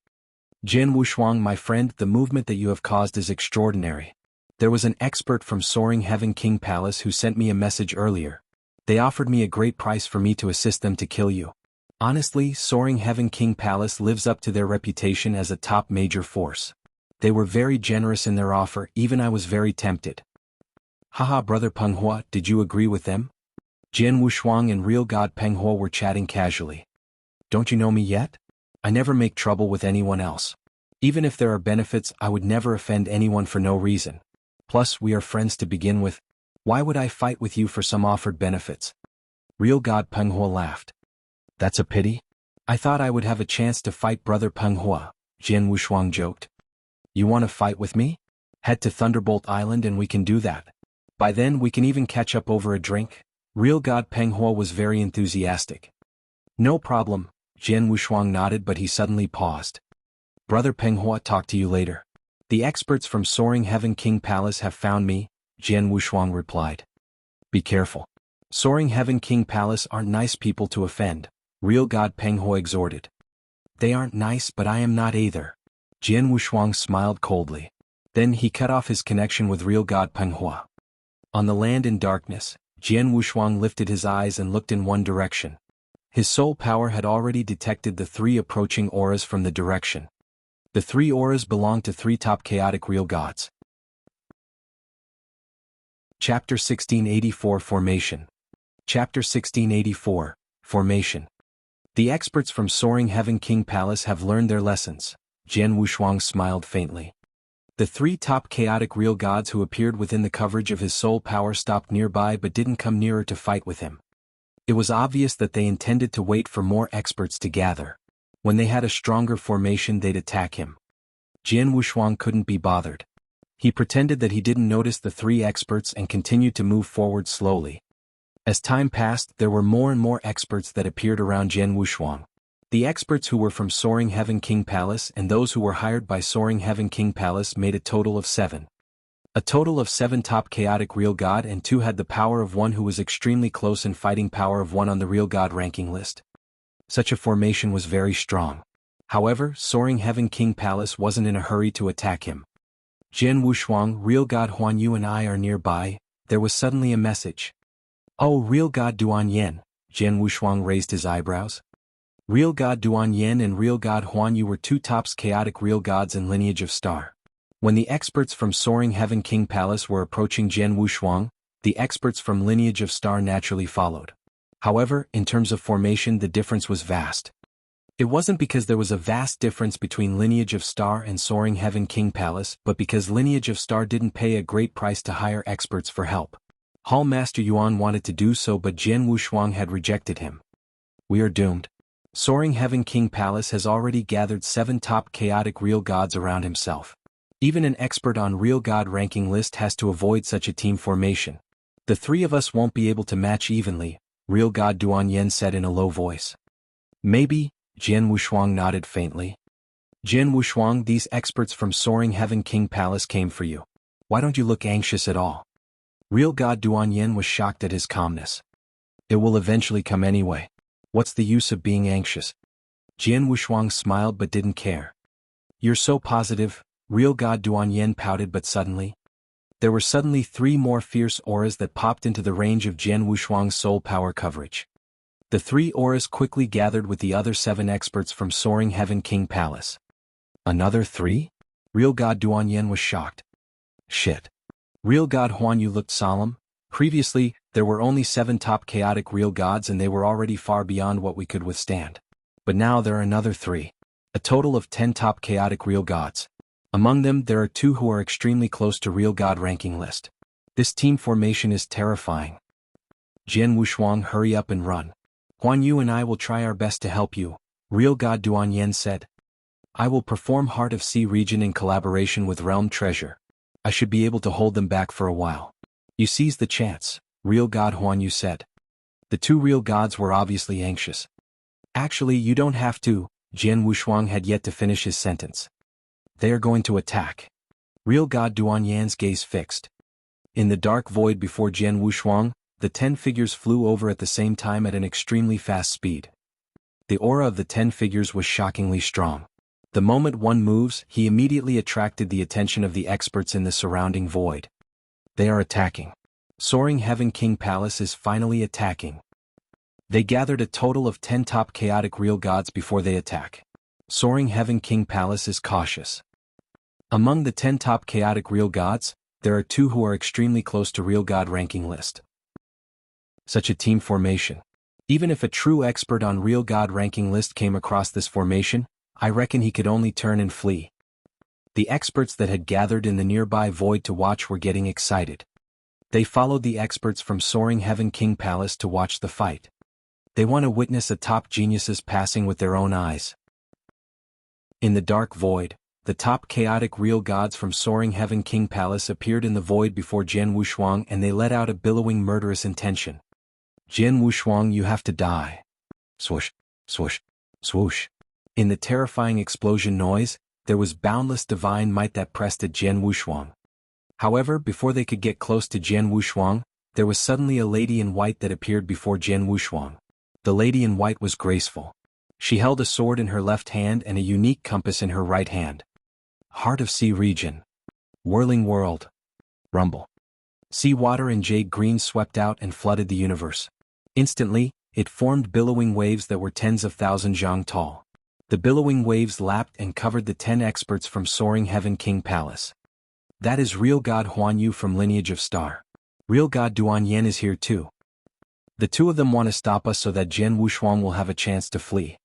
Jian Wushuang, my friend, the movement that you have caused is extraordinary. There was an expert from Soaring Heaven King Palace who sent me a message earlier. They offered me a great price for me to assist them to kill you. Honestly, Soaring Heaven King Palace lives up to their reputation as a top major force. They were very generous in their offer, even I was very tempted. Haha, brother Penghua, did you agree with them? Jian Wushuang and real god Penghua were chatting casually. Don't you know me yet? I never make trouble with anyone else. Even if there are benefits, I would never offend anyone for no reason. Plus, we are friends to begin with. Why would I fight with you for some offered benefits? Real god Penghua laughed. That's a pity. I thought I would have a chance to fight brother Penghua, Jian Wushuang joked. You want to fight with me? Head to Thunderbolt Island and we can do that. By then we can even catch up over a drink. Real god Penghua was very enthusiastic. No problem, Jian Wushuang nodded, but he suddenly paused. Brother Penghua, talk to you later. The experts from Soaring Heaven King Palace have found me, Jian Wushuang replied. Be careful. Soaring Heaven King Palace aren't nice people to offend, real god Penghua exhorted. They aren't nice, but I am not either. Jian Wushuang smiled coldly. Then he cut off his connection with real god Penghua. On the land in darkness, Jian Wushuang lifted his eyes and looked in one direction. His soul power had already detected the 3 approaching auras from the direction. The 3 auras belonged to 3 top chaotic real gods. Chapter 1684 Formation. Chapter 1684 Formation. The experts from Soaring Heaven King Palace have learned their lessons. Jian Wushuang smiled faintly. The 3 top chaotic real gods who appeared within the coverage of his soul power stopped nearby but didn't come nearer to fight with him. It was obvious that they intended to wait for more experts to gather. When they had a stronger formation, they'd attack him. Jian Wushuang couldn't be bothered. He pretended that he didn't notice the 3 experts and continued to move forward slowly. As time passed, there were more and more experts that appeared around Jian Wushuang. The experts who were from Soaring Heaven King Palace and those who were hired by Soaring Heaven King Palace made a total of 7. A total of 7 top chaotic real god, and 2 had the power of 1 who was extremely close and fighting power of 1 on the real god ranking list. Such a formation was very strong. However, Soaring Heaven King Palace wasn't in a hurry to attack him. Jian Wushuang, real god Huan Yu and I are nearby. There was suddenly a message. Oh, real god Duan Yen, Jian Wushuang raised his eyebrows. Real god Duan Yen and real god Huan Yu were 2 tops chaotic real gods in lineage of star. When the experts from Soaring Heaven King Palace were approaching Jian Wushuang, the experts from lineage of star naturally followed. However, in terms of formation, the difference was vast. It wasn't because there was a vast difference between lineage of star and Soaring Heaven King Palace, but because lineage of star didn't pay a great price to hire experts for help. Hall Master Yuan wanted to do so, but Jian Wushuang had rejected him. We are doomed. Soaring Heaven King Palace has already gathered 7 top chaotic real gods around himself. Even an expert on real god ranking list has to avoid such a team formation. The 3 of us won't be able to match evenly, real god Duan Yen said in a low voice. Maybe, Jian Wushuang nodded faintly. Jian Wushuang, these experts from Soaring Heaven King Palace came for you. Why don't you look anxious at all? Real god Duan Yen was shocked at his calmness. It will eventually come anyway. What's the use of being anxious? Jian Wushuang smiled but didn't care. You're so positive, real god Duan pouted, but suddenly. There were suddenly 3 more fierce auras that popped into the range of Jian Wushuang's soul power coverage. The 3 auras quickly gathered with the other 7 experts from Soaring Heaven King Palace. Another 3? Real god Duan was shocked. Shit. Real god Huanyu looked solemn. Previously, there were only 7 top chaotic real gods and they were already far beyond what we could withstand. But now there are another 3. A total of 10 top chaotic real gods. Among them there are 2 who are extremely close to real god ranking list. This team formation is terrifying. Jian Wushuang, hurry up and run. Huanyu and I will try our best to help you, real god Duan said. I will perform Heart of Sea region in collaboration with Realm Treasure. I should be able to hold them back for a while. You seize the chance, real god Huanyu said. The 2 real gods were obviously anxious. Actually, you don't have to, Jian Wushuang had yet to finish his sentence. They are going to attack. Real god Duan's gaze fixed. In the dark void before Jian Wushuang, the 10 figures flew over at the same time at an extremely fast speed. The aura of the 10 figures was shockingly strong. The moment one moves, he immediately attracted the attention of the experts in the surrounding void. They are attacking. Soaring Heaven King Palace is finally attacking. They gathered a total of 10 top chaotic real gods before they attack. Soaring Heaven King Palace is cautious. Among the 10 top chaotic real gods, there are 2 who are extremely close to real god ranking list. Such a team formation. Even if a true expert on real god ranking list came across this formation, I reckon he could only turn and flee. The experts that had gathered in the nearby void to watch were getting excited. They followed the experts from Soaring Heaven King Palace to watch the fight. They want to witness a top geniuses passing with their own eyes. In the dark void, the top chaotic real gods from Soaring Heaven King Palace appeared in the void before Jian Wushuang and they let out a billowing murderous intention. Jian Wushuang, you have to die. Swoosh, swoosh, swoosh. In the terrifying explosion noise, there was boundless divine might that pressed at Jian Wushuang. However, before they could get close to Jian Wushuang, there was suddenly a lady in white that appeared before Jian Wushuang. The lady in white was graceful. She held a sword in her left hand and a unique compass in her right hand. Heart of Sea region. Whirling world. Rumble. Sea water and jade green swept out and flooded the universe. Instantly, it formed billowing waves that were tens of thousands zhang tall. The billowing waves lapped and covered the 10 experts from Soaring Heaven King Palace. That is real god Huanyu from Lineage of Star. Real god Duan is here too. The 2 of them want to stop us so that Jian Wushuang will have a chance to flee.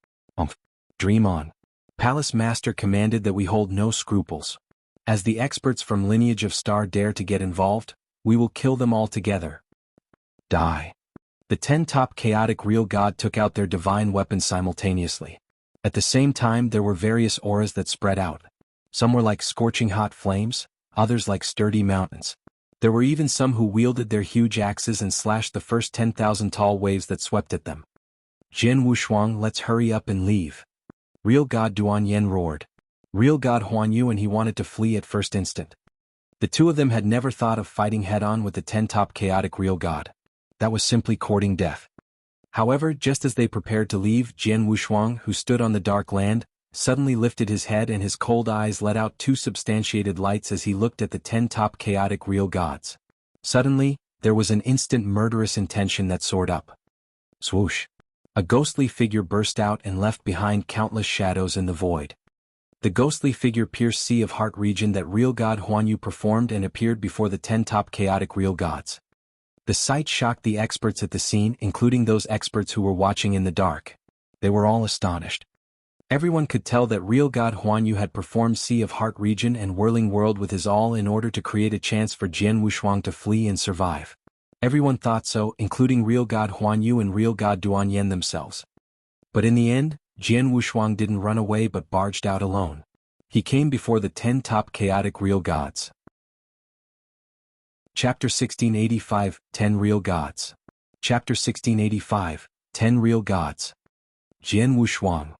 Dream on. Palace Master commanded that we hold no scruples. As the experts from Lineage of Star dare to get involved, we will kill them all together. Die. The 10 top chaotic real god took out their divine weapons simultaneously. At the same time there were various auras that spread out. Some were like scorching hot flames, others like sturdy mountains. There were even some who wielded their huge axes and slashed the first 10,000 tall waves that swept at them. Jian Wushuang, let's hurry up and leave. Real god Duan roared. Real god Huanyu and he wanted to flee at first instant. The 2 of them had never thought of fighting head-on with the 10 top chaotic real god. That was simply courting death. However, just as they prepared to leave, Jian Wushuang, who stood on the dark land, suddenly lifted his head and his cold eyes let out 2 substantiated lights as he looked at the 10 top chaotic real gods. Suddenly, there was an instant murderous intention that soared up. Swoosh. A ghostly figure burst out and left behind countless shadows in the void. The ghostly figure pierced Sea of Heart region that real god Huanyu performed and appeared before the 10 top chaotic real gods. The sight shocked the experts at the scene, including those experts who were watching in the dark. They were all astonished. Everyone could tell that real god Huanyu had performed Sea of Heart region and Whirling World with his all in order to create a chance for Jian Wushuang to flee and survive. Everyone thought so, including real god Huanyu and real god Duan themselves. But in the end, Jian Wushuang didn't run away but barged out alone. He came before the 10 top chaotic real gods. Chapter 1685, 10 Real Gods. Chapter 1685, 10 Real Gods. Jian Wushuang.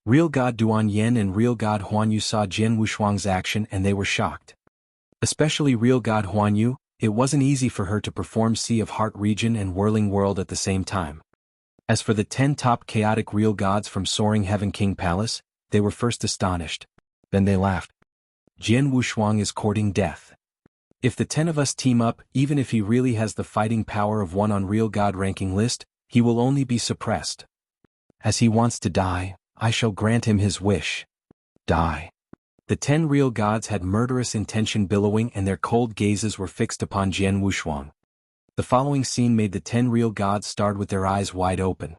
Real god Duan and real god Huanyu saw Jian Wushuang's action and they were shocked. Especially real god Huanyu, it wasn't easy for her to perform Sea of Heart region and Whirling World at the same time. As for the 10 top chaotic real gods from Soaring Heaven King Palace, they were first astonished. Then they laughed. Jian Wushuang is courting death. If the 10 of us team up, even if he really has the fighting power of one on real god ranking list, he will only be suppressed. As he wants to die, I shall grant him his wish. Die. The 10 real gods had murderous intention billowing and their cold gazes were fixed upon Jian Wushuang. The following scene made the 10 real gods stare with their eyes wide open.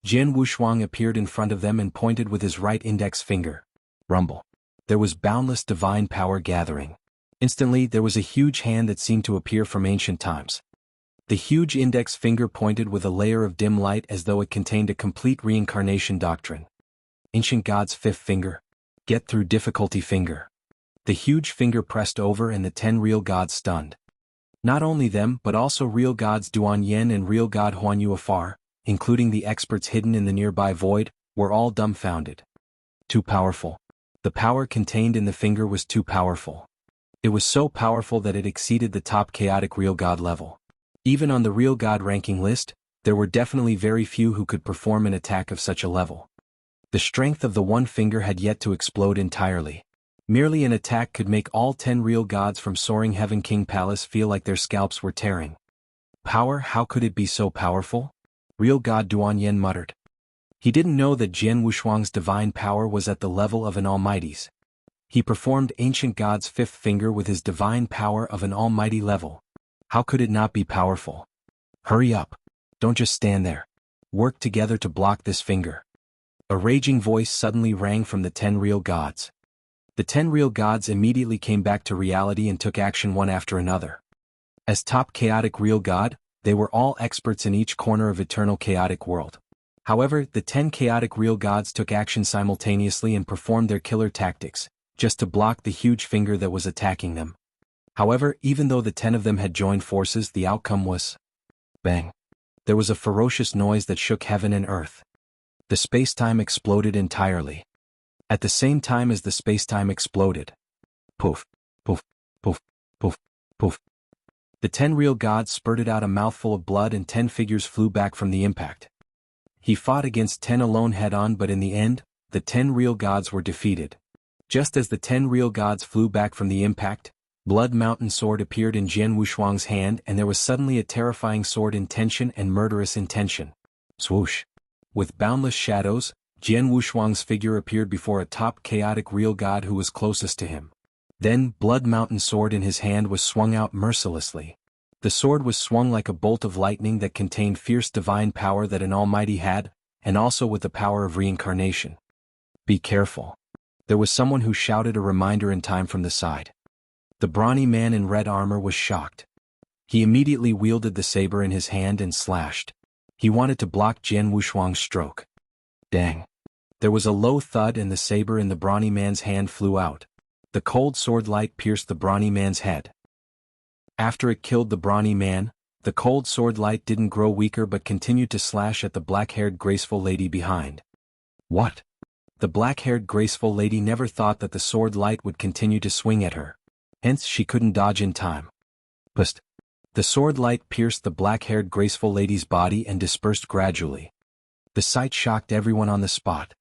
Jian Wushuang appeared in front of them and pointed with his right index finger. Rumble. There was boundless divine power gathering. Instantly, there was a huge hand that seemed to appear from ancient times. The huge index finger pointed with a layer of dim light as though it contained a complete reincarnation doctrine. Ancient God's fifth finger. Get through difficulty finger. The huge finger pressed over and the 10 real gods stunned. Not only them but also real gods Duan Yen and real god Huan Yu afar, including the experts hidden in the nearby void, were all dumbfounded. Too powerful. The power contained in the finger was too powerful. It was so powerful that it exceeded the top chaotic real god level. Even on the real god ranking list, there were definitely very few who could perform an attack of such a level. The strength of the one finger had yet to explode entirely. Merely an attack could make all 10 real gods from Soaring Heaven King Palace feel like their scalps were tearing. Power, how could it be so powerful? Real god Duan Yen muttered. He didn't know that Jian Wushuang's divine power was at the level of an almighty's. He performed Ancient God's fifth finger with his divine power of an almighty level. How could it not be powerful? Hurry up. Don't just stand there. Work together to block this finger. A raging voice suddenly rang from the 10 real gods. The 10 real gods immediately came back to reality and took action one after another. As top chaotic real god, they were all experts in each corner of eternal chaotic world. However, the 10 chaotic real gods took action simultaneously and performed their killer tactics, just to block the huge finger that was attacking them. However, even though the 10 of them had joined forces, the outcome was bang. There was a ferocious noise that shook heaven and earth. The space-time exploded entirely. At the same time as the space-time exploded. Poof, poof, poof, poof, poof. The 10 real gods spurted out a mouthful of blood and 10 figures flew back from the impact. He fought against 10 alone head-on, but in the end, the 10 real gods were defeated. Just as the 10 real gods flew back from the impact, Blood Mountain Sword appeared in Jian Wushuang's hand and there was suddenly a terrifying sword intention and murderous intention. Swoosh. With boundless shadows, Jian Wushuang's figure appeared before a top chaotic real god who was closest to him. Then, Blood Mountain Sword in his hand was swung out mercilessly. The sword was swung like a bolt of lightning that contained fierce divine power that an almighty had, and also with the power of reincarnation. Be careful. There was someone who shouted a reminder in time from the side. The brawny man in red armor was shocked. He immediately wielded the saber in his hand and slashed. He wanted to block Jian Wushuang's stroke. Dang. There was a low thud and the saber in the brawny man's hand flew out. The cold sword light pierced the brawny man's head. After it killed the brawny man, the cold sword light didn't grow weaker but continued to slash at the black-haired graceful lady behind. What? The black-haired graceful lady never thought that the sword light would continue to swing at her. Hence she couldn't dodge in time. Pust. The sword light pierced the black-haired graceful lady's body and dispersed gradually. The sight shocked everyone on the spot.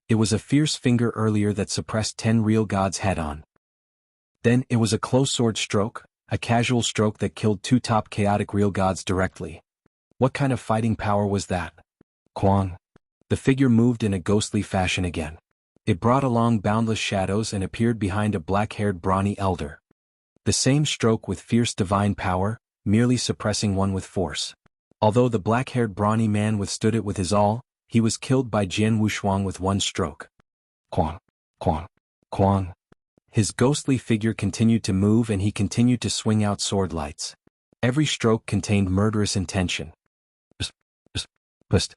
It was a fierce finger earlier that suppressed 10 real gods head-on. Then it was a close sword stroke, a casual stroke that killed 2 top chaotic real gods directly. What kind of fighting power was that? Quang. The figure moved in a ghostly fashion again. It brought along boundless shadows and appeared behind a black-haired brawny elder. The same stroke with fierce divine power, merely suppressing one with force. Although the black-haired brawny man withstood it with his all, he was killed by Jian Wushuang with one stroke. Quang, quang, quang. His ghostly figure continued to move and he continued to swing out sword lights. Every stroke contained murderous intention. Pust.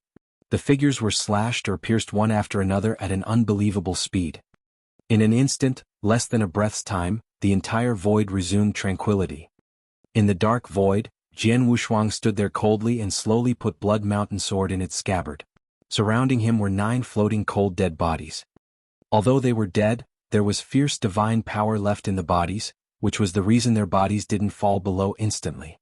The figures were slashed or pierced one after another at an unbelievable speed. In an instant, less than a breath's time, the entire void resumed tranquility. In the dark void, Jian Wushuang stood there coldly and slowly put Blood Mountain Sword in its scabbard. Surrounding him were 9 floating cold dead bodies. Although they were dead, there was fierce divine power left in the bodies, which was the reason their bodies didn't fall below instantly.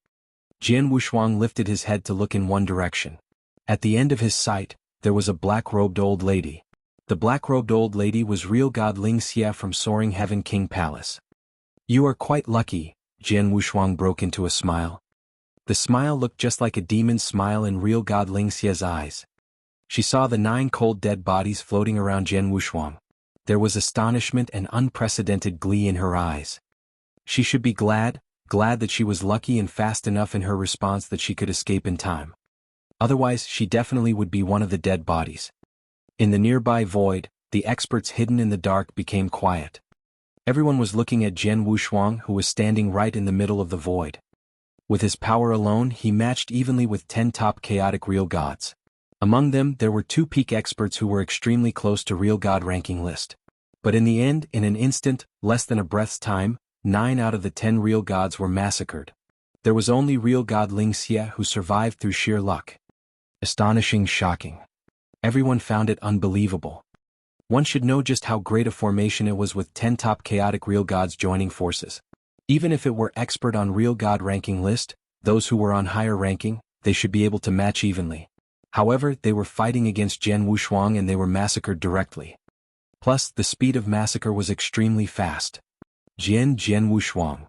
Jian Wushuang lifted his head to look in one direction. At the end of his sight, there was a black-robed old lady. The black-robed old lady was real god Wuxia from Soaring Heaven King Palace. You are quite lucky, Jian Wushuang broke into a smile. The smile looked just like a demon's smile in real god Wuxia's eyes. She saw the 9 cold dead bodies floating around Jian Wushuang. There was astonishment and unprecedented glee in her eyes. She should be glad that she was lucky and fast enough in her response that she could escape in time. Otherwise, she definitely would be one of the dead bodies. In the nearby void, the experts hidden in the dark became quiet. Everyone was looking at Jian Wushuang, who was standing right in the middle of the void. With his power alone, he matched evenly with 10 top chaotic real gods. Among them, there were 2 peak experts who were extremely close to real god ranking list. But in the end, in an instant, less than a breath's time, 9 out of the 10 real gods were massacred. There was only real god Wuxia who survived through sheer luck. Astonishing, shocking. Everyone found it unbelievable. One should know just how great a formation it was with 10 top chaotic real gods joining forces. Even if it were expert on real god ranking list, those who were on higher ranking, they should be able to match evenly. However, they were fighting against Jian Wushuang and they were massacred directly. Plus, the speed of massacre was extremely fast. Jian Wushuang.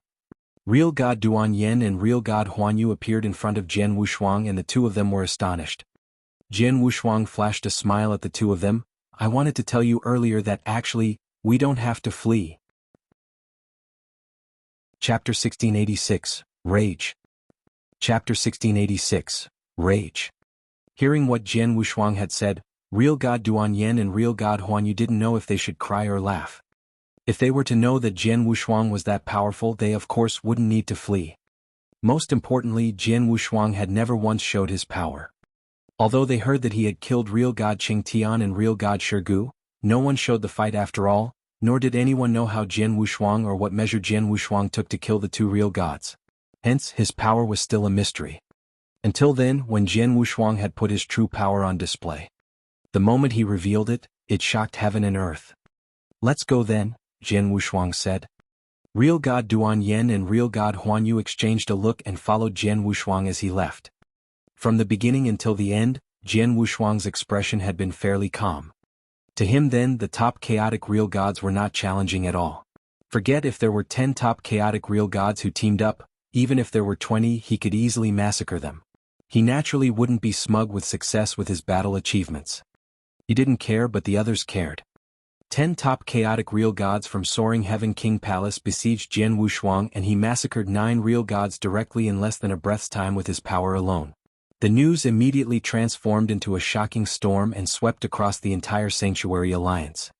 Real god Duan Yen and real god Huanyu appeared in front of Jian Wushuang and the two of them were astonished. Jian Wushuang flashed a smile at the two of them. I wanted to tell you earlier that actually, we don't have to flee. Chapter 1686, Rage. Chapter 1686, Rage. Hearing what Jian Wushuang had said, real god Duan Yen and real god Huanyu didn't know if they should cry or laugh. If they were to know that Jian Wushuang was that powerful, they of course wouldn't need to flee. Most importantly, Jian Wushuang had never once showed his power. Although they heard that he had killed real god Qingtian and real god Shirgu, no one showed the fight after all, nor did anyone know how Jian Wushuang or what measure Jian Wushuang took to kill the 2 real gods. Hence, his power was still a mystery. Until then, when Jian Wushuang had put his true power on display. The moment he revealed it, it shocked heaven and earth. Let's go then, Jian Wushuang said. Real god Duan Yen and real god Huanyu exchanged a look and followed Jian Wushuang as he left. From the beginning until the end, Jian Wushuang's expression had been fairly calm. To him then, the top chaotic real gods were not challenging at all. Forget if there were 10 top chaotic real gods who teamed up, even if there were 20, he could easily massacre them. He naturally wouldn't be smug with success with his battle achievements. He didn't care, but the others cared. 10 top chaotic real gods from Soaring Heaven King Palace besieged Jian Wushuang and he massacred 9 real gods directly in less than a breath's time with his power alone. The news immediately transformed into a shocking storm and swept across the entire Sanctuary Alliance.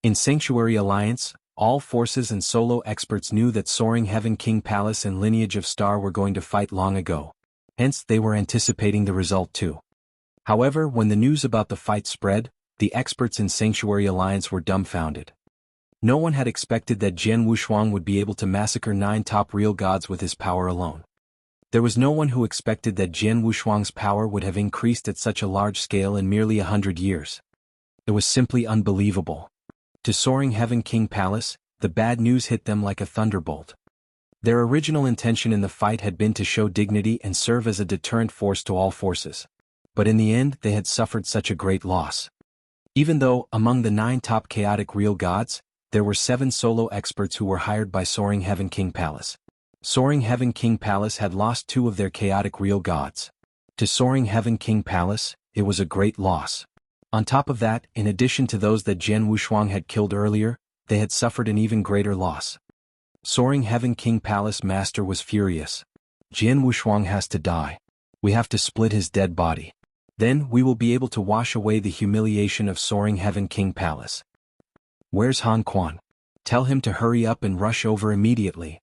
In Sanctuary Alliance, all forces and solo experts knew that Soaring Heaven King Palace and Lineage of Star were going to fight long ago. Hence, they were anticipating the result too. However, when the news about the fight spread, the experts in Sanctuary Alliance were dumbfounded. No one had expected that Jian Wushuang would be able to massacre 9 top real gods with his power alone. There was no one who expected that Jian Wushuang's power would have increased at such a large scale in merely 100 years. It was simply unbelievable. To Soaring Heaven King Palace, the bad news hit them like a thunderbolt. Their original intention in the fight had been to show dignity and serve as a deterrent force to all forces. But in the end, they had suffered such a great loss. Even though, among the 9 top chaotic real gods, there were 7 solo experts who were hired by Soaring Heaven King Palace. Soaring Heaven King Palace had lost 2 of their chaotic real gods. To Soaring Heaven King Palace, it was a great loss. On top of that, in addition to those that Jian Wushuang had killed earlier, they had suffered an even greater loss. Soaring Heaven King Palace Master was furious. Jian Wushuang has to die. We have to split his dead body. Then we will be able to wash away the humiliation of Soaring Heaven King Palace. Where's Han Quan? Tell him to hurry up and rush over immediately.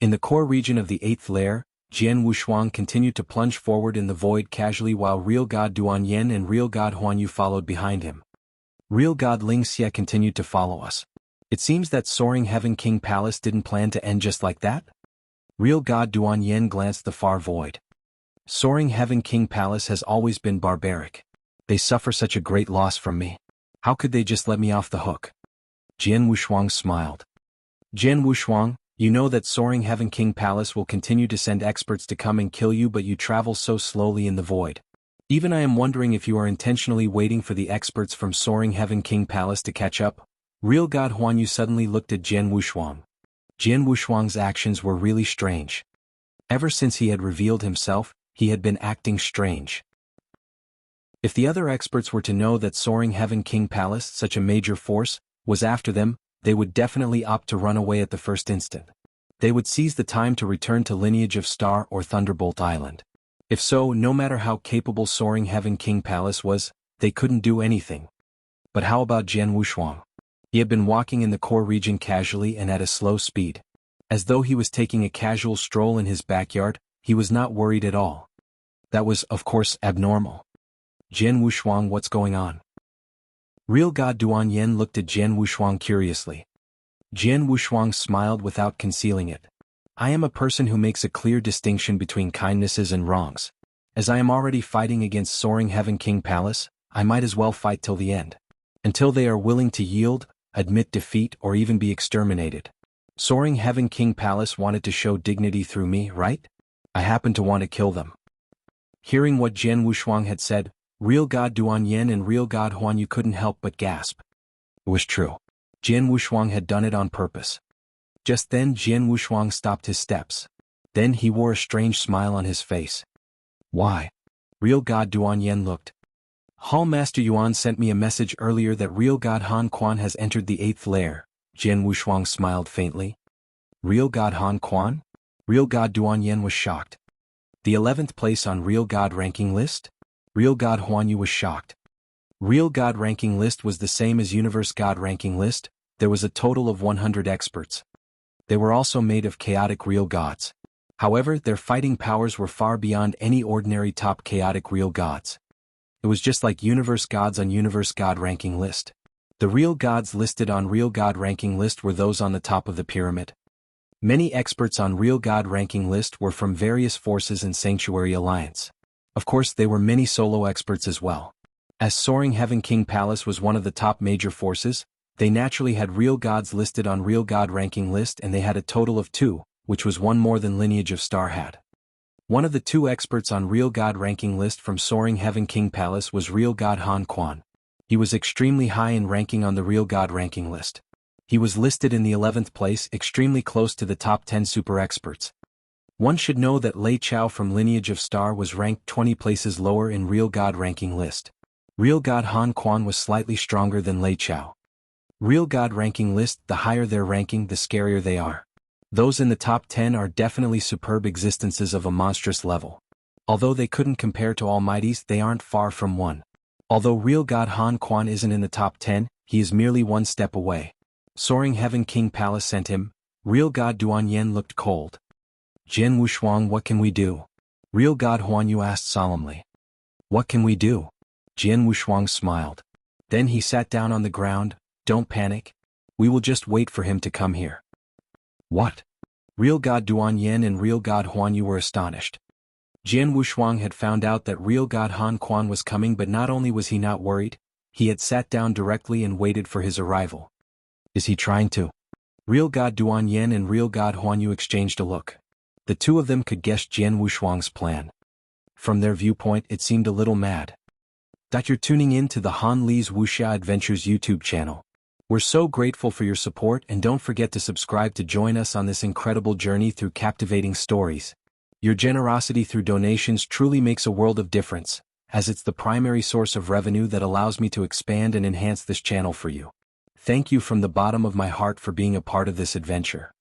In the core region of the 8th layer, Jian Wushuang continued to plunge forward in the void casually while real god Duan Yen and real god Huanyu followed behind him. Real god Wuxia continued to follow us. It seems that Soaring Heaven King Palace didn't plan to end just like that? Real god Duan Yen glanced the far void. Soaring Heaven King Palace has always been barbaric. They suffer such a great loss from me. How could they just let me off the hook? Jian Wushuang smiled. Jian Wushuang, you know that Soaring Heaven King Palace will continue to send experts to come and kill you, but you travel so slowly in the void. Even I am wondering if you are intentionally waiting for the experts from Soaring Heaven King Palace to catch up. Real God Huan Yu suddenly looked at Jian Wushuang. Jian Wushuang's actions were really strange. Ever since he had revealed himself, he had been acting strange. If the other experts were to know that Soaring Heaven King Palace, such a major force, was after them, they would definitely opt to run away at the first instant. They would seize the time to return to Lineage of Star or Thunderbolt Island. If so, no matter how capable Soaring Heaven King Palace was, they couldn't do anything. But how about Jian Wushuang? He had been walking in the core region casually and at a slow speed. As though he was taking a casual stroll in his backyard, he was not worried at all. That was, of course, abnormal. Jian Wushuang, what's going on? Real God Duan Yen looked at Jian Wushuang curiously. Jian Wushuang smiled without concealing it. I am a person who makes a clear distinction between kindnesses and wrongs. As I am already fighting against Soaring Heaven King Palace, I might as well fight till the end. Until they are willing to yield, admit defeat, or even be exterminated. Soaring Heaven King Palace wanted to show dignity through me, right? I happen to want to kill them. Hearing what Jian Wushuang had said, Real God Duan Yen and Real God Huan Yu couldn't help but gasp. It was true. Jian Wushuang had done it on purpose. Just then Jian Wushuang stopped his steps. Then he wore a strange smile on his face. Why? Real God Duan Yen looked. Hall Master Yuan sent me a message earlier that Real God Han Quan has entered the 8th lair. Jian Wushuang smiled faintly. Real God Han Quan? Real God Duan Yen was shocked. The 11th place on Real God ranking list? Real God Huan Yu was shocked. Real God ranking list was the same as Universe God ranking list. There was a total of 100 experts. They were also made of chaotic real gods. However, their fighting powers were far beyond any ordinary top chaotic real gods. It was just like Universe Gods on Universe God ranking list. The real gods listed on Real God ranking list were those on the top of the pyramid. Many experts on Real God ranking list were from various forces and Sanctuary Alliance. Of course, they were many solo experts as well. As Soaring Heaven King Palace was one of the top major forces, they naturally had real gods listed on Real God ranking list, and they had a total of 2, which was one more than Lineage of Star had. One of the 2 experts on Real God ranking list from Soaring Heaven King Palace was Real God Han Quan. He was extremely high in ranking on the Real God ranking list. He was listed in the 11th place, extremely close to the top 10 super experts. One should know that Lei Chao from Lineage of Star was ranked 20 places lower in Real God ranking list. Real God Han Quan was slightly stronger than Lei Chao. Real God ranking list, the higher their ranking, the scarier they are. Those in the top 10 are definitely superb existences of a monstrous level. Although they couldn't compare to almighties, they aren't far from one. Although Real God Han Quan isn't in the top 10, he is merely one step away. Soaring Heaven King Palace sent him. Real God Duan Yen looked cold. Jian Wushuang, what can we do? Real God Huan Yu asked solemnly. What can we do? Jian Wushuang smiled. Then he sat down on the ground. Don't panic. We will just wait for him to come here. What? Real God Duan Yen and Real God Huan Yu were astonished. Jian Wushuang had found out that Real God Han Quan was coming, but not only was he not worried, he had sat down directly and waited for his arrival. Is he trying to? Real God Duan Yen and Real God Huan Yu exchanged a look. The 2 of them could guess Jian Wushuang's plan. From their viewpoint, it seemed a little mad. You're tuning in to the Han Li's Wuxia Adventures YouTube channel. We're so grateful for your support, and don't forget to subscribe to join us on this incredible journey through captivating stories. Your generosity through donations truly makes a world of difference, as it's the primary source of revenue that allows me to expand and enhance this channel for you. Thank you from the bottom of my heart for being a part of this adventure.